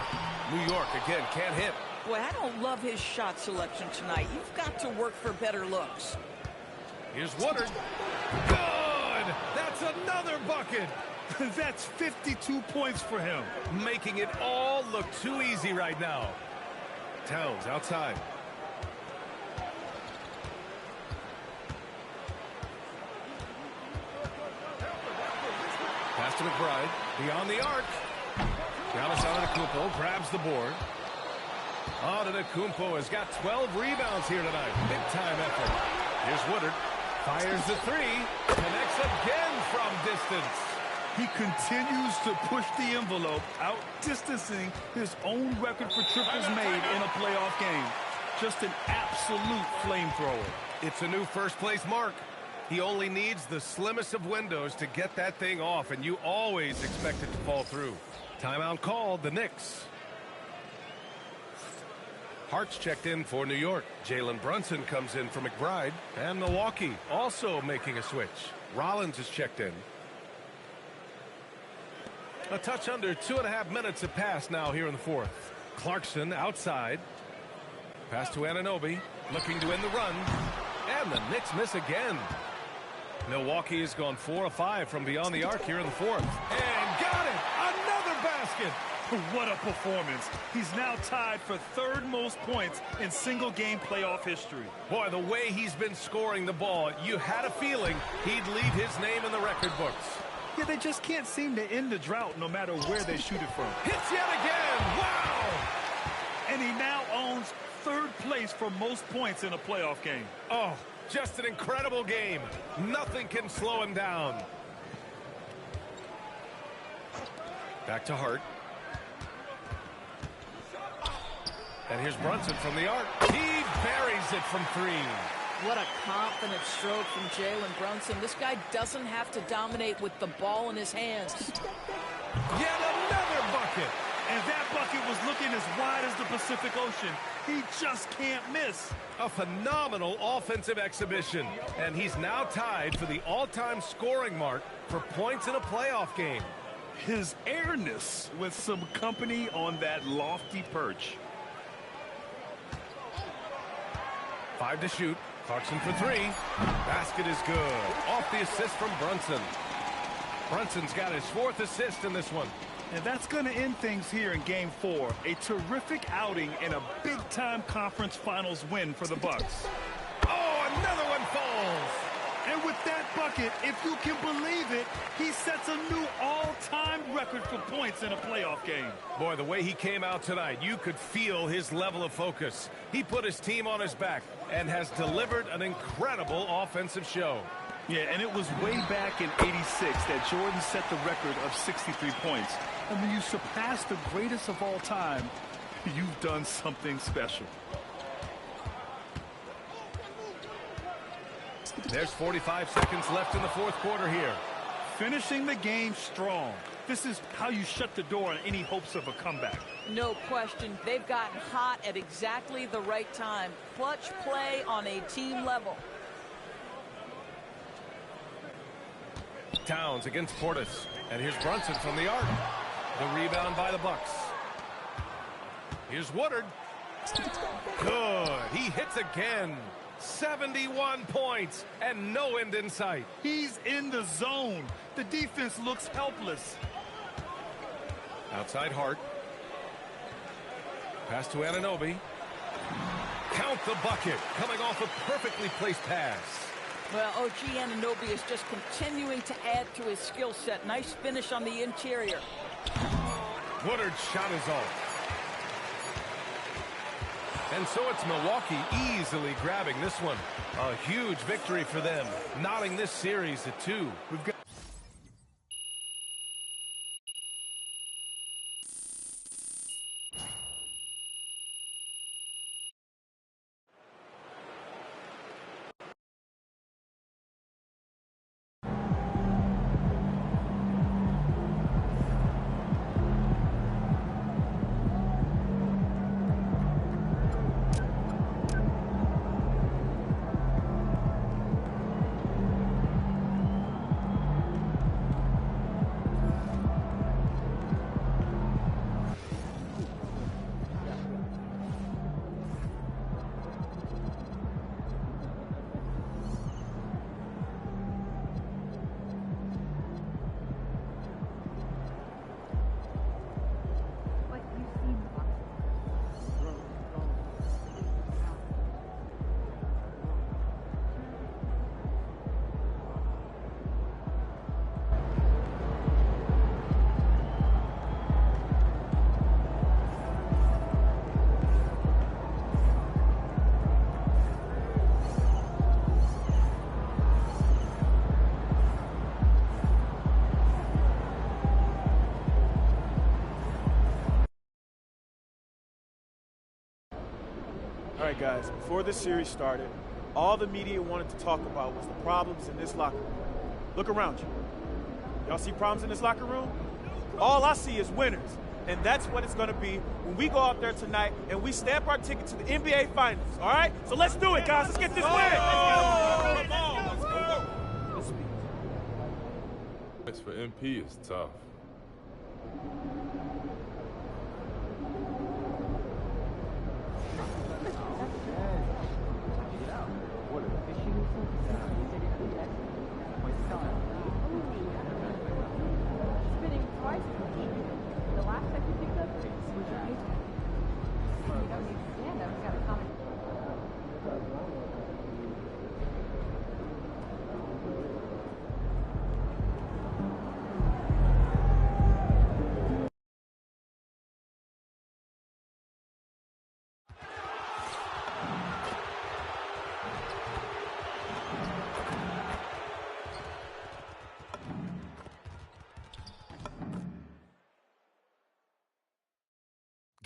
New York, again, can't hit. Boy, I don't love his shot selection tonight. You've got to work for better looks. Here's Woodard. Good! That's another bucket! That's 52 points for him. Making it all look too easy right now. Towns outside. Pass to McBride. Beyond the arc. Giannis Antetokounmpo grabs the board. Antetokounmpo has got 12 rebounds here tonight. Big-time effort. Here's Woodard. Fires the 3. Connects again from distance. He continues to push the envelope, out-distancing his own record for triples made in a playoff game. Just an absolute flamethrower. It's a new first-place mark. He only needs the slimmest of windows to get that thing off, and you always expect it to fall through. Timeout called, the Knicks. Hart's checked in for New York. Jalen Brunson comes in for McBride. And Milwaukee also making a switch. Rollins is checked in. A touch under 2.5 minutes have passed now here in the fourth. Clarkson outside. Pass to Anunoby. Looking to end the run. And the Knicks miss again. Milwaukee has gone 4 of 5 from beyond the arc here in the fourth. And got it! Another basket! What a performance. He's now tied for third most points in single-game playoff history. Boy, the way he's been scoring the ball, you had a feeling he'd leave his name in the record books. Yeah, they just can't seem to end the drought no matter where they shoot it from. Hits yet again! Wow! And he now owns third place for most points in a playoff game. Oh, just an incredible game. Nothing can slow him down. Back to Hart. And here's Brunson from the arc. He buries it from 3. What a confident stroke from Jalen Brunson. This guy doesn't have to dominate with the ball in his hands. Yet another bucket. And that bucket was looking as wide as the Pacific Ocean. He just can't miss. A phenomenal offensive exhibition. And he's now tied for the all-time scoring mark for points in a playoff game. His airness with some company on that lofty perch. 5 to shoot. Clarkson for 3. Basket is good. Off the assist from Brunson. Brunson's got his 4th assist in this one. And that's going to end things here in Game 4. A terrific outing and a big-time conference finals win for the Bucks. Oh, another one falls. And with that bucket, if you can believe it, he sets a new all-time record for points in a playoff game. Boy, the way he came out tonight, you could feel his level of focus. He put his team on his back and has delivered an incredible offensive show. Yeah, and it was way back in '86 that Jordan set the record of 63 points. And when you surpass the greatest of all time, you've done something special. There's 45 seconds left in the fourth quarter here. Finishing the game strong. This is how you shut the door on any hopes of a comeback. No question. They've gotten hot at exactly the right time. Clutch play on a team level. Towns against Portis. And here's Brunson from the arc. The rebound by the Bucks. Here's Woodard. Good. He hits again. 71 points and no end in sight. He's in the zone. The defense looks helpless. Outside Hart. Pass to Anunoby. Count the bucket. Coming off a perfectly placed pass. Well, OG Anunoby is just continuing to add to his skill set. Nice finish on the interior. Woodard's shot is off. And so it's Milwaukee easily grabbing this one. A huge victory for them, knotting this series at 2. We've got All right, guys, before this series started, all the media wanted to talk about was the problems in this locker room. Look around you. Y'all see problems in this locker room? All I see is winners. And that's what it's going to be when we go out there tonight and we stamp our ticket to the NBA Finals, all right? So let's do it, guys. Let's get this win. Come on, let's go. This for MP is tough.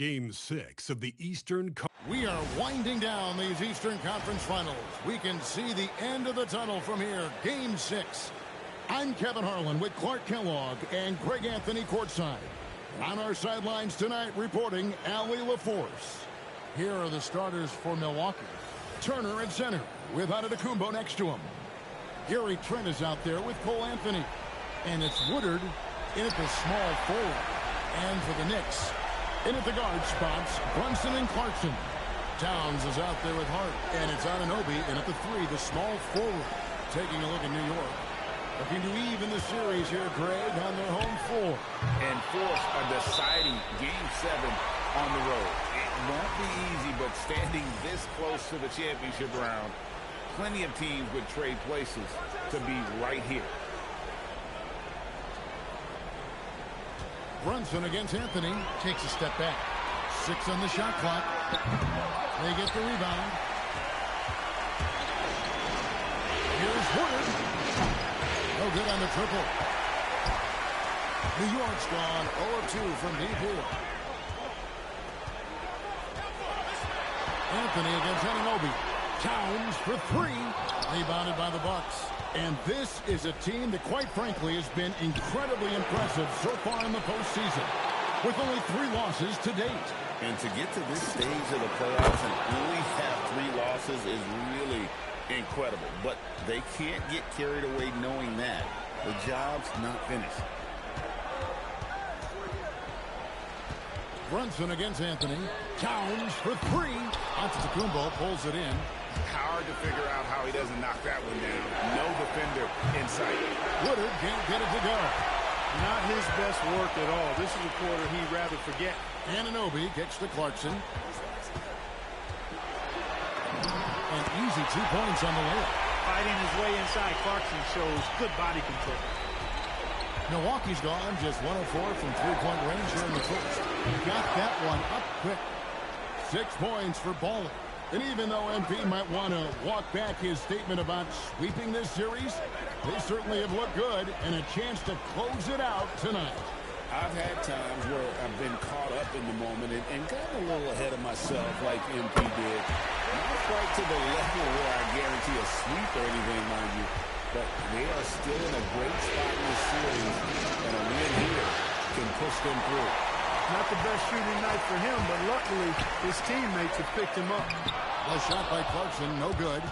Game 6 of the Eastern Conference. We are winding down these Eastern Conference Finals. We can see the end of the tunnel from here. Game 6. I'm Kevin Harlan with Clark Kellogg and Greg Anthony courtside. On our sidelines tonight, reporting Allie LaForce. Here are the starters for Milwaukee. Turner at center with Antetokounmpo next to him. Gary Trent is out there with Cole Anthony. And it's Woodard in at the small forward. And for the Knicks, in at the guard spots, Brunson and Clarkson. Towns is out there with Hart. And it's Anunoby in at the 3, the small forward. Taking a look at New York. Looking to even the series here, Greg, on their home floor. And force a deciding Game 7 on the road. It won't be easy, but standing this close to the championship round, plenty of teams would trade places to be right here. Brunson against Anthony. Takes a step back. 6 on the shot clock. They get the rebound. Here's Woodard. No good on the triple. New York's gone 0-2 from deep here. Anthony against Anunoby. Towns for 3. Rebounded by the Bucks. And this is a team that, quite frankly, has been incredibly impressive so far in the postseason, with only 3 losses to date. And to get to this stage of the playoffs and only have 3 losses is really incredible. But they can't get carried away knowing that the job's not finished. Brunson against Anthony. Towns for 3. Antetokounmpo pulls it in. Hard to figure out how he doesn't knock that one down. No defender in sight. Woodard can't get it to go. Not his best work at all. This is a quarter he'd rather forget. Anunoby gets to Clarkson. An easy 2 points on the layup. Fighting his way inside, Clarkson shows good body control. Milwaukee's gone just 1 of 4 from 3-point range here in the first. Got that one up quick. 6 points for Ball. And even though MP might want to walk back his statement about sweeping this series, they certainly have looked good and a chance to close it out tonight. I've had times where I've been caught up in the moment and gotten a little ahead of myself like MP did. Not quite to the level where I guarantee a sweep or anything, mind you, but they are still in a great spot in the series, and a win here can push them through. Not the best shooting night for him, but luckily his teammates have picked him up. A shot by Clarkson, no good.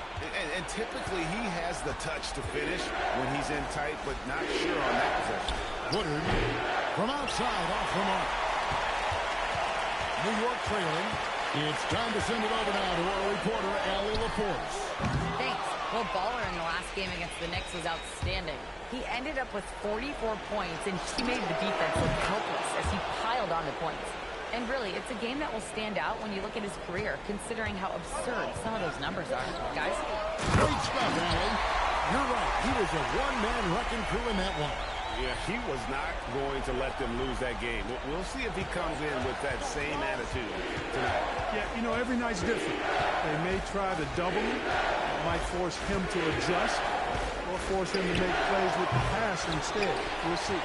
And typically he has the touch to finish when he's in tight, but not sure on that possession. Woodard from outside off the mark. New York trailing. It's time to send it over now to our reporter, Allie LaForce. Thanks. Well, Baller in the last game against the Knicks was outstanding. He ended up with 44 points, and he made the defense look helpless as he piled on the points. And really, it's a game that will stand out when you look at his career, considering how absurd some of those numbers are. Guys? Great stuff, Allie. You're right. He was a one-man wrecking crew in that one. Yeah, he was not going to let them lose that game. We'll see if he comes in with that same attitude tonight. Yeah, you know, every night's different. They may try to double him. It might force him to adjust or force him to make plays with the pass instead. We'll see.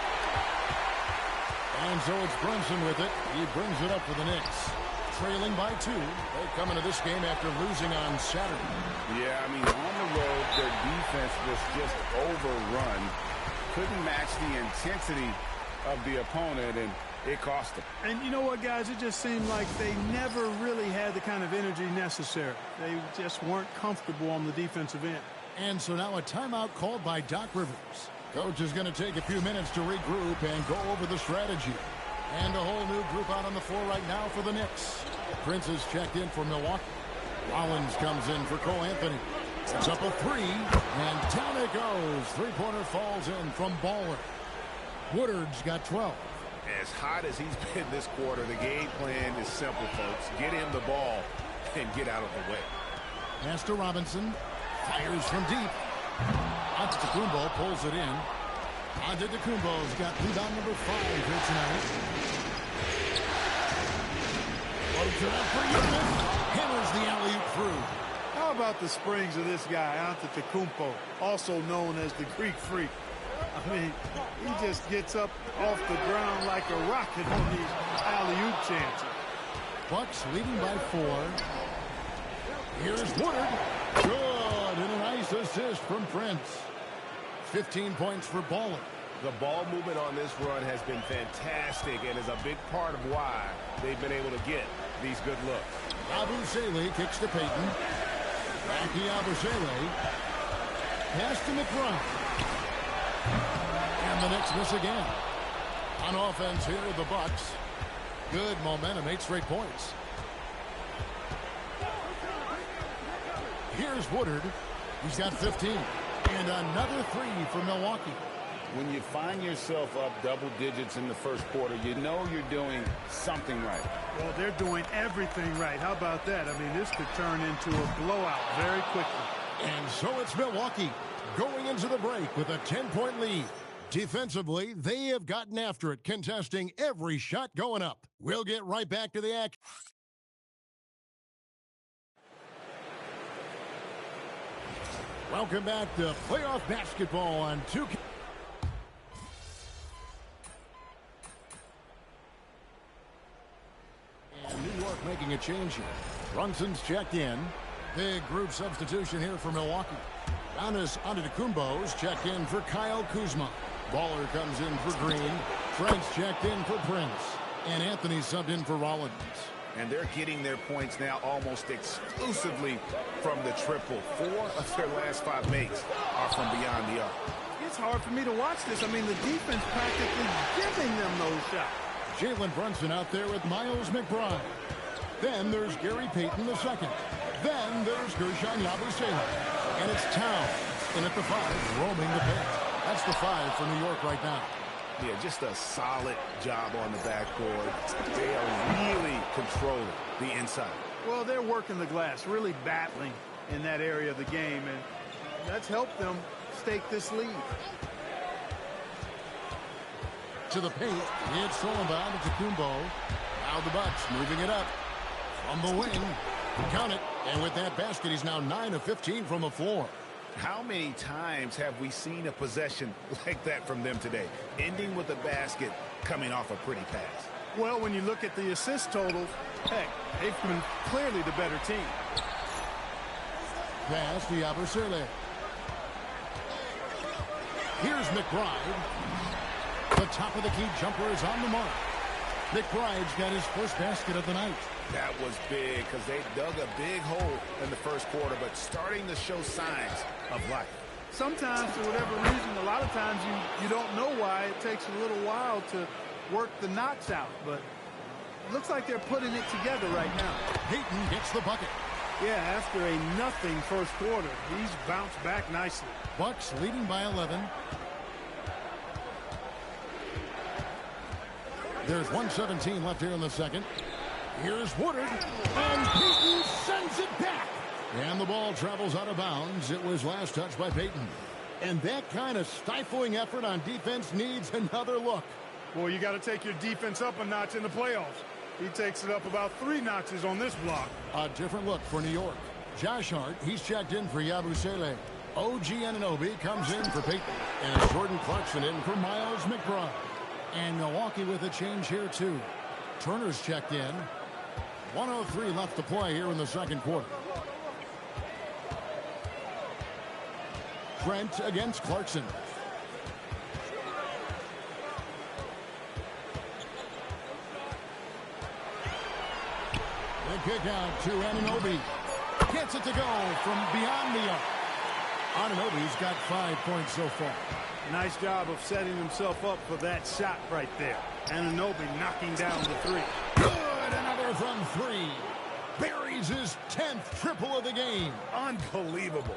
And so it's Brunson with it. He brings it up for the Knicks. Trailing by 2. They come into this game after losing on Saturday. Yeah, I mean, on the road, their defense was just overrun. Couldn't match the intensity of the opponent, and it cost them. And you know what, guys? It just seemed like they never really had the kind of energy necessary. They just weren't comfortable on the defensive end. And so now a timeout called by Doc Rivers. Coach is going to take a few minutes to regroup and go over the strategy. And a whole new group out on the floor right now for the Knicks. Prince has checked in for Milwaukee. Rollins comes in for Cole Anthony. It's up a 3, and down it goes. 3-pointer falls in from Baller. Woodard's got 12. As hot as he's been this quarter, the game plan is simple, folks. Get him the ball and get out of the way. Pass to Robinson. Fires from deep. Antetokounmpo pulls it in. Antetokounmpo's got rebound number 5 here tonight. Floats it up for Giannis. Hammers the alley-oop through. How about the springs of this guy, Antetokounmpo, also known as the Greek Freak? I mean, he just gets up off the ground like a rocket on these alley-oop chances. Bucks leading by 4. Here's Woodard. Good, and a nice assist from Prince. 15 points for Baller. The ball movement on this run has been fantastic and is a big part of why they've been able to get these good looks. Abusele kicks to Payton. Rocky Abusele. Pass to McBride. And the Knicks miss again. On offense here, the Bucks. Good momentum, 8 straight points. Here's Woodard. He's got 15. And another 3 for Milwaukee. When you find yourself up double digits in the first quarter, you know you're doing something right. Well, they're doing everything right. How about that? I mean, this could turn into a blowout very quickly. And so it's Milwaukee going into the break with a 10-point lead. Defensively, they have gotten after it, contesting every shot going up. We'll get right back to the act. Welcome back to playoff basketball on 2K. And New York making a change here. Brunson's checked in. Big group substitution here for Milwaukee. Giannis Antetokounmpo's checked in for Kyle Kuzma. Baller comes in for Green. Trent's checked in for Prince. And Anthony subbed in for Rollins. And they're getting their points now almost exclusively from the triple. 4 of their last 5 makes are from beyond the arc. It's hard for me to watch this. I mean, the defense practically giving them those shots. Jalen Brunson out there with Miles McBride. Then there's Gary Payton II. Then there's Gershon Yabusele. And it's Towns in at the 5, roaming the paint. That's the 5 for New York right now. Yeah, just a solid job on the backboard. They are really controlling the inside. Well, they're working the glass, really battling in that area of the game, and that's helped them stake this lead. To the paint, it's Solomon to Kumbo. Now the Bucks moving it up from the wing. Count it, and with that basket, he's now 9 of 15 from the floor. How many times have we seen a possession like that from them today, ending with a basket coming off a pretty pass? Well, when you look at the assist totals, heck, they've been clearly the better team. Pass to Yabusele. Here's McBride. The top of the key jumper is on the mark. McBride's got his first basket of the night. That was big because they dug a big hole in the first quarter, but starting to show signs of life. Sometimes, for whatever reason, a lot of times you don't know why. It takes a little while to work the knots out, but it looks like they're putting it together right now. Payton gets the bucket. Yeah, after a nothing first quarter, he's bounced back nicely. Bucks leading by 11. There's 1:17 left here in the second. Here's Woodard, and Payton sends it back. And the ball travels out of bounds. It was last touched by Payton. And that kind of stifling effort on defense needs another look. Well, you got to take your defense up a notch in the playoffs. He takes it up about 3 notches on this block. A different look for New York. Josh Hart, he's checked in for Yabusele. OG Anunoby comes in for Payton. And Jordan Clarkson in for Miles McBride. And Milwaukee with a change here, too. Turner's checked in. 1:03 left to play here in the second quarter. Trent against Clarkson. The kick out to Anunoby. Gets it to go from beyond the arc. Anunoby's got 5 points so far. Nice job of setting himself up for that shot right there. Anunoby knocking down the 3. Good, another from 3. Buries his 10th triple of the game. Unbelievable.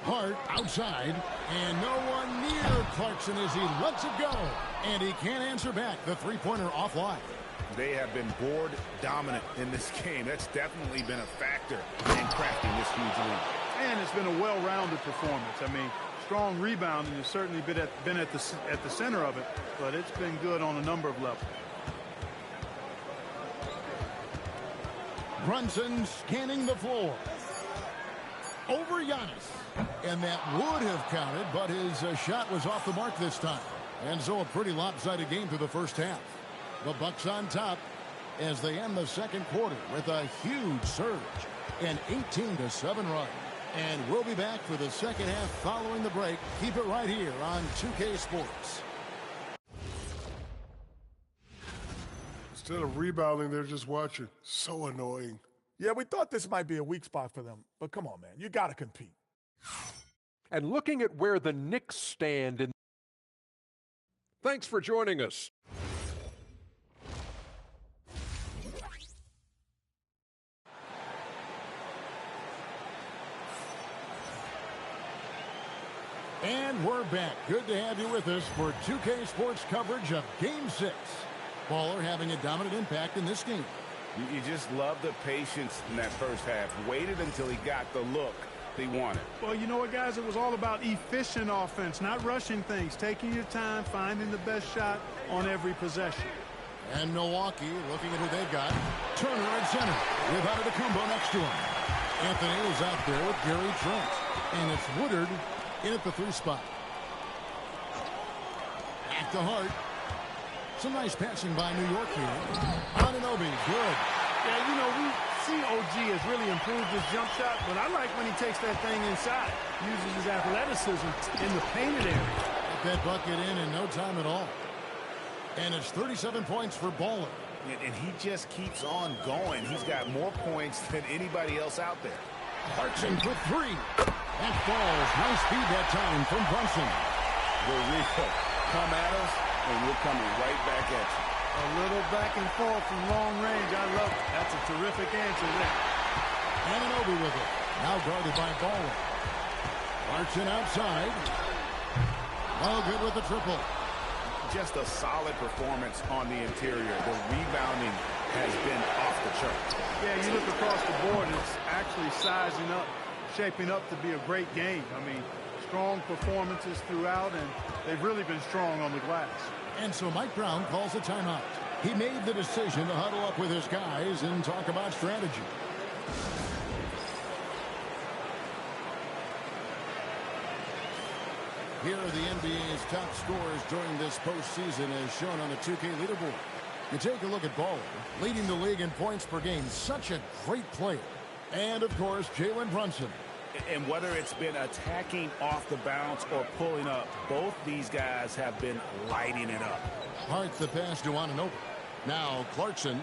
Hart outside, and no one near Clarkson as he lets it go. And he can't answer back. The three-pointer offline. They have been board dominant in this game. That's definitely been a factor in crafting this huge lead. And it's been a well-rounded performance. I mean, strong rebounding has certainly been at the center of it, but it's been good on a number of levels. Brunson scanning the floor. Over Giannis. And that would have counted, but his shot was off the mark this time. And so a pretty lopsided game through the first half. The Bucks on top as they end the second quarter with a huge surge. An 18-7 run. And we'll be back for the second half following the break. Keep it right here on 2K Sports. Instead of rebounding, they're just watching. So annoying. Yeah, we thought this might be a weak spot for them. But come on, man. You got to compete. And looking at where the Knicks stand in... Thanks for joining us. And we're back. Good to have you with us for 2K Sports coverage of Game 6. Baller having a dominant impact in this game. You just love the patience in that first half. Waited until he got the look They wanted. Well, you know what, guys? It was all about efficient offense, not rushing things, taking your time, finding the best shot on every possession. And Milwaukee, looking at who they've got. Turner at center with Antetokounmpo next to him. Anthony is out there with Gary Trent. And it's Woodard in at the 3 spot. At the Hart. Some nice passing by New York here. Anunoby, good. Yeah, you know, we see OG has really improved his jump shot, but I like when he takes that thing inside, uses his athleticism in the painted area. Get that bucket in no time at all. And it's 37 points for Baller. And he just keeps on going. He's got more points than anybody else out there. Clarkson for 3. That falls. Nice feed that time from Brunson. Rico, come at us, and we're coming right back at you. A little back and forth from long range. I love it. That's a terrific answer there. Anunoby with it. Now guarded by Baller. Clarkson outside. No good with the triple. Just a solid performance on the interior. The rebounding has been off the charts. Yeah, you look across the board, it's actually sizing up, shaping up to be a great game. I mean, strong performances throughout, and they've really been strong on the glass. And so Mike Brown calls a timeout. He made the decision to huddle up with his guys and talk about strategy. Here are the NBA's top scorers during this postseason as shown on the 2K leaderboard. You take a look at Baller, leading the league in points per game. Such a great player. And, of course, Jalen Brunson. And whether it's been attacking off the bounce or pulling up, both these guys have been lighting it up. Hart the pass to Anunoby. Now Clarkson.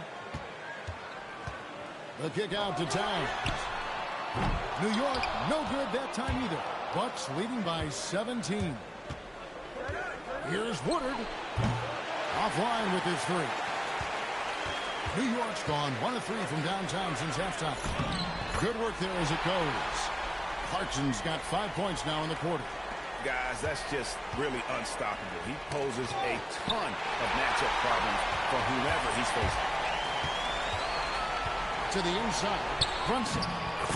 The kick out to Towns. New York, no good that time either. Bucks leading by 17. Here's Woodard. Offline with his 3. New York's gone 1 of 3 from downtown since halftime. Good work there as it goes. Clarkson's got 5 points now in the quarter. Guys, that's just really unstoppable. He poses a ton of matchup problems for whoever he's facing. To the inside, Brunson.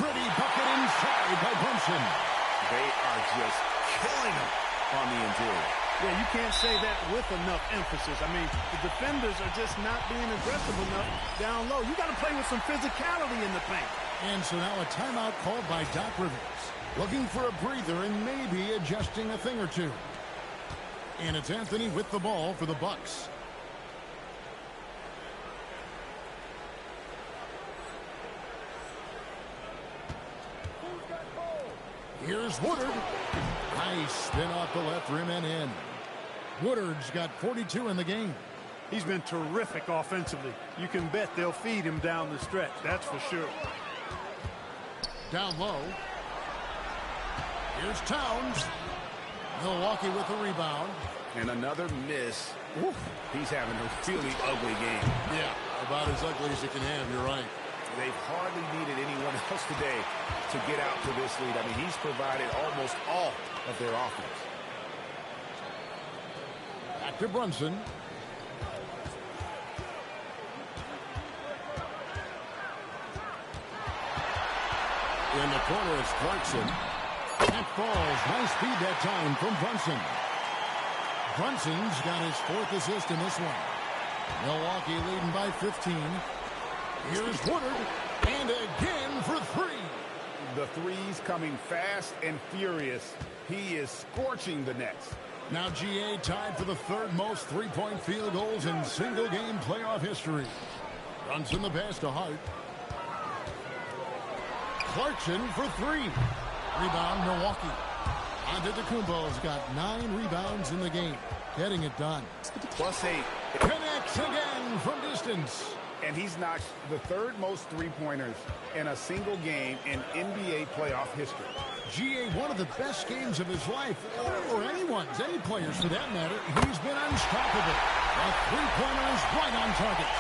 Pretty bucket inside by Brunson. They are just killing him on the interior. Yeah, you can't say that with enough emphasis. I mean, the defenders are just not being aggressive enough down low. You got to play with some physicality in the paint. And so now a timeout called by Doc Rivers. Looking for a breather and maybe adjusting a thing or two. And it's Anthony with the ball for the Bucks. Here's Woodard. Nice spin off the left rim and in. Woodard's got 42 in the game. He's been terrific offensively. You can bet they'll feed him down the stretch. That's for sure. Down low. Here's Towns. Milwaukee with the rebound. And another miss. Oof. He's having a really ugly game. Yeah, about as ugly as it can have. You're right. They've hardly needed anyone else today to get out to this lead. I mean, he's provided almost all of their offense. Back to Brunson. In the corner, it's Clarkson. That falls. Nice feed that time from Brunson. Brunson's got his 4th assist in this one. Milwaukee leading by 15. Here's Woodard. And again for 3. The threes coming fast and furious. He is scorching the Nets. Now GA tied for the 3rd most three-point field goals in single-game playoff history. Brunson the pass to Hart. Clarkson for 3. Rebound Milwaukee. Antetokounmpo's got 9 rebounds in the game. Getting it done. +8. Connects again from distance. And he's knocked the 3rd most three-pointers in a single game in NBA playoff history. GA, one of the best games of his life, or anyone's, any players for that matter. He's been unstoppable. A three-pointer is right on target.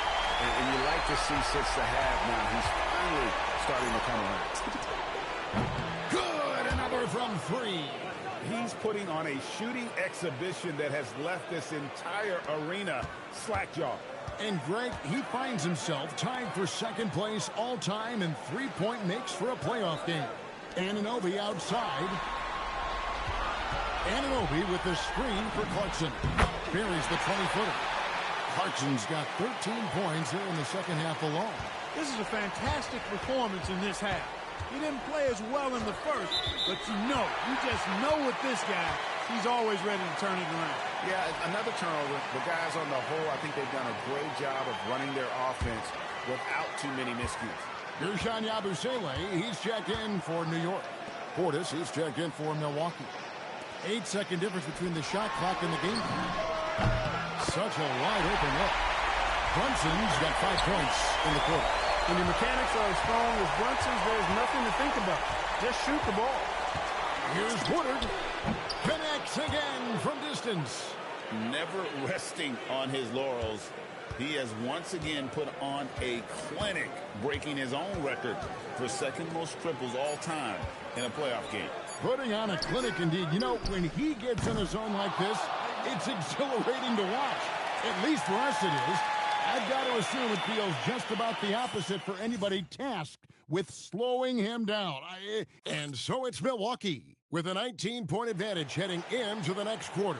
And you like to see 6 to have now. He's finally starting to come around. Good, another from 3. He's putting on a shooting exhibition that has left this entire arena slack-jawed. And Greg, he finds himself tied for 2nd place all-time in three-point makes for a playoff game. Anunoby outside. Anunoby with the screen for Clarkson. Buries the 20-footer. Clarkson's got 13 points here in the second half alone. This is a fantastic performance in this half. He didn't play as well in the first, but you just know with this guy, he's always ready to turn it around. Yeah, another turnover. The guys on the whole, I think they've done a great job of running their offense without too many miscues. Guerschon Yabusele, he's checked in for New York. Portis, he's checked in for Milwaukee. 8-second difference between the shot clock and the game. Such a wide open look. Brunson's got 5 points in the quarter. When your mechanics are as strong as Brunson's, there's nothing to think about. Just shoot the ball. Here's Woodard. Connects again from distance. Never resting on his laurels. He has once again put on a clinic, breaking his own record for second most triples all time in a playoff game. Putting on a clinic indeed. You know, when he gets in a zone like this, it's exhilarating to watch. At least for us it is. I've got to assume it feels just about the opposite for anybody tasked with slowing him down. And so it's Milwaukee with a 19-point advantage heading into the next quarter.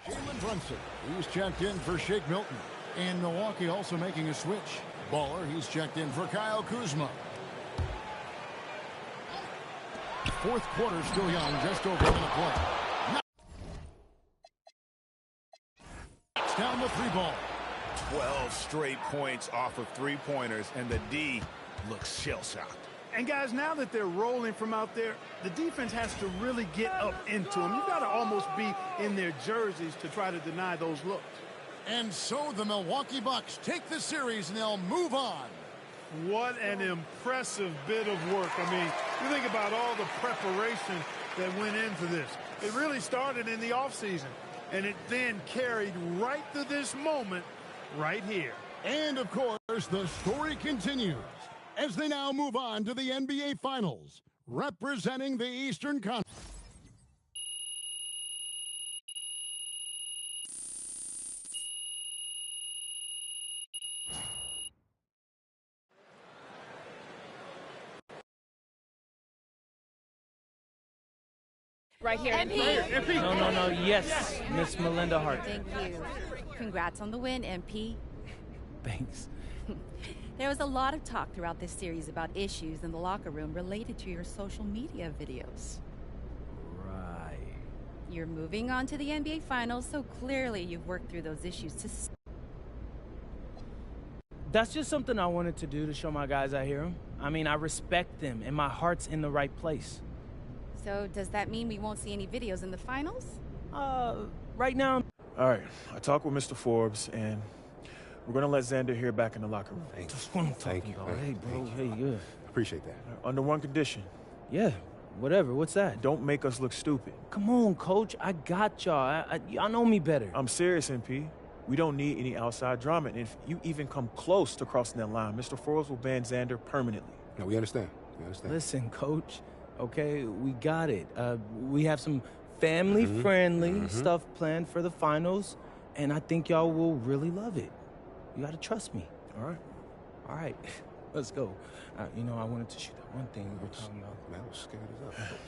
Jalen Brunson, he's checked in for Shake Milton. And Milwaukee also making a switch. Baller, he's checked in for Kyle Kuzma. Fourth quarter still young, just over a minute play. It's down the 3 ball. 12 straight points off of 3-pointers, and the D looks shell-shocked. And guys, now that they're rolling from out there, the defense has to really get up into them. You've got to almost be in their jerseys to try to deny those looks. And so the Milwaukee Bucks take the series and they'll move on. What an impressive bit of work. I mean, you think about all the preparation that went into this. It really started in the offseason, and it then carried right to this moment right here. And, of course, the story continues as they now move on to the NBA Finals, representing the Eastern Conference. Right here. MP. No. Yes, Miss Melinda Hart. Thank you. Congrats on the win, MP. Thanks. There was a lot of talk throughout this series about issues in the locker room related to your social media videos. Right. You're moving on to the NBA Finals, so clearly you've worked through those issues to... That's just something I wanted to do to show my guys I hear them. I mean, I respect them, and my heart's in the right place. So does that mean we won't see any videos in the finals? Right now. All right, I talked with Mr. Forbes, and we're going to let Xander hear back in the locker room. Thank you. Hey, bro. Hey, good. Appreciate that. Under one condition. Yeah, whatever. What's that? Don't make us look stupid. Come on, Coach. I got y'all. Y'all know me better. I'm serious, MP. We don't need any outside drama. And if you even come close to crossing that line, Mr. Forbes will ban Xander permanently. No, we understand. Listen, Coach. Okay, we got it. We have some family-friendly stuff planned for the finals, and I think y'all will really love it. You gotta trust me. All right. Let's go. You know, I wanted to shoot that one thing we were talking about. Man, I was scared as up.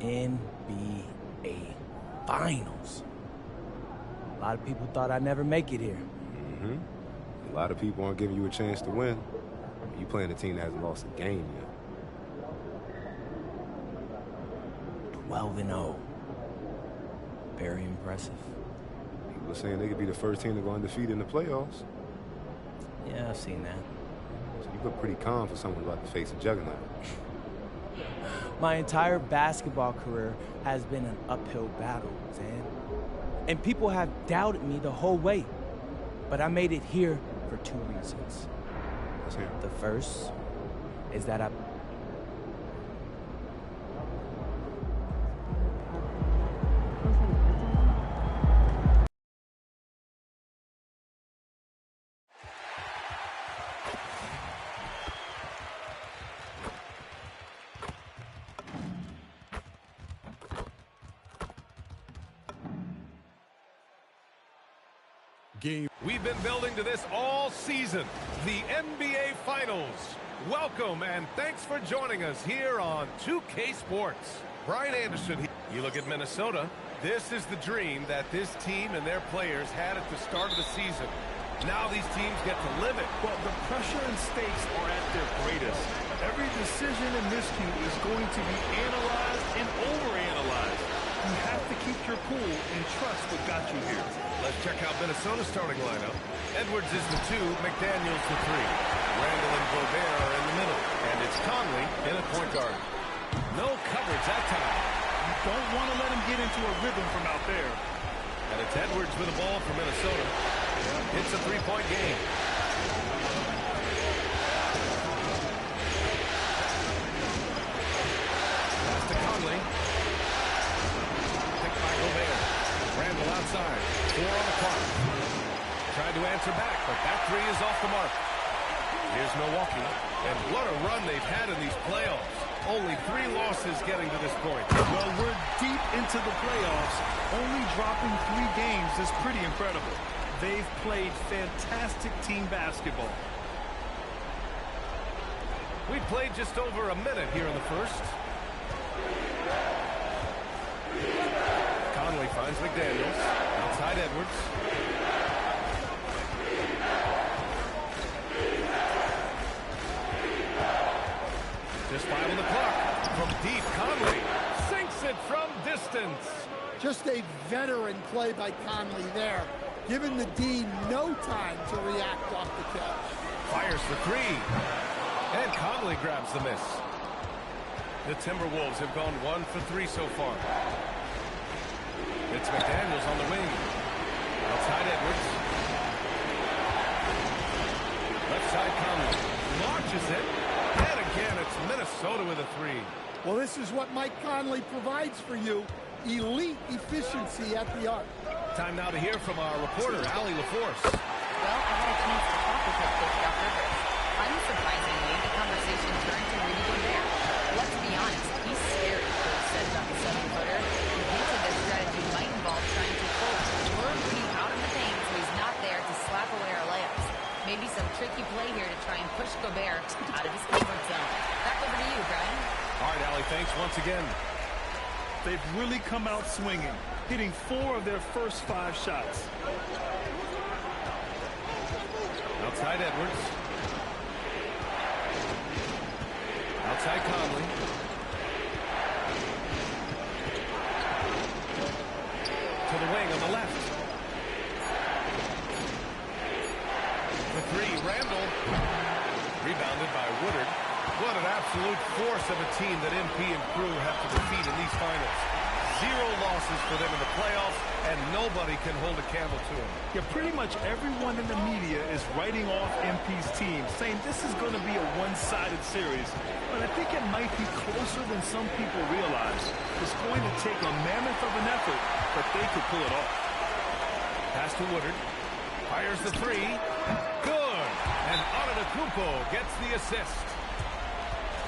NBA Finals. A lot of people thought I'd never make it here. A lot of people aren't giving you a chance to win. You playing a team that hasn't lost a game yet. 12-0. Very impressive. People were saying they could be the first team to go undefeated in the playoffs. Yeah, I've seen that. So you look pretty calm for someone about to face a juggernaut. My entire basketball career has been an uphill battle, Zan. And people have doubted me the whole way. But I made it here for 2 reasons. The first is that Game. We've been building to this all season, the NBA Finals. Welcome and thanks for joining us here on 2K Sports. Brian Anderson, you look at Minnesota. This is the dream that this team and their players had at the start of the season. Now these teams get to live it. Well, the pressure and stakes are at their greatest. Every decision and miscue is going to be analyzed and overanalyzed. You have to keep your cool and trust what got you here. Let's check out Minnesota's starting lineup. Edwards is the 2, McDaniels the 3. Randall and Gobert are in the middle. And it's Conley in a point guard. No coverage that time. You don't want to let him get into a rhythm from out there. And it's Edwards with the ball for Minnesota. It's a three-point game. Pass to Conley. Picked by Gobert. Randall outside. 4 on the clock. Tried to answer back, but that 3 is off the mark. Here's Milwaukee. And what a run they've had in these playoffs. Only 3 losses getting to this point. Well, we're deep into the playoffs. Only dropping 3 games is pretty incredible. They've played fantastic team basketball. We've played just over a minute here in the first. Conley finds McDaniels. Outside Edwards. Just 5 on the clock. From deep, Conley sinks it from distance. Just a veteran play by Conley there, giving the D no time to react off the catch. Fires the 3. And Conley grabs the miss. The Timberwolves have gone 1 for 3 so far. It's McDaniels on the wing. Outside Edwards. Left side Conley. Launches it. And again, it's Minnesota with a 3. Well, this is what Mike Conley provides for you. Elite efficiency at the arc. Time now to hear from our reporter, Allie LaForce. Well, I had a chance to talk with head coach Doc Rivers. Unsurprisingly, the conversation turned to Rudy Gobert. Let's be honest, he's scary for a set-up 7-footer. He hinted that strategy might involve trying to lure Rudy out of the paint so he's not there to slap away our layups. Maybe some tricky play here to try and push Gobert out of his comfort zone. Back over to you, Brian. All right, Allie, thanks once again. They've really come out swinging, hitting 4 of their first 5 shots. Outside Edwards. Outside Conley. To the wing on the left. The 3, Randall. Rebounded by Woodard. What an absolute force of a team that MP and crew have to defeat in these finals. 0 losses for them in the playoffs, and nobody can hold a candle to them. Yeah, pretty much everyone in the media is writing off MP's team, saying this is going to be a one-sided series. But I think it might be closer than some people realize. It's going to take a mammoth of an effort, but they could pull it off. Pass to Woodard. Fires the 3. Good. And Antetokounmpo gets the assist.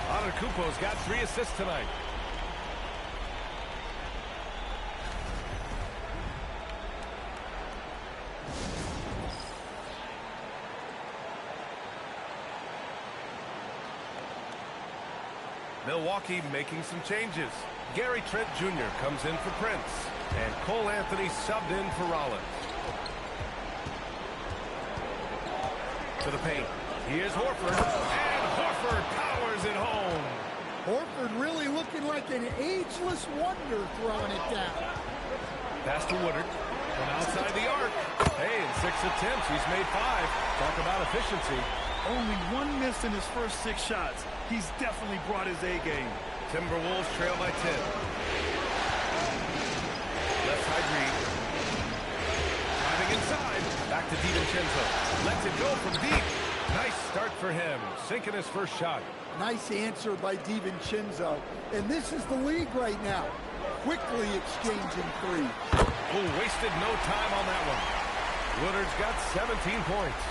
Antetokounmpo's got 3 assists tonight. Milwaukee making some changes. Gary Trent Jr. comes in for Prince. And Cole Anthony subbed in for Rollins. To the paint. Here's Horford. And Horford powers it home. Horford really looking like an ageless wonder throwing it down. Pass to Woodard. From outside the arc. Hey, in 6 attempts, he's made 5. Talk about efficiency. Only 1 miss in his first 6 shots. He's definitely brought his A game. Timberwolves trail by 10. Left side Reed. Driving inside. Back to DiVincenzo. Lets it go from deep. Nice start for him. Sinking his first shot. Nice answer by DiVincenzo. And this is the league right now. Quickly exchanging 3. Oh, wasted no time on that one. Woodard's got 17 points.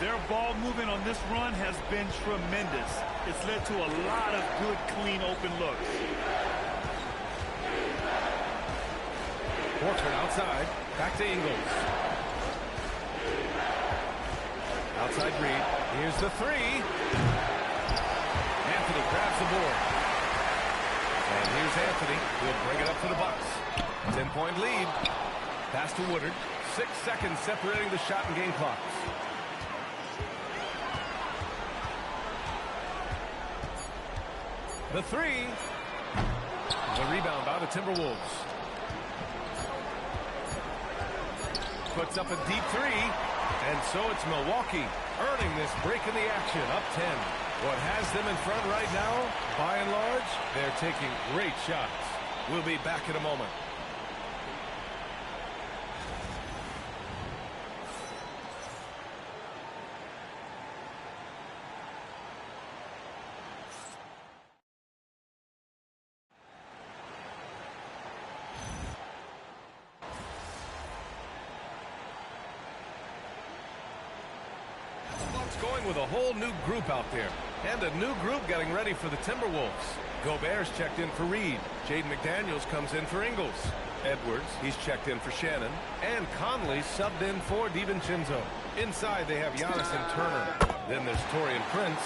Their ball movement on this run has been tremendous. It's led to a lot of good, clean, open looks. Horford outside. Back to Ingles. Outside Reed. Here's the three. Anthony grabs the board. And here's Anthony. He'll bring it up for the Bucks. 10-point lead. Pass to Woodard. 6 seconds separating the shot and game clocks. The three. The rebound by the Timberwolves. Puts up a deep three. And so it's Milwaukee earning this break in the action. Up 10. What has them in front right now, by and large, they're taking great shots. We'll be back in a moment. Going with a whole new group out there. And a new group getting ready for the Timberwolves. Gobert's checked in for Reed. Jaden McDaniels comes in for Ingles. Edwards, he's checked in for Shannon. And Conley subbed in for DiVincenzo. Inside they have Giannis and Turner. Then there's Taurean Prince.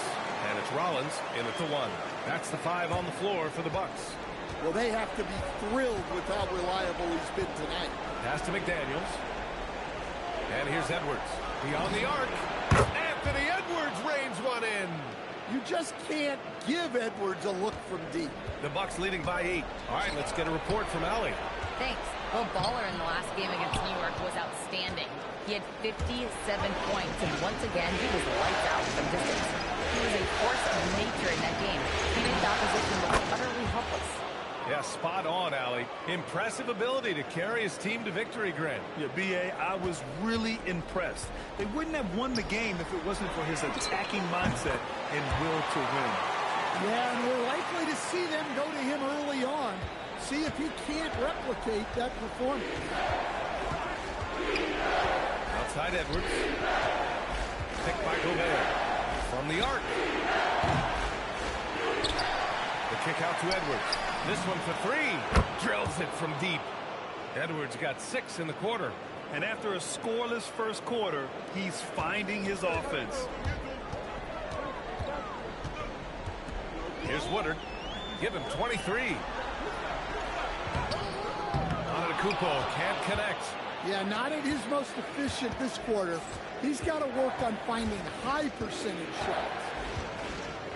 And it's Rollins in at the 1. That's the 5 on the floor for the Bucks. Well, they have to be thrilled with how reliable he's been tonight. Pass to McDaniels. And here's Edwards. Beyond the arc. Anthony Edwards reigns one in. You just can't give Edwards a look from deep. The Bucks leading by 8. All right, let's get a report from Allie. Thanks. Well, Baller in the last game against New York was outstanding. He had 57 points, and once again, he was lights out from distance. He was a force of nature in that game. He made the opposition look utterly helpless. Yeah, spot on, Allie. Impressive ability to carry his team to victory, Grant. Yeah, B.A., I was really impressed. They wouldn't have won the game if it wasn't for his attacking mindset and will to win. Yeah, and we're likely to see them go to him early on. See if he can't replicate that performance. Outside Edwards. Picked by Gobert. From the arc. The kick out to Edwards. This one for 3. Drills it from deep. Edwards got 6 in the quarter. And after a scoreless first quarter, he's finding his offense. Here's Woodard. Give him 23. Antetokounmpo can't connect. Yeah, not at his most efficient this quarter. He's got to work on finding high percentage shots.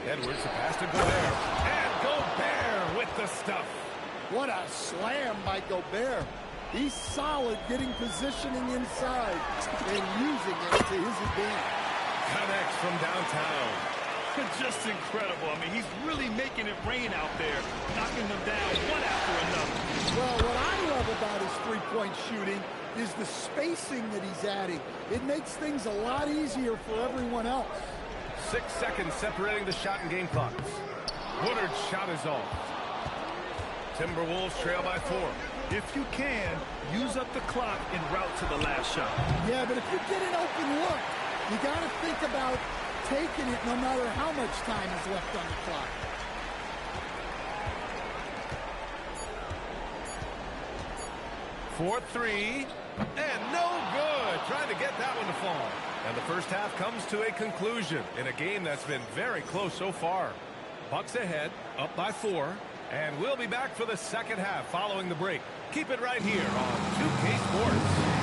Edwards, a pass to Gobert. And Gobert with the stuff. What a slam by Gobert. He's solid getting positioning inside and using it to his advantage. Connects from downtown. Just incredible. I mean, he's really making it rain out there, knocking them down one after another. Well, what I love about his three-point shooting is the spacing that he's adding. It makes things a lot easier for everyone else. 6 seconds separating the shot and game clocks. Woodard's shot is off. Timberwolves trail by 4. If you can, use up the clock en route to the last shot. Yeah, but if you get an open look, you got to think about taking it no matter how much time is left on the clock. For 3, and no good. Trying to get that one to fall. And the first half comes to a conclusion in a game that's been very close so far. Bucks ahead, up by 4, and we'll be back for the second half following the break. Keep it right here on 2K Sports.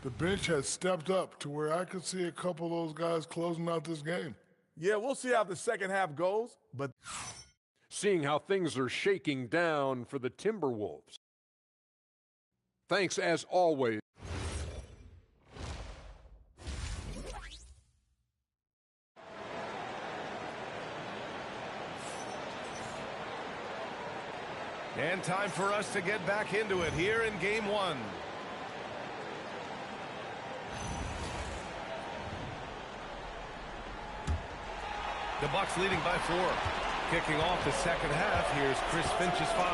The bench has stepped up to where I could see a couple of those guys closing out this game. Yeah, we'll see how the second half goes, but seeing how things are shaking down for the Timberwolves. Thanks as always. And time for us to get back into it here in game 1. The Bucks leading by 4. Kicking off the second half, here's Chris Finch's 5.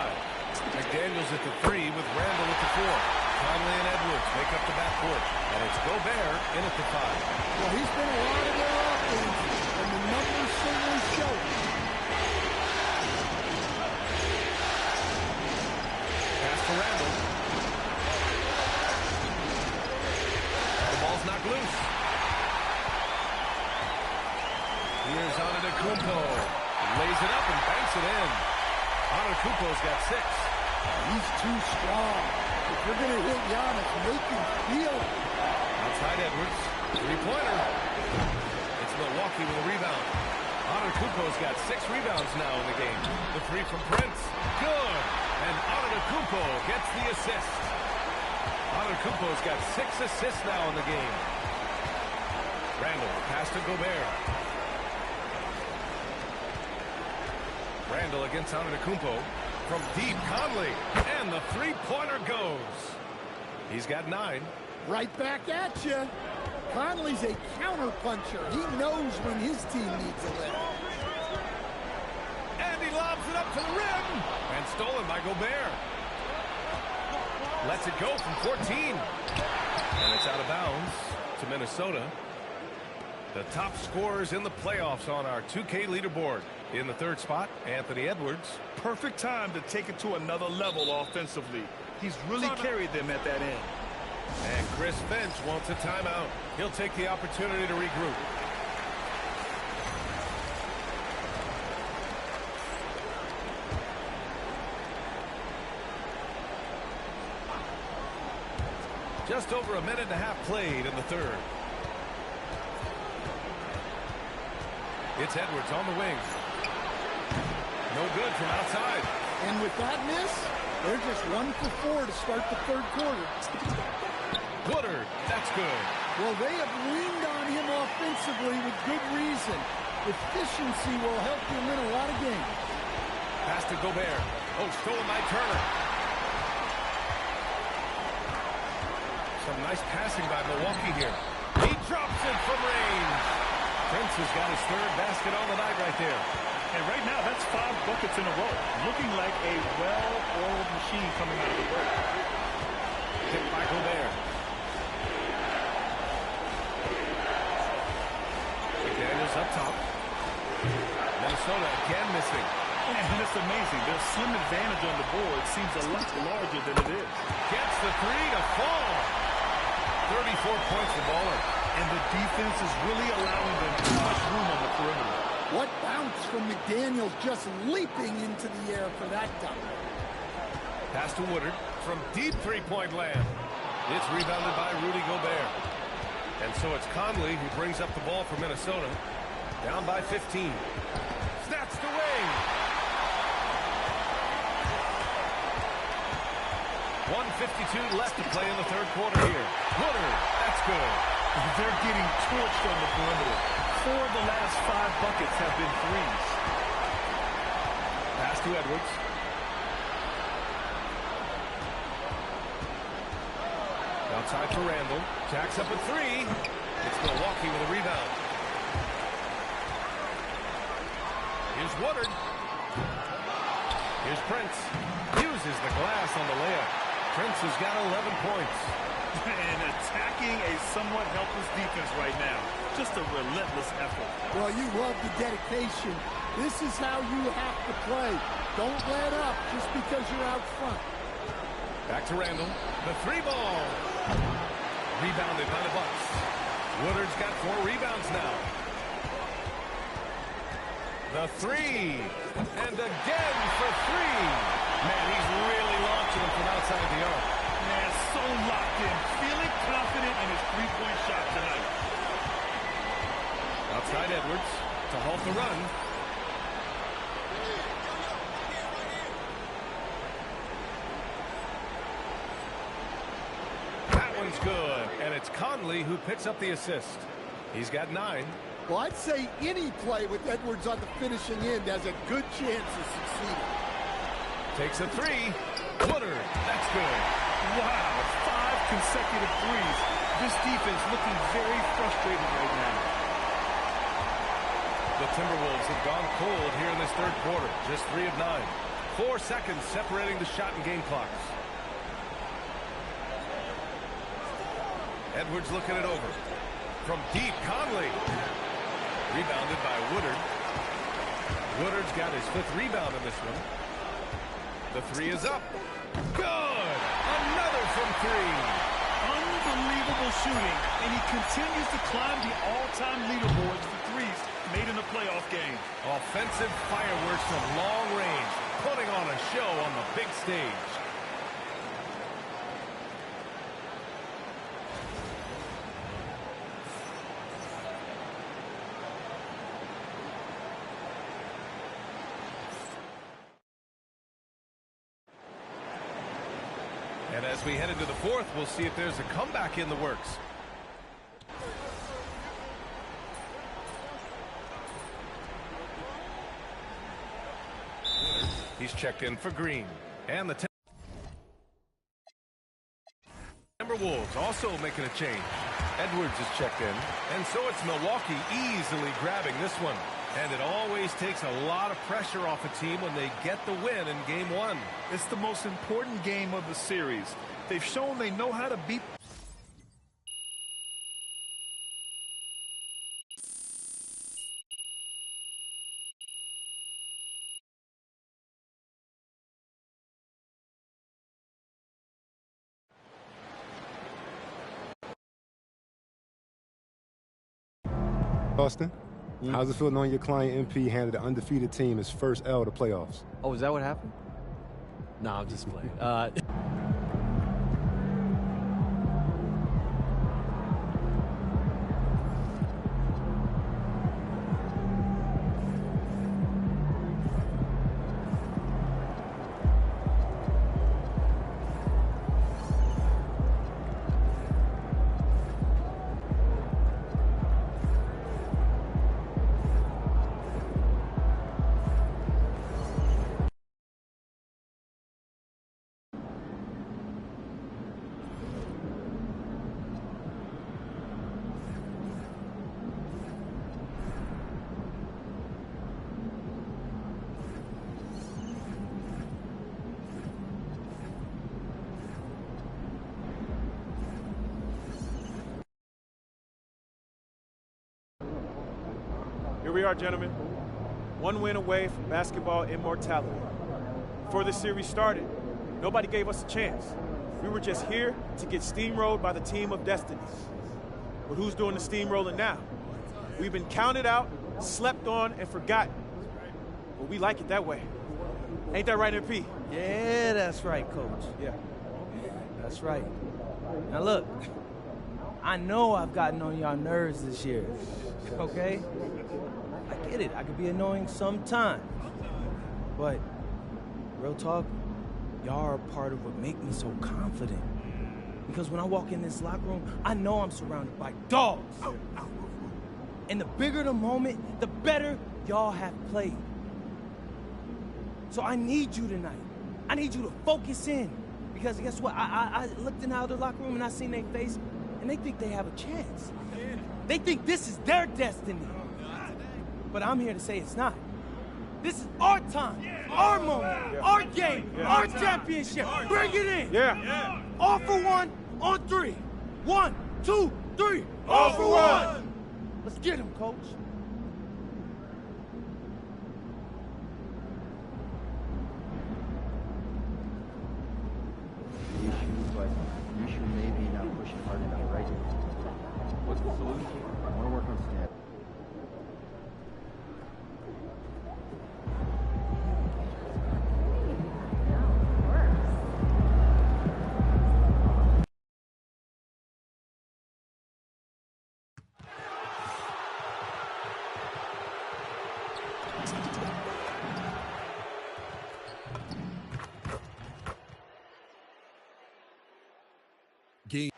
McDaniels at the 3 with Randall at the 4. Conley and Edwards make up the backcourt. And it's Gobert in at the 5. Well, he's been a lot of their offense, and the numbers certainly show it. to Randall. The ball's knocked loose. Here's Antetokounmpo. Lays it up and banks it in. Antetokounmpo's got 6. He's too strong. If you're going to hit Giannis, make him feel it. Outside Edwards. Three-pointer. It's Milwaukee with a rebound. Antetokounmpo's got 6 rebounds now in the game. The three from Prince. Good. And Antetokounmpo gets the assist. Antetokounmpo's got 6 assists now in the game. Randall, pass to Gobert. Randall against Antetokounmpo. From deep, Conley. And the three-pointer goes. He's got 9. Right back at you. Conley's a counter-puncher. He knows when his team needs a lift. And he lobs it up to the rim. And stolen by Gobert. Lets it go from 14. And it's out of bounds to Minnesota. The top scorers in the playoffs on our 2K leaderboard. In the 3rd spot, Anthony Edwards. Perfect time to take it to another level offensively. He's really carried them at that end. And Chris Finch wants a timeout. He'll take the opportunity to regroup. Just over a minute and a half played in the 3rd. It's Edwards on the wing. No good from outside. And with that miss, they're just 1 for 4 to start the 3rd quarter. Woodard, that's good. Well, they have leaned on him offensively with good reason. Efficiency will help you win a lot of games. Pass to Gobert. Oh, stolen by Turner. Some nice passing by Milwaukee here. He drops it from range. Prince has got his 3rd basket on the night right there. And right now, that's 5 buckets in a row. Looking like a well-oiled machine coming out of the break. Hit by Gobert. McDaniels up top. Minnesota again missing. And it's amazing. Their slim advantage on the board seems a lot larger than it is. Gets the 3 to fall. 34 points for Baller. And the defense is really allowing them too much room on the perimeter. What bounce from McDaniels, just leaping into the air for that dunk. Pass to Woodard from deep three-point land. It's rebounded by Rudy Gobert. And so it's Conley who brings up the ball for Minnesota. Down by 15. Snaps the wing. 1:52 left to play in the 3rd quarter here. Woodard, that's good. They're getting torched on the perimeter. 4 of the last 5 buckets have been threes. Pass to Edwards. Outside for Randall. Jacks up a 3. It's Milwaukee with a rebound. Here's Woodard. Here's Prince. Uses the glass on the layup. Prince has got 11 points. And attacking a somewhat helpless defense right now. Just a relentless effort. Well, you love the dedication. This is how you have to play. Don't let up just because you're out front. Back to Randall. The 3 ball. Rebounded by the Bucks. Woodard's got 4 rebounds now. The 3. And again for 3. Man, he's really launching them from outside the arc. Man, so locked in. Feeling confident in his three-point shot tonight. Outside Edwards to halt the run. That one's good. And it's Conley who picks up the assist. He's got 9. Well, I'd say any play with Edwards on the finishing end has a good chance of succeeding. Takes a 3. Woodard, that's good. Wow, 5 consecutive threes. This defense looking very frustrated right now. The Timberwolves have gone cold here in this 3rd quarter. Just 3 of 9. 4 seconds separating the shot and game clocks. Edwards looking it over. From deep, Conley. Rebounded by Woodard. Woodard's got his 5th rebound in this one. The 3 is up. Good! incredible shooting, and he continues to climb the all-time leaderboards for threes made in a playoff game. Offensive fireworks from long range, putting on a show on the big stage. And as we head into the fourth, we'll see if there's a comeback in the works. He's checked in for Green. And the Timberwolves also making a change. Edwards is checked in. And so it's Milwaukee easily grabbing this one. And it always takes a lot of pressure off a team when they get the win in Game 1. It's the most important game of the series. They've shown they know how to beat. Austin, how's it feeling knowing your client MP handed an undefeated team his first L to playoffs? Oh, is that what happened? No, I'm just playing. Here we are, gentlemen. One win away from basketball immortality. Before this series started, nobody gave us a chance. We were just here to get steamrolled by the team of destiny. But who's doing the steamrolling now? We've been counted out, slept on, and forgotten. But we like it that way. Ain't that right, MP? Yeah, that's right, Coach. Yeah. That's right. Now look, I know I've gotten on y'all nerves this year, okay? I get it. I could be annoying sometimes. But, real talk, y'all are a part of what make me so confident. Because when I walk in this locker room, I know I'm surrounded by dogs. And the bigger the moment, the better y'all have played. So I need you tonight. I need you to focus in. Because guess what? I looked in the other locker room and I seen their face, and they think they have a chance. They think this is their destiny. But I'm here to say it's not. This is our time, our moment, our game, our championship. Bring it in. Yeah. All for one on three. 1, 2, 3. All for one. Let's get him, Coach. The issue may be not pushing hard enough, right? What's the solution? I want to work on step.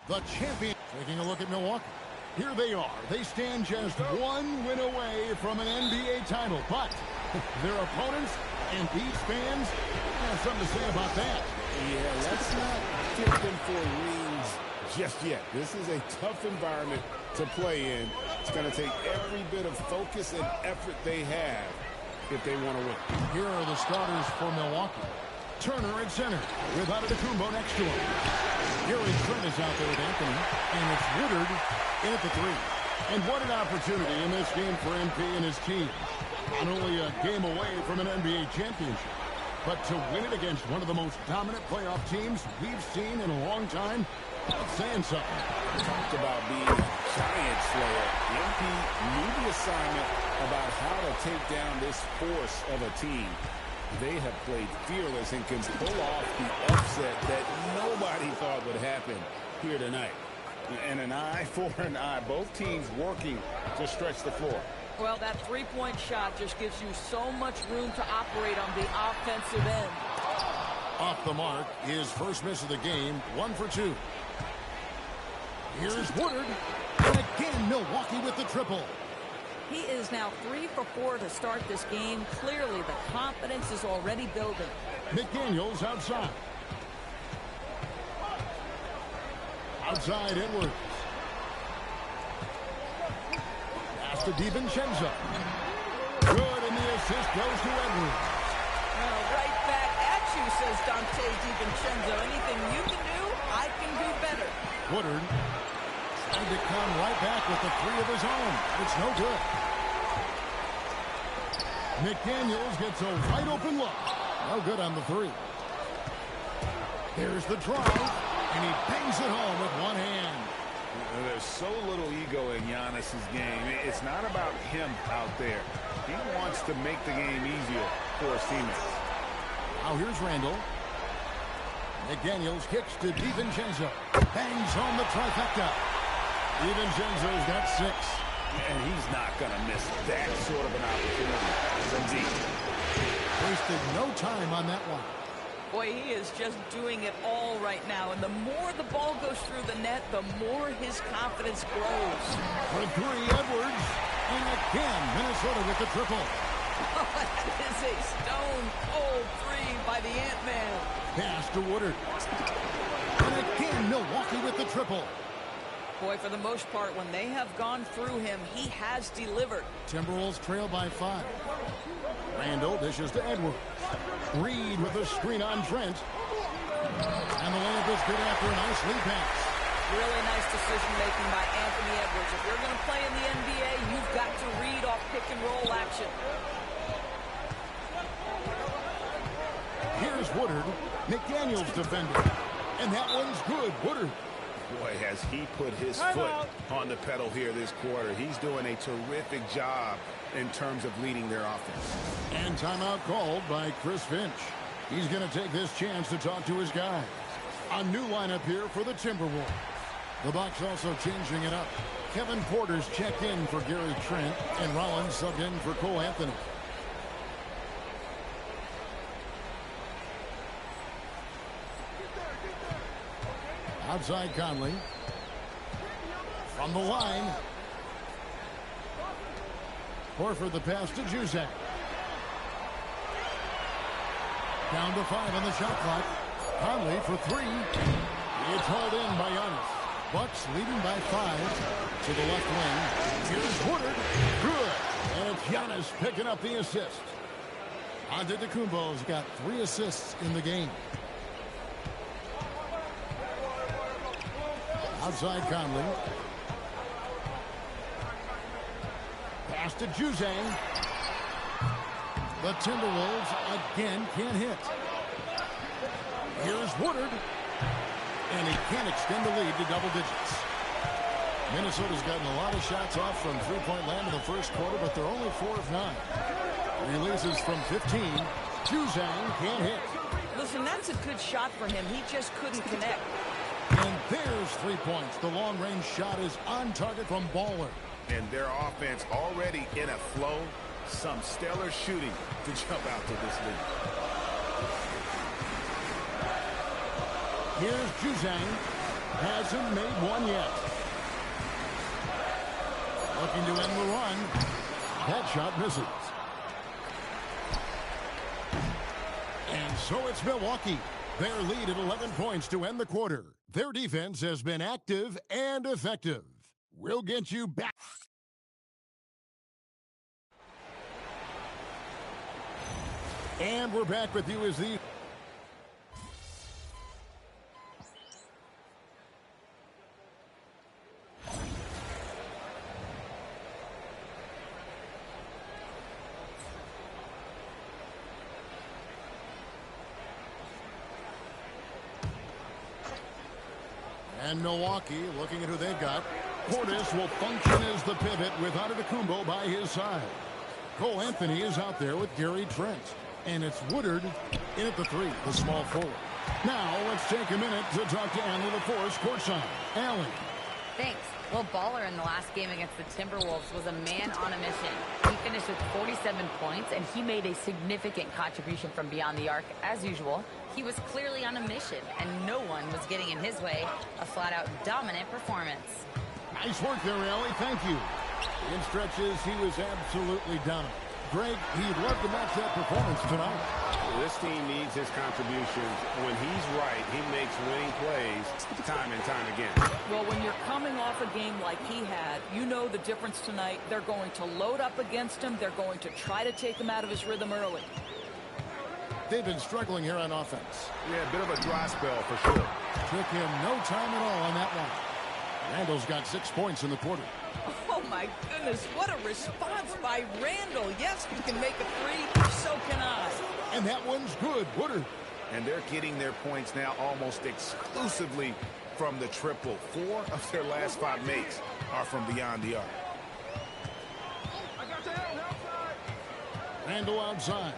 The champion. Taking a look at Milwaukee. Here they are. They stand just one win away from an NBA title. But their opponents and these fans have something to say about that. Yeah, let's not give them for rings just yet. This is a tough environment to play in. It's going to take every bit of focus and effort they have if they want to win. Here are the starters for Milwaukee. Turner at center with Antetokounmpo next to him. Gary Trent is out there with Anthony, and it's Woodard in at the three. And what an opportunity in this game for MP and his team. Not only a game away from an NBA championship, But to win it against one of the most dominant playoff teams we've seen in a long time, that's saying something. Talked about being a giant slayer. MP knew the assignment about how to take down this force of a team. They have played fearless and can pull off the upset that nobody thought would happen here tonight. And an eye for an eye. Both teams working to stretch the floor. Well, that three-point shot just gives you so much room to operate on the offensive end. Off the mark, his first miss of the game, 1 for 2. Here's Woodard. And again, Milwaukee with the triple. He is now 3 for 4 to start this game. Clearly, the confidence is already building. McDaniels outside. Outside Edwards. Pass to DiVincenzo. Good, and the assist goes to Edwards. Well, right back at you, says Dante DiVincenzo. Anything you can do, I can do better. Woodard trying to come right back with the three of his own. It's no good. McDaniels gets a wide open look. No good on the three. There's the drive, and he bangs it home with one hand. There's so little ego in Giannis's game. It's not about him out there. He wants to make the game easier for his teammates. Now here's Randall. McDaniels kicks to DiVincenzo. Bangs home the trifecta. DiVincenzo's got 6. And he's not going to miss that sort of an opportunity from deep. Wasted no time on that one. Boy, he is just doing it all right now. And the more the ball goes through the net, the more his confidence grows. For 3, Edwards. And again, Minnesota with the triple. Oh, that is a stone-cold 3 by the Ant-Man. Pass to Woodard. And again, Milwaukee with the triple. Boy, for the most part, when they have gone through him, he has delivered. Timberwolves trail by 5. Randall dishes to Edwards. Reed with a screen on Trent. And the layup is good after a nice lead pass. Really nice decision-making by Anthony Edwards. If you're going to play in the NBA, you've got to read off pick-and-roll action. Here's Woodard. McDaniels defending. And that one's good. Woodard. Boy, has he put his foot on the pedal here this quarter. He's doing a terrific job in terms of leading their offense. And timeout called by Chris Finch. He's going to take this chance to talk to his guys. A new lineup here for the Timberwolves. The Bucks also changing it up. Kevin Porter's checked in for Gary Trent, and Rollins subbed in for Cole Anthony. Outside Conley. From the line. Horford the pass to Juzek. Down to 5 on the shot clock. Conley for 3. It's hauled in by Giannis. Bucks leading by 5 to the left wing. Here's Woodard. Good. And it's Giannis picking up the assist. Antetokounmpo's got 3 assists in the game. Outside Conley. Pass to Juzang. The Timberwolves again can't hit. Here's Woodard. And he can't extend the lead to double digits. Minnesota's gotten a lot of shots off from three-point land in the first quarter, but they're only 4 of 9. Releases from 15. Juzang can't hit. Listen, that's a good shot for him. He just couldn't connect. And there's 3 points. The long-range shot is on target from Baller. And their offense already in a flow. Some stellar shooting to jump out to this lead. Here's Juzang. Hasn't made one yet. Looking to end the run. That shot misses. And so it's Milwaukee. Their lead at 11 points to end the quarter. Their defense has been active and effective. We'll get you back. And we're back with you as the And Milwaukee looking at who they've got. Portis will function as the pivot with Antetokounmpo by his side. Cole Anthony is out there with Gary Trent. And it's Woodard in at the 3, the small forward. Now let's take a minute to talk to Allie LaForce courtside. Allie. Thanks. Well, Baller in the last game against the Timberwolves was a man on a mission. He finished with 47 points, and he made a significant contribution from beyond the arc. As usual, he was clearly on a mission, and no one was getting in his way. A flat-out dominant performance. Nice work there, Allie. Thank you. In stretches, he was absolutely dominant. Greg, he'd love to match that performance tonight. This team needs his contributions. When he's right, he makes winning plays time and time again. Well, when you're coming off a game like he had, you know the difference tonight. They're going to load up against him. They're going to try to take him out of his rhythm early. They've been struggling here on offense. Yeah, a bit of a dry spell for sure. Took him no time at all on that one. Randall's got 6 points in the quarter. Oh, my goodness. What a response by Randall. Yes, you can make a 3. So can I. And that one's good. Woodard. And they're getting their points now almost exclusively from the triple. 4 of their last 5 makes are from beyond the arc. Randall outside.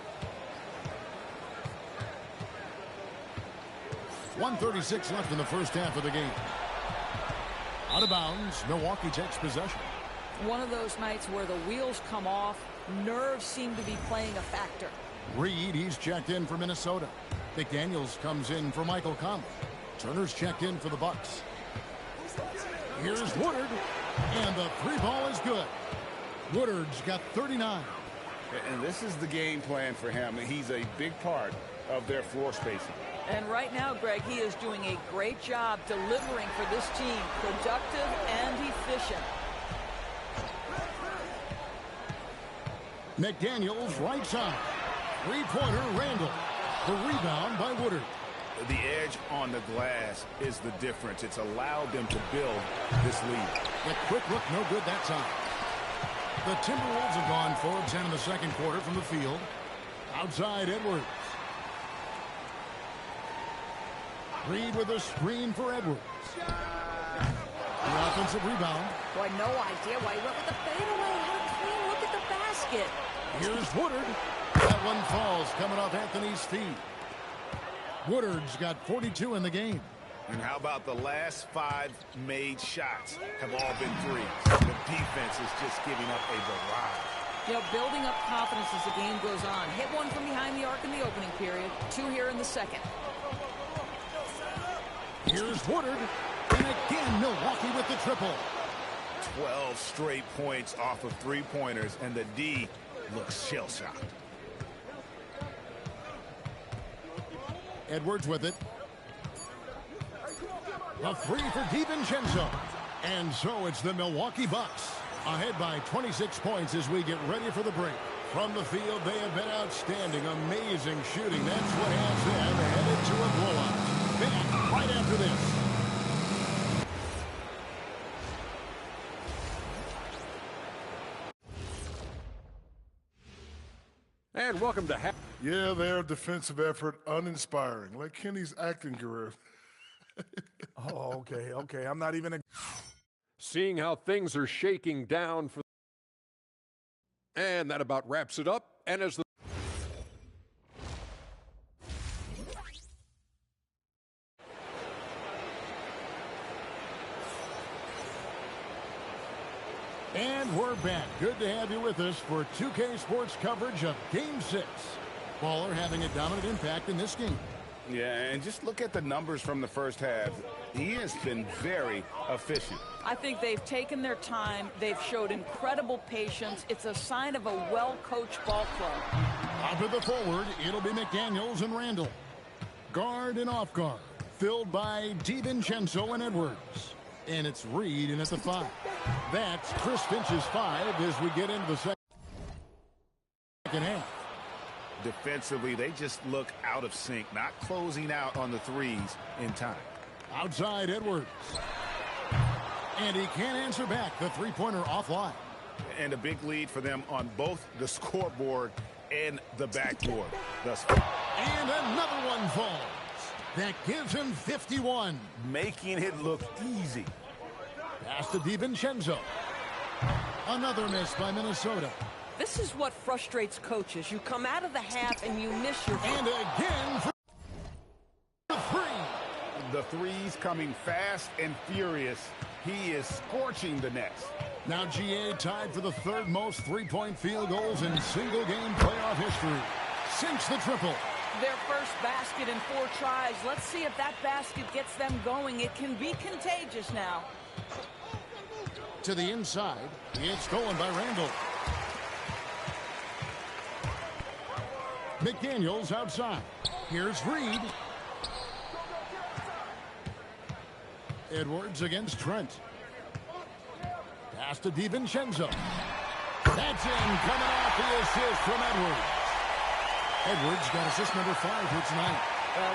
1:36 left in the first half of the game. Out of bounds, Milwaukee takes possession. One of those nights where the wheels come off, nerves seem to be playing a factor. Reed, he's checked in for Minnesota. McDaniels comes in for Michael Conley. Turner's checked in for the Bucks. Here's Woodard, and the 3 ball is good. Woodard's got 39. And this is the game plan for him. He's a big part of their floor spacing. And right now, Greg, he is doing a great job delivering for this team. Productive and efficient. McDaniels right side. 3-pointer Randall. The rebound by Woodard. The edge on the glass is the difference. It's allowed them to build this lead. The quick look, no good that time. The Timberwolves have gone 4 of 10 in the second quarter from the field. Outside Edwards. Reed with a screen for Edwards. The offensive rebound. Boy, no idea why he went with the fadeaway. Had a clean look at the basket. Here's Woodard. That one falls coming off Anthony's feet. Woodard's got 42 in the game. And how about the last 5 made shots have all been threes? The defense is just giving up a barrage. You know, building up confidence as the game goes on. Hit one from behind the arc in the opening period. 2 here in the second. Here's Woodard. And again, Milwaukee with the triple. 12 straight points off of 3-pointers, and the D looks shell-shocked. Edwards with it. A 3 for DiVincenzo. And so it's the Milwaukee Bucks ahead by 26 points as we get ready for the break. From the field, they have been outstanding. Amazing shooting. That's what has them headed to a blowout. Back right after this. And welcome to Yeah, their defensive effort uninspiring, like Kenny's acting career. Oh, okay. I'm not even seeing how things are shaking down for. And that about wraps it up. And as the And we're back. Good to have you with us for 2K Sports coverage of Game 6. Baller having a dominant impact in this game. Yeah, and just look at the numbers from the first half. He has been very efficient. I think they've taken their time. They've showed incredible patience. It's a sign of a well-coached ball club. Out of the forward, it'll be McDaniels and Randall. Guard and off guard, filled by DiVincenzo and Edwards. And it's Reed in at the 5. That's Chris Finch's 5 as we get into the second half. Defensively, they just look out of sync, not closing out on the threes in time. Outside Edwards. And he can't answer back. The 3-pointer offline. And a big lead for them on both the scoreboard and the backboard thus far. And another one falls. That gives him 51. Making it look easy. Pass to DiVincenzo. Another miss by Minnesota. This is what frustrates coaches. You come out of the half and you miss your... And again for the three. The threes coming fast and furious. He is scorching the nets. Now GA tied for the third most three-point field goals in single-game playoff history. Sinks the triple. Their first basket in 4 tries. Let's see if that basket gets them going. It can be contagious now. To the inside. It's stolen by Randall. McDaniels outside. Here's Reed. Edwards against Trent. Pass to DiVincenzo. That's in, coming off the assist from Edwards. Edwards got assist number 5 here tonight.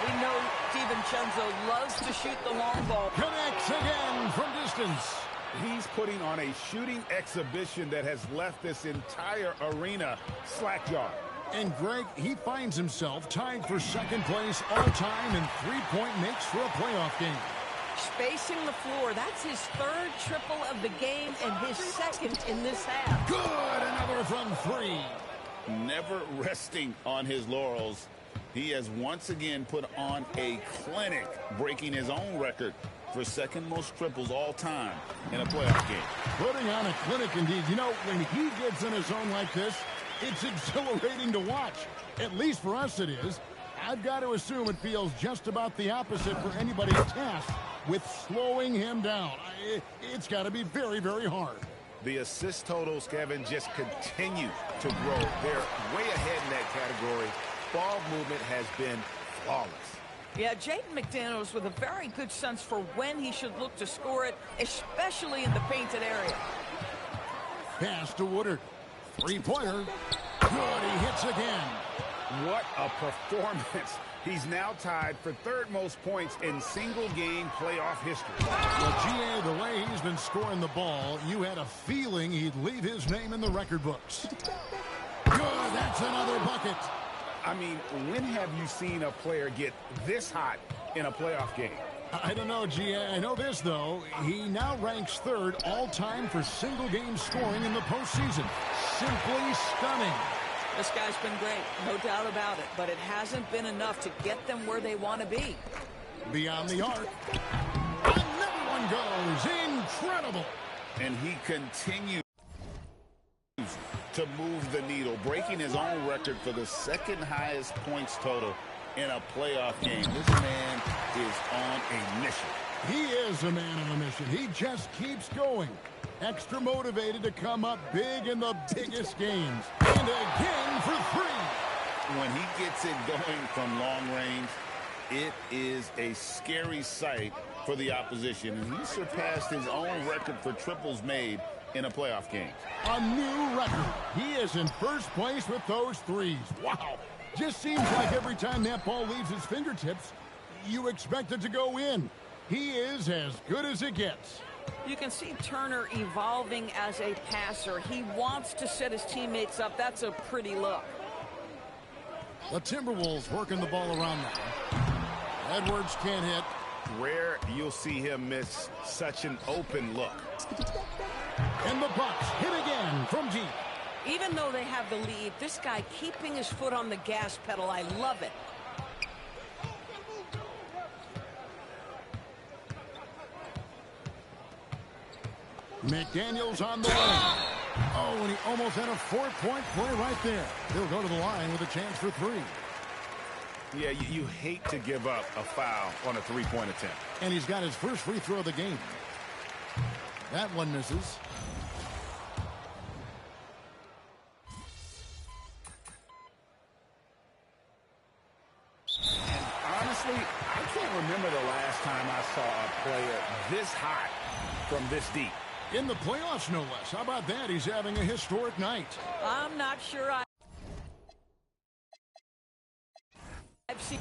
We know DiVincenzo loves to shoot the long ball. Connects again from distance. He's putting on a shooting exhibition that has left this entire arena slack-jawed. And Greg, he finds himself tied for second place all-time in three-point makes for a playoff game. Spacing the floor. That's his 3rd triple of the game and his 2nd in this half. Good, another from 3. Never resting on his laurels. He has once again put on a clinic, breaking his own record for second most triples all time in a playoff game. Putting on a clinic indeed. You know, when he gets in a zone like this, it's exhilarating to watch. At least for us it is. I've got to assume it feels just about the opposite for anybody tasked with slowing him down. It's got to be very, very hard. The assist totals, Kevin, just continue to grow. They're way ahead in that category. Ball movement has been flawless. Yeah, Jaden McDaniels with a very good sense for when he should look to score it, especially in the painted area. Pass to Woodard. Three-pointer. Good, he hits again. What a performance. He's now tied for 3rd most points in single-game playoff history. Well, GA, the way he's been scoring the ball, you had a feeling he'd leave his name in the record books. Good, that's another bucket. I mean, when have you seen a player get this hot in a playoff game? I don't know, GA. I know this, though. He now ranks 3rd all-time for single-game scoring in the postseason. Simply stunning. This guy's been great, no doubt about it, but it hasn't been enough to get them where they want to be. Beyond the arc. Another one goes. Incredible. And he continues to move the needle, breaking his own record for the 2nd highest points total in a playoff game. This man is on a mission. He is a man on a mission. He just keeps going. Extra motivated to come up big in the biggest games. And again for 3. When he gets it going from long range, it is a scary sight for the opposition. And he surpassed his own record for triples made in a playoff game. A new record. He is in 1st place with those 3s. Wow. Just seems like every time that ball leaves his fingertips, you expect it to go in. He is as good as it gets. You can see Turner evolving as a passer. He wants to set his teammates up. That's a pretty look. The Timberwolves working the ball around now. Edwards can't hit. Rare you'll see him miss such an open look. And the Bucks hit again from deep. Even though they have the lead, this guy keeping his foot on the gas pedal, I love it. McDaniels on the way. Oh, and he almost had a 4-point play right there. He'll go to the line with a chance for 3. Yeah, you hate to give up a foul on a 3-point attempt. And he's got his first free throw of the game. That one misses. And honestly, I can't remember the last time I saw a player this hot from this deep. In the playoffs, no less. How about that? He's having a historic night. I'm not sure I've seen...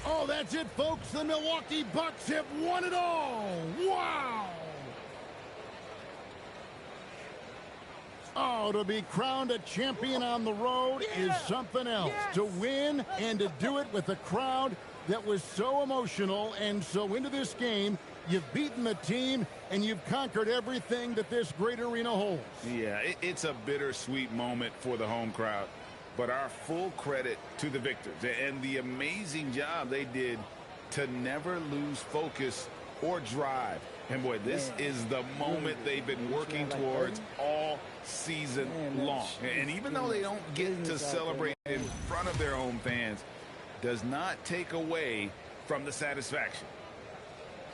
Oh, that's it, folks. The Milwaukee Bucks have won it all. Wow. Oh, to be crowned a champion on the road is something else. To win and to do it with the crowd that was so emotional and so into this game. You've beaten the team, and you've conquered everything that this great arena holds. Yeah, it's a bittersweet moment for the home crowd. But our full credit to the victors and the amazing job they did to never lose focus or drive. And, boy, this is the moment they've been working towards all season long. And even though they don't get to celebrate in front of their own fans, does not take away from the satisfaction.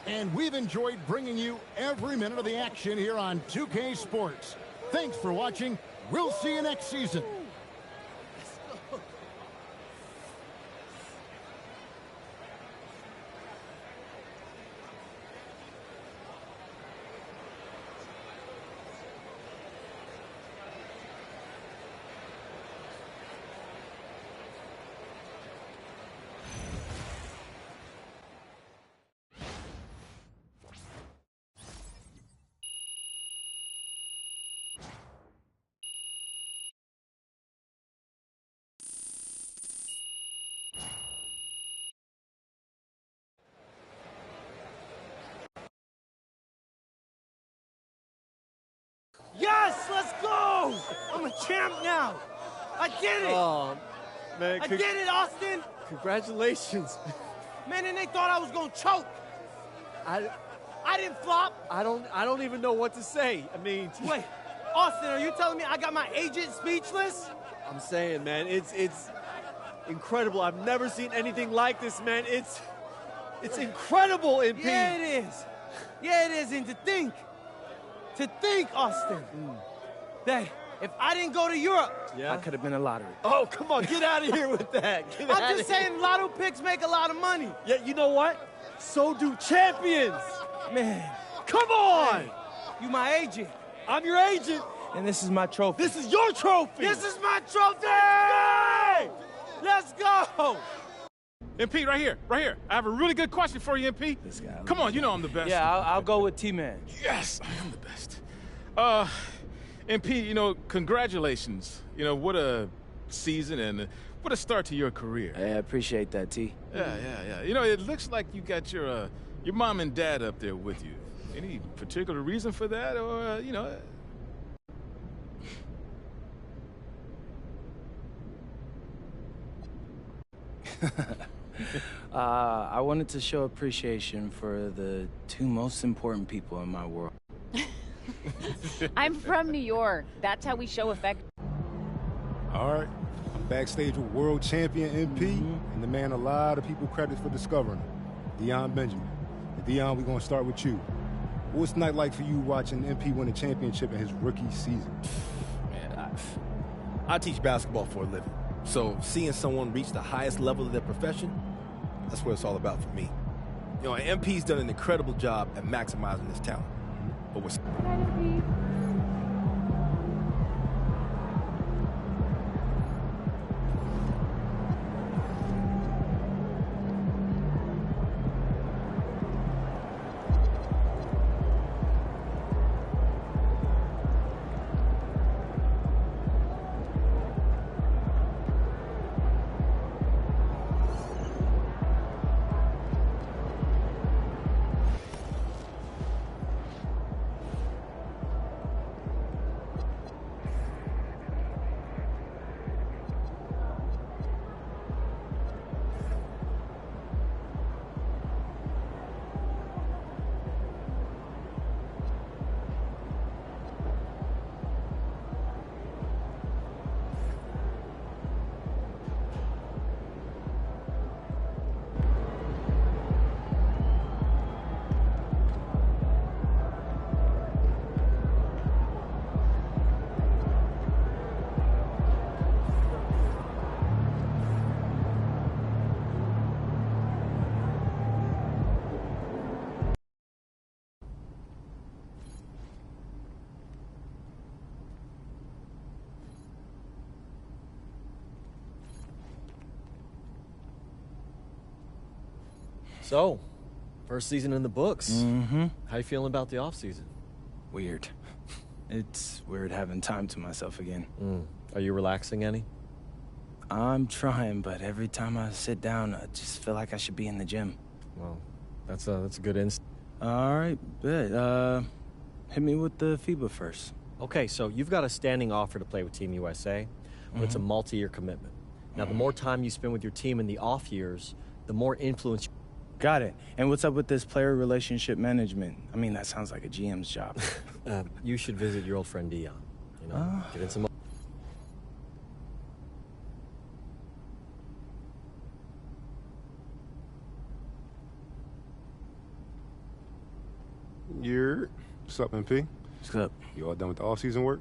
And we've enjoyed bringing you every minute of the action here on 2K Sports. Thanks for watching. We'll see you next season. Yes, let's go! I'm a champ now. I did it. Oh, man. I did it, Austin. Congratulations. Man, and they thought I was gonna choke. I didn't flop. I don't even know what to say. I mean, wait, Austin, are you telling me I got my agent speechless? I'm saying, man, it's incredible. I've never seen anything like this, man. It's incredible, MP. Yeah, it is. Yeah, it is. And to think, Austin, that if I didn't go to Europe, I could have been a lottery. Oh, come on, get out of here with that. I'm just saying lotto picks make a lot of money. Yeah, you know what? So do champions. Man. Come on. Hey, you my agent. I'm your agent. And this is my trophy. This is your trophy. This is my trophy. Let's go. MP, right here. I have a really good question for you, MP. This guy. Come on, you know I'm the best. Yeah, I'll go with T-Man. Yes, I am the best. MP, congratulations. What a season and what a start to your career. I appreciate that, T. Yeah. It looks like you got your mom and dad up there with you. Any particular reason for that, or I wanted to show appreciation for the two most important people in my world. I'm from New York. That's how we show affection. All right. I'm backstage with world champion MP and the man a lot of people credit for discovering, Deion Benjamin. And Deion, we're going to start with you. What's the night like for you watching MP win a championship in his rookie season? Man, I teach basketball for a living. So seeing someone reach the highest level of their profession, that's what it's all about for me. MP's done an incredible job at maximizing his talent. But what's So, first season in the books. Mm-hmm. How you feeling about the offseason? Weird. It's weird having time to myself again. Are you relaxing any? I'm trying, but every time I sit down, I just feel like I should be in the gym. Well, that's a good instinct. All right, bet. Hit me with the FIBA first. Okay, so you've got a standing offer to play with Team USA, but it's a multi-year commitment. Now, the more time you spend with your team in the off years, the more influence. Got it. And what's up with this player relationship management? I mean, that sounds like a GM's job. You should visit your old friend Dion. You know, get in some. What's up, MP? What's up? You all done with the off-season work?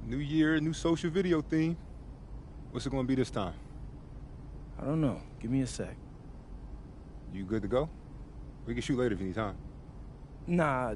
New year, new social video theme. What's it gonna be this time? I don't know. Give me a sec. You good to go? We can shoot later if you need time. Nah.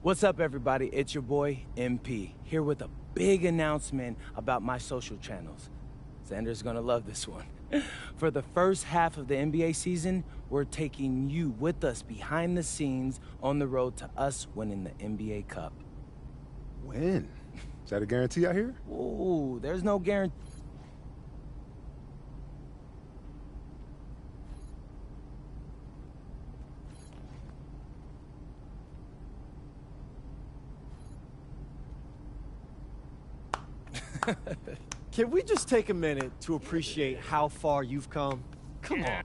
What's up, everybody? It's your boy, MP, here with a big announcement about my social channels. Xander's gonna love this one. For the first half of the NBA season, we're taking you with us behind the scenes on the road to us winning the NBA Cup. When? Is that a guarantee out here? Ooh, there's no guarantee. Can we just take a minute to appreciate how far you've come? Come on.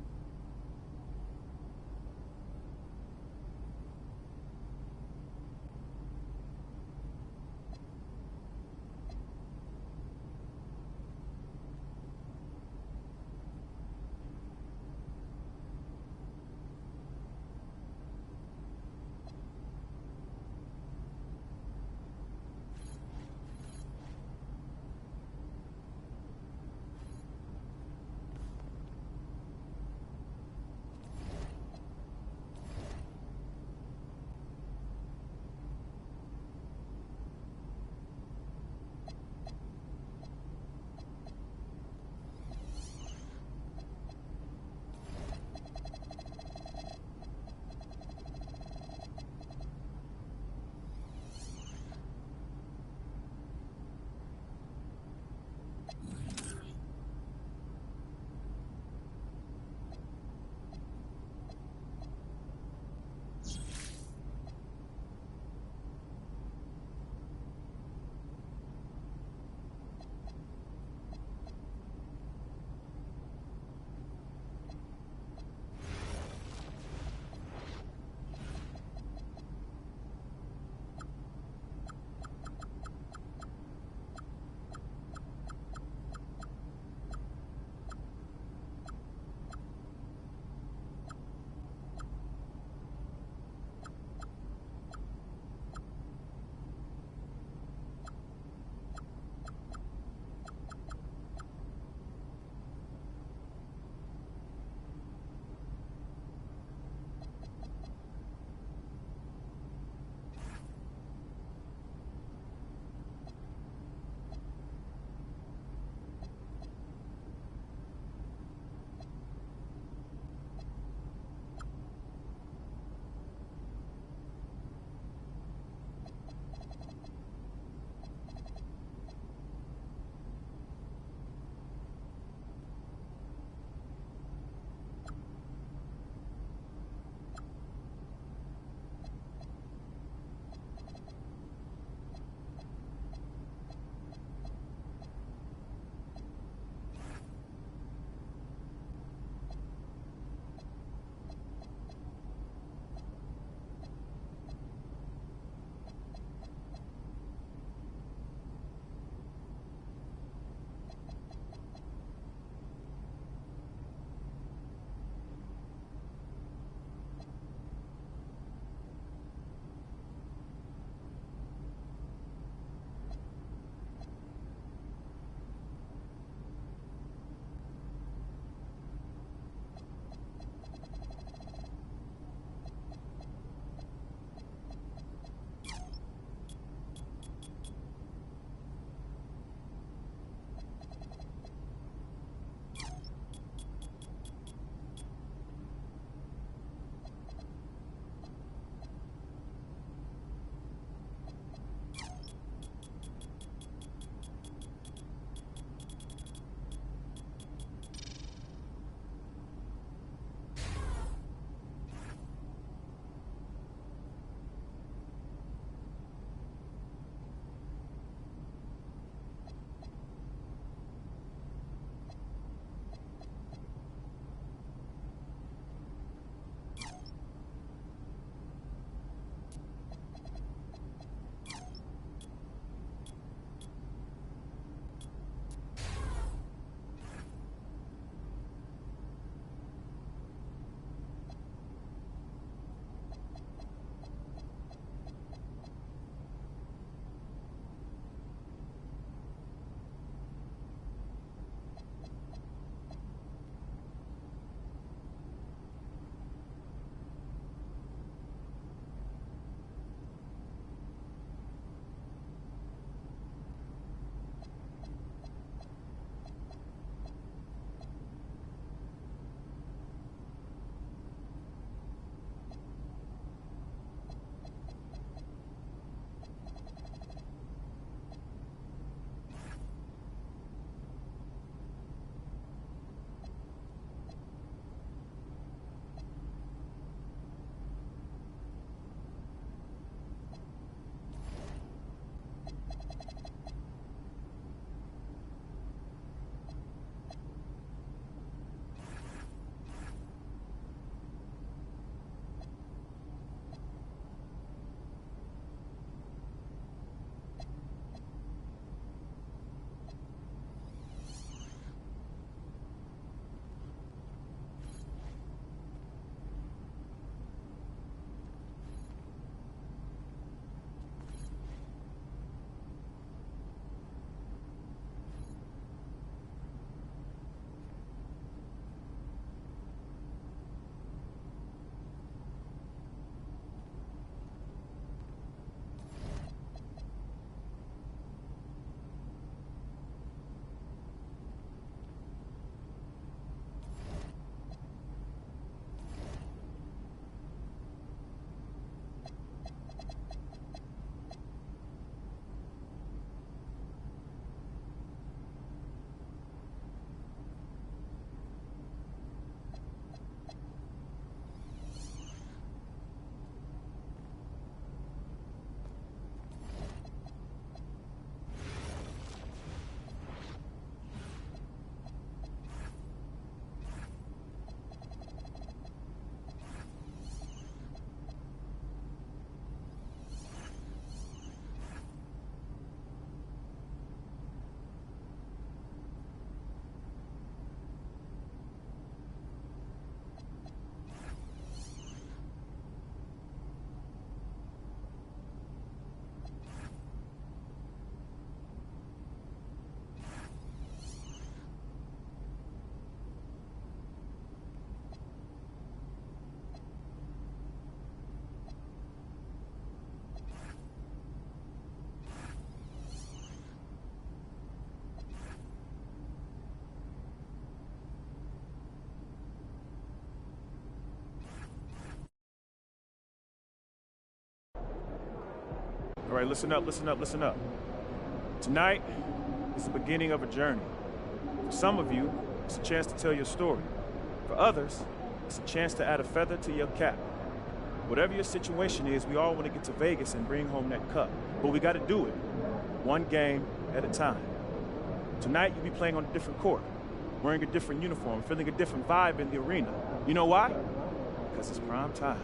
All right, listen up, listen up, listen up. Tonight is the beginning of a journey. For some of you, it's a chance to tell your story. For others, it's a chance to add a feather to your cap. Whatever your situation is, we all want to get to Vegas and bring home that cup. But we got to do it one game at a time. Tonight, you'll be playing on a different court, wearing a different uniform, feeling a different vibe in the arena. You know why? Because it's prime time.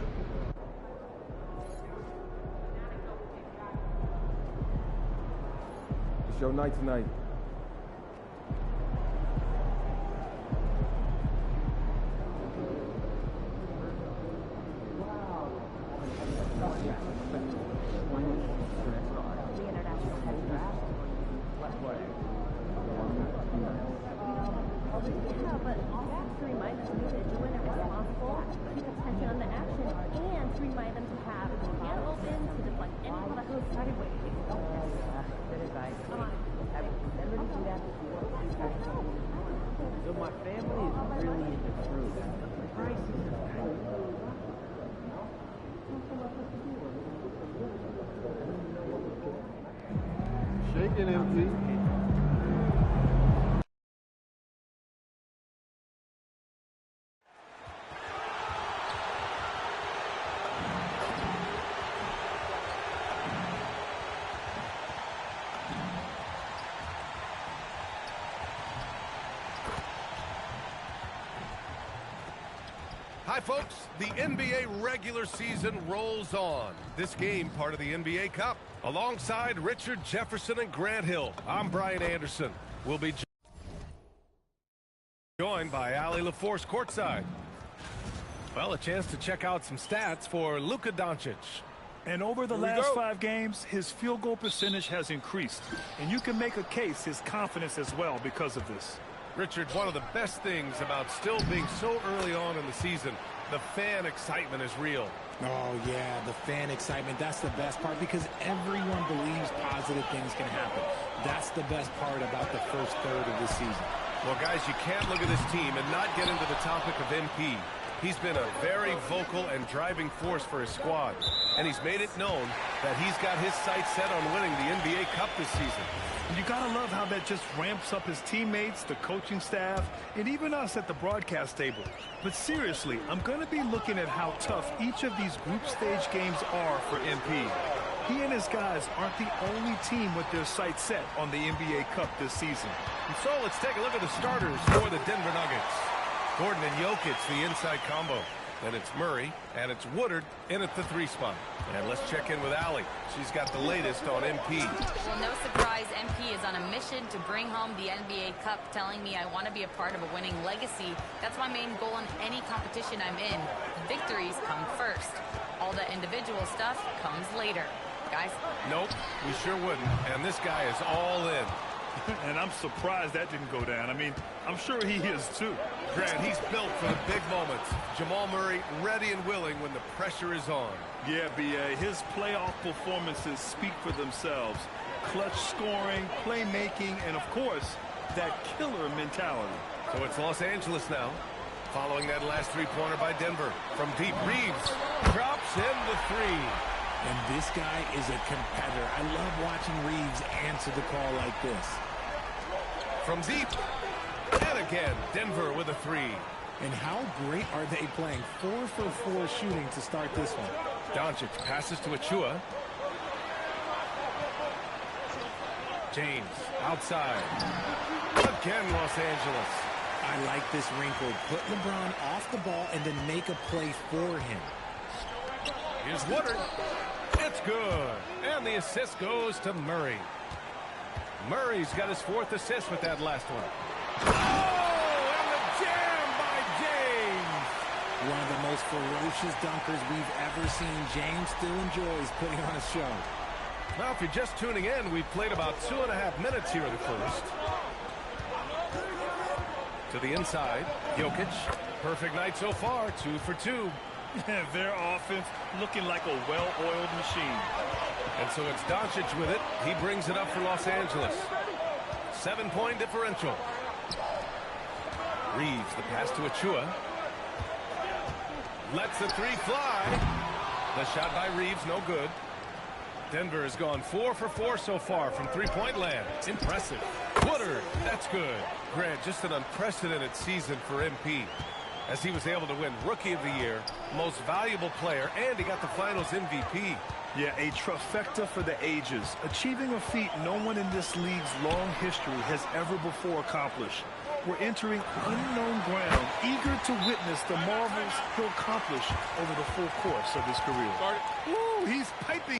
It's your night tonight. So my family is really into fruit. The prices are kind of low. Shaking MP. Hi, folks. The NBA regular season rolls on. This game, part of the NBA Cup. Alongside Richard Jefferson and Grant Hill, I'm Brian Anderson. We'll be joined by Allie LaForce courtside. Well, a chance to check out some stats for Luka Doncic. And over the last 5 games, his field goal percentage has increased. And you can make a case his confidence as well because of this. Richard, one of the best things about still being so early on in the season, the fan excitement is real. Oh, yeah, the fan excitement. That's the best part because everyone believes positive things can happen. That's the best part about the first third of the season. Well, guys, you can't look at this team and not get into the topic of MP. He's been a very vocal and driving force for his squad, and he's made it known that he's got his sights set on winning the NBA Cup this season. You gotta love how that just ramps up his teammates, the coaching staff, and even us at the broadcast table. But seriously, I'm gonna be looking at how tough each of these group stage games are for MP. He and his guys aren't the only team with their sights set on the NBA Cup this season. And so let's take a look at the starters for the Denver Nuggets. Gordon and Jokic, the inside combo. Then it's Murray, and it's Woodard in at the 3 spot. And let's check in with Allie. She's got the latest on MP. Well, no surprise, MP is on a mission to bring home the NBA Cup, telling me I want to be a part of a winning legacy. That's my main goal in any competition I'm in. Victories come first. All the individual stuff comes later. Guys? Nope, we sure wouldn't. And this guy is all in. And I'm surprised that didn't go down. I mean, I'm sure he is too. Grant, he's built for the big moments. Jamal Murray ready and willing when the pressure is on. Yeah, B.A., his playoff performances speak for themselves. Clutch scoring, playmaking, and of course, that killer mentality. So it's Los Angeles now. Following that last three-pointer by Denver. From deep, Reeves drops in the 3. And this guy is a competitor. I love watching Reeves answer the call like this. From deep. And again, Denver with a 3. And how great are they playing? 4 for 4 shooting to start this one. Doncic passes to Achua. James outside. Again, Los Angeles. I like this wrinkle. Put LeBron off the ball and then make a play for him. Here's Woodard. It's good. And the assist goes to Murray. Murray's got his 4th assist with that last one. Oh, and the jam by James. One of the most ferocious dunkers we've ever seen. James still enjoys putting on a show. Well, if you're just tuning in, we've played about 2.5 minutes here in the first. To the inside, Jokic. Perfect night so far, 2 for 2. Their offense looking like a well-oiled machine. And so it's Doncic with it. He brings it up for Los Angeles. 7-point differential. Reeves, the pass to Achua. Lets the 3 fly. The shot by Reeves, no good. Denver has gone 4 for 4 so far from three-point land. Impressive. Woodard, that's good. Grant, just an unprecedented season for MP, as he was able to win Rookie of the Year, Most Valuable Player, and he got the Finals MVP. Yeah, a trifecta for the ages, achieving a feat no one in this league's long history has ever before accomplished. We're entering unknown ground, eager to witness the marvels he'll accomplish over the full course of his career. Ooh, he's piping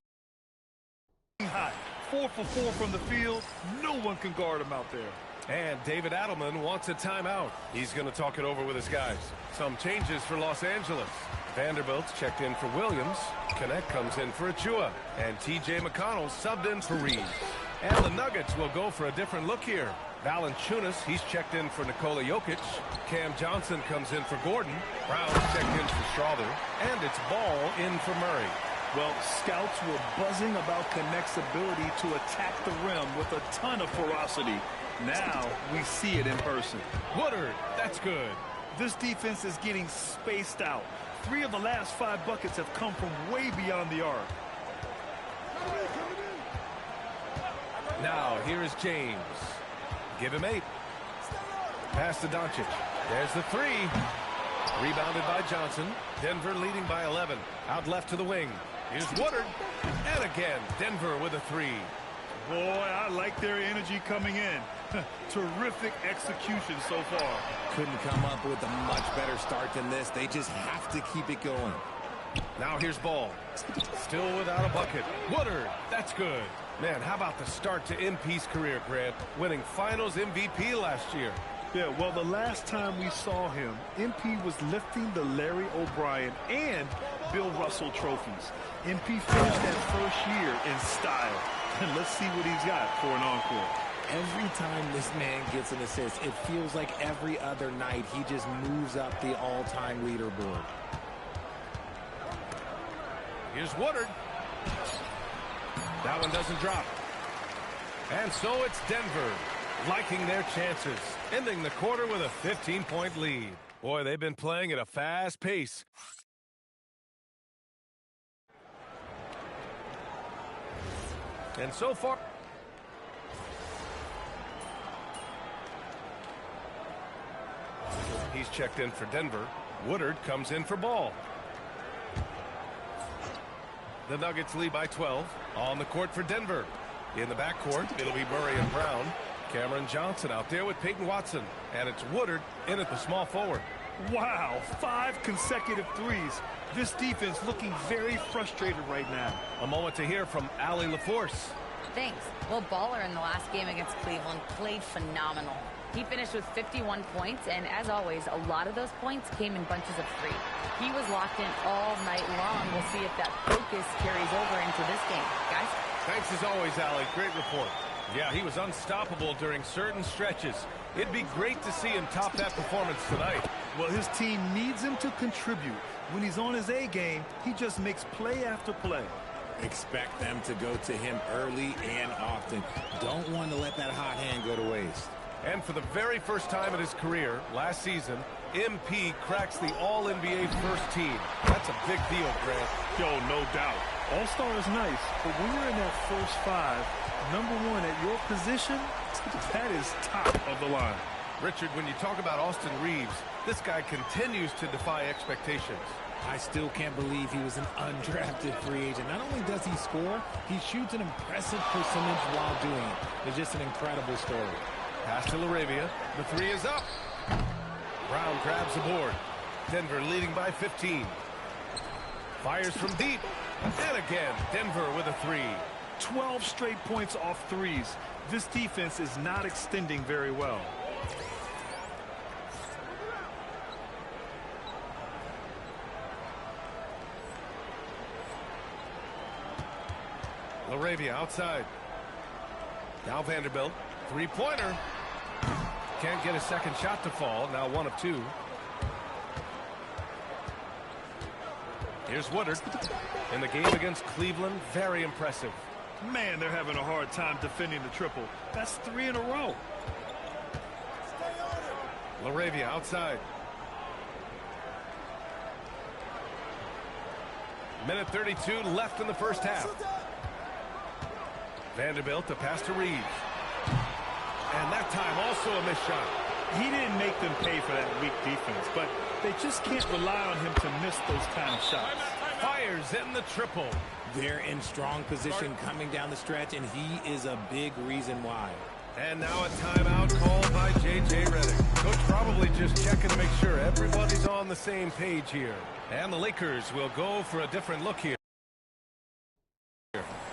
hot. 4 for 4 from the field. No one can guard him out there. And David Adelman wants a timeout. He's going to talk it over with his guys. Some changes for Los Angeles. Vanderbilt's checked in for Williams. Connect comes in for Achua. And T.J. McConnell subbed in for Reeves. And the Nuggets will go for a different look here. Valanciunas, he's checked in for Nikola Jokic. Cam Johnson comes in for Gordon. Brown's checked in for Strawther. And it's Ball in for Murray. Well, scouts were buzzing about Connect's ability to attack the rim with a ton of ferocity. Now we see it in person. Woodard, that's good. This defense is getting spaced out. 3 of the last 5 buckets have come from way beyond the arc. Now, here is James. Give him 8. Pass to Doncic. There's the 3. Rebounded by Johnson. Denver leading by 11. Out left to the wing. Here's Woodard. And again, Denver with a 3. Boy, I like their energy coming in. Terrific execution so far. Couldn't come up with a much better start than this. They just have to keep it going. Now here's Ball. Still without a bucket. Woodard, that's good. Man, how about the start to MP's career, Grant? Winning Finals MVP last year. Yeah, well, the last time we saw him, MP was lifting the Larry O'Brien and Bill Russell trophies. MP finished that first year in style. And let's see what he's got for an encore. Every time this man gets an assist, it feels like every other night he just moves up the all-time leaderboard. Here's Woodard. That one doesn't drop. And so it's Denver liking their chances, ending the quarter with a 15-point lead. Boy, they've been playing at a fast pace. And so far, he's checked in for Denver. Woodard comes in for Ball. The Nuggets lead by 12. On the court for Denver. In the backcourt, it'll be Murray and Brown. Cameron Johnson out there with Peyton Watson. And it's Woodard in at the small forward. Wow, 5 consecutive threes. This defense looking very frustrated right now. A moment to hear from Allie LaForce. Thanks. Well, Baller in the last game against Cleveland played phenomenal. He finished with 51 points, and as always, a lot of those points came in bunches of 3. He was locked in all night long. We'll see if that focus carries over into this game. Guys? Thanks as always, Allie. Great report. Yeah, he was unstoppable during certain stretches. It'd be great to see him top that performance tonight. Well, his team needs him to contribute. When he's on his A game, he just makes play after play. Expect them to go to him early and often. Don't want to let that hot hand go to waste. And for the very first time in his career, last season, MP cracks the All-NBA first team. That's a big deal, Grant. Yo, no doubt. All-Star is nice, but when you're in that first 5, #1 at your position, that is top of the line. Richard, when you talk about Austin Reeves, this guy continues to defy expectations. I still can't believe he was an undrafted free agent. Not only does he score, he shoots an impressive percentage while doing it. It's just an incredible story. Pass to LaRavia. The 3 is up. Brown grabs the board. Denver leading by 15. Fires from deep. And again, Denver with a 3. 12 straight points off threes. This defense is not extending very well. LaRavia outside. Now Vanderbilt. 3-pointer. Can't get a second shot to fall. Now 1 of 2. Here's Woodard. In the game against Cleveland, very impressive. Man, they're having a hard time defending the triple. That's 3 in a row. LaRavia outside. Minute 32 left in the first half. Vanderbilt to pass to Reeves. And that time also a missed shot. He didn't make them pay for that weak defense, but they just can't rely on him to miss those kind of shots. Fires in the triple. They're in strong position coming down the stretch, and he is a big reason why. And now a timeout called by J.J. Redick. Coach probably just checking to make sure everybody's on the same page here. And the Lakers will go for a different look here.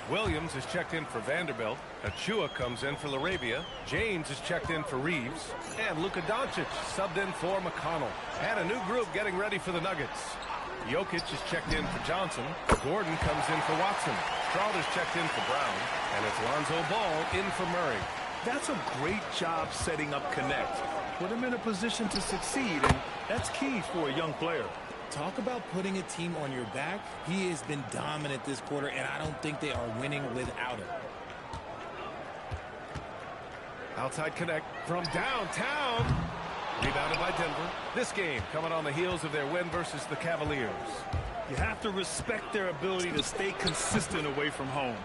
Williams is checked in for Vanderbilt. Achua comes in for LaRavia. James is checked in for Reeves. And Luka Doncic subbed in for McConnell. And a new group getting ready for the Nuggets. Jokic is checked in for Johnson. Gordon comes in for Watson. Crowder's checked in for Brown. And it's Lonzo Ball in for Murray. That's a great job setting up Connect. Put him in a position to succeed, and that's key for a young player. Talk about putting a team on your back. He has been dominant this quarter, and I don't think they are winning without him. Outside Connect from downtown. Rebounded by Denver. This game coming on the heels of their win versus the Cavaliers. You have to respect their ability to stay consistent away from home,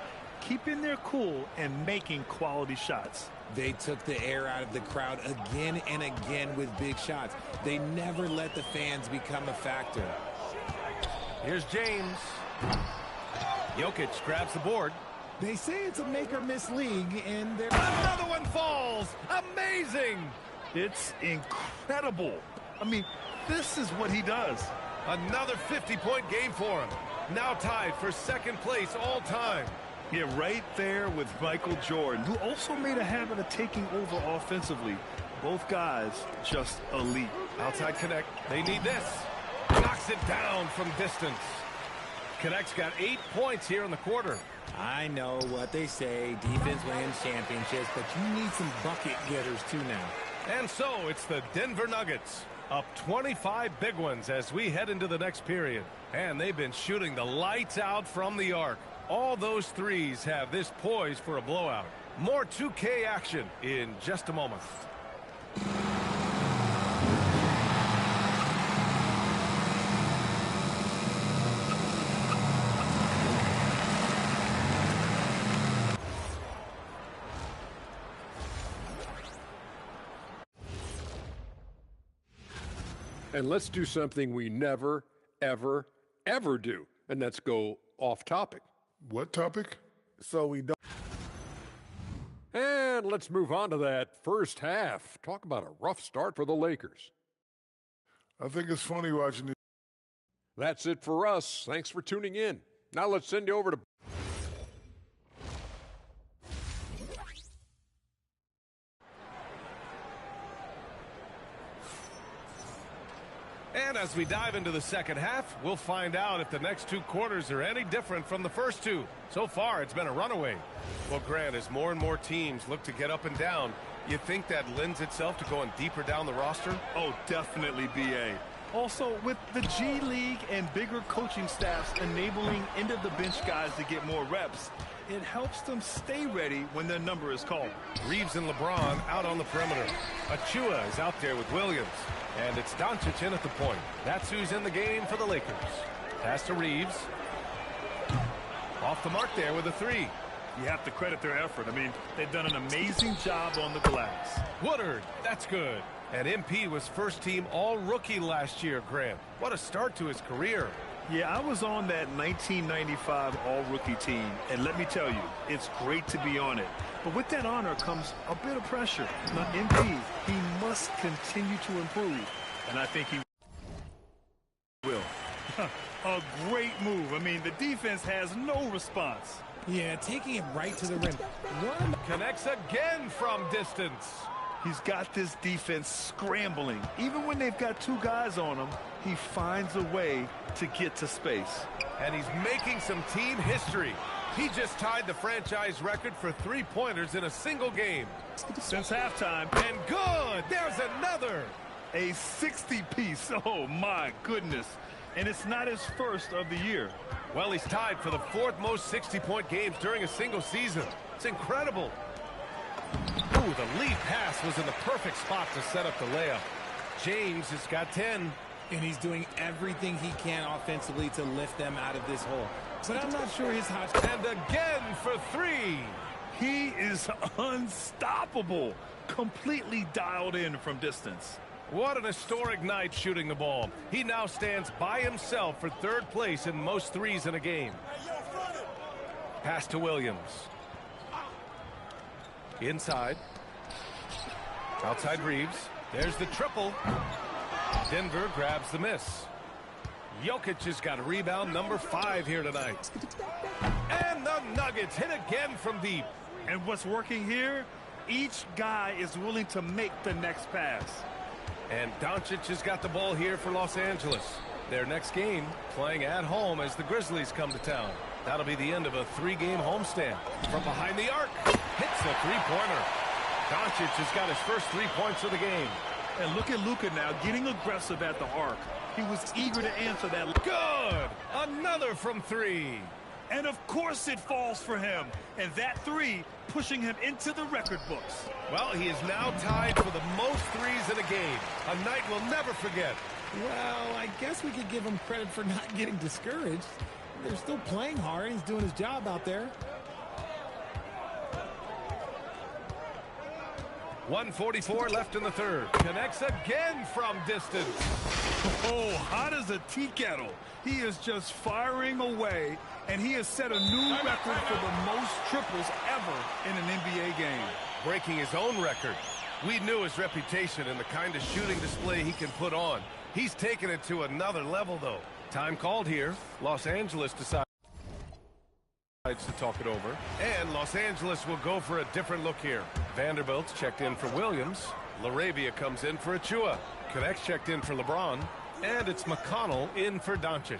keeping their cool and making quality shots. They took the air out of the crowd again and again with big shots. They never let the fans become a factor. Here's James. Jokic grabs the board. They say it's a make-or-miss league, and they're... Another one falls! Amazing! It's incredible. I mean, this is what he does. Another 50-point game for him. Now tied for second place all time. Yeah, right there with Michael Jordan, who also made a habit of taking over offensively. Both guys just elite. Outside Connect. They need this. Knocks it down from distance. Connect's got 8 points here in the quarter. I know what they say. Defense wins championships, but you need some bucket getters too now. And so it's the Denver Nuggets. Up 25 big ones as we head into the next period. And they've been shooting the lights out from the arc. All those threes have this poised for a blowout. More 2K action in just a moment. And let's do something we never, ever, ever do, and that's go off topic. What topic? So we don't. And let's move on to that first half. Talk about a rough start for the Lakers. I think it's funny watching it. That's it for us. Thanks for tuning in. Now let's send you over to... And as we dive into the second half, we'll find out if the next 2 quarters are any different from the first 2. So far, it's been a runaway. Well, Grant, as more and more teams look to get up and down, you think that lends itself to going deeper down the roster? Oh, definitely, B.A. Also, with the G League and bigger coaching staffs enabling end-of-the-bench guys to get more reps, it helps them stay ready when their number is called. Reeves and LeBron out on the perimeter. Achua is out there with Williams. And it's Doncic in at the point. That's who's in the game for the Lakers. Pass to Reeves. Off the mark there with a 3. You have to credit their effort. I mean, they've done an amazing job on the glass. Woodard, that's good. And MP was first team all-rookie last year, Grant. What a start to his career. Yeah, I was on that 1995 all-rookie team, and let me tell you, it's great to be on it. But with that honor comes a bit of pressure. Now, MP, he must continue to improve, and I think he will. A great move. I mean, the defense has no response. Yeah, taking it right to the rim. Connects again from distance. He's got this defense scrambling. Even when they've got 2 guys on him, he finds a way to get to space. And he's making some team history. He just tied the franchise record for 3-pointers in a single game. Since halftime. And good! There's another! A 60-piece. Oh, my goodness. And it's not his first of the year. Well, he's tied for the 4th most 60-point games during a single season. It's incredible. Ooh, the lead pass was in the perfect spot to set up the layup. James has got 10. And he's doing everything he can offensively to lift them out of this hole. But I'm not sure his hot... And again for 3. He is unstoppable. Completely dialed in from distance. What an historic night shooting the ball. He now stands by himself for third place in most threes in a game. Pass to Williams. Inside. Outside Reeves. There's the triple. Denver grabs the miss. Jokic has got a rebound number 5 here tonight. And the Nuggets hit again from deep. And what's working here? Each guy is willing to make the next pass. And Doncic has got the ball here for Los Angeles. Their next game playing at home as the Grizzlies come to town. That'll be the end of a 3-game homestand. From behind the arc, hits the three-pointer. Doncic has got his first 3 points of the game. And look at Luka now getting aggressive at the arc. He was eager to answer that. Good! Another from 3. And of course it falls for him. And that 3 pushing him into the record books. Well, he is now tied for the most threes in a game. A night we'll never forget. Well, I guess we could give him credit for not getting discouraged. They're still playing hard. He's doing his job out there. 1:44 left in the third. Connects again from distance. Oh, hot as a tea kettle. He is just firing away, and he has set a new record for the most triples ever in an NBA game. Breaking his own record. We knew his reputation and the kind of shooting display he can put on. He's taken it to another level, though. Time called here. Los Angeles decides to talk it over. And Los Angeles will go for a different look here. Vanderbilt's checked in for Williams. LaRavia comes in for Achua. Connects checked in for LeBron. And it's McConnell in for Doncic.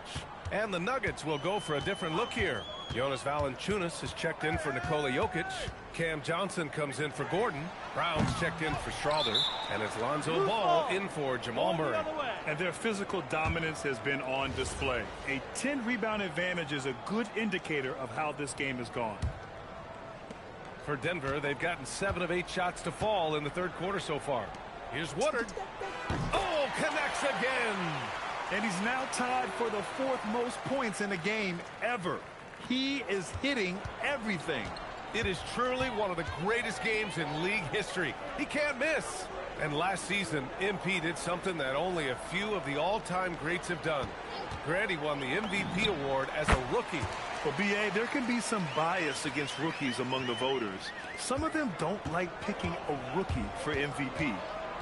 And the Nuggets will go for a different look here. Jonas Valanciunas has checked in for Nikola Jokic. Cam Johnson comes in for Gordon. Brown's checked in for Strawther. And it's Lonzo Ball in for Jamal Murray. And their physical dominance has been on display. A 10-rebound advantage is a good indicator of how this game has gone. For Denver, they've gotten 7 of 8 shots to fall in the third quarter so far. Here's Woodard. Oh, connects again. And he's now tied for the 4th most points in a game ever. He is hitting everything. It is truly one of the greatest games in league history. He can't miss. And last season, MP did something that only a few of the all-time greats have done. Grant, he won the MVP award as a rookie. Well, B.A., there can be some bias against rookies among the voters. Some of them don't like picking a rookie for MVP.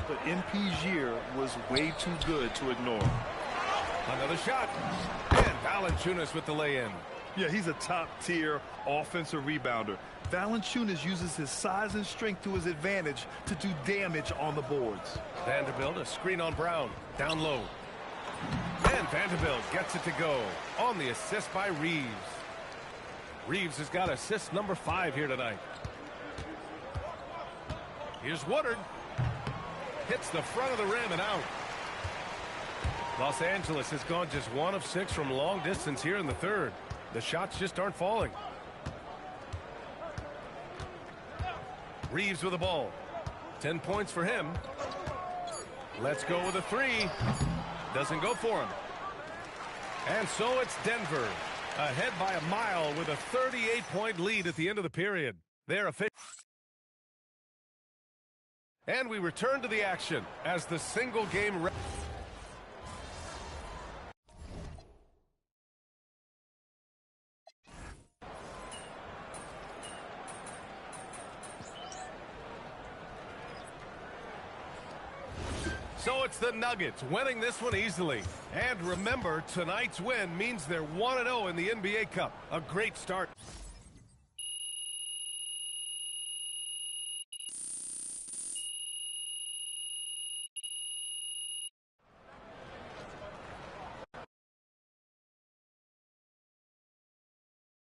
But MP's year was way too good to ignore. Another shot. And Valanciunas with the lay-in. Yeah, he's a top-tier offensive rebounder. Valanciunas uses his size and strength to his advantage to do damage on the boards. Vanderbilt, a screen on Brown. Down low. And Vanderbilt gets it to go on the assist by Reeves. Reeves has got assist number 5 here tonight. Here's Woodard. Hits the front of the rim and out. Los Angeles has gone just 1 of 6 from long distance here in the third. The shots just aren't falling. Reeves with the ball. 10 points for him. Let's go with a 3. Doesn't go for him. And so it's Denver ahead by a mile with a 38-point lead at the end of the period. They're official. And we return to the action as the single game. So it's the Nuggets winning this one easily. And remember, tonight's win means they're 1-0 in the NBA Cup. A great start.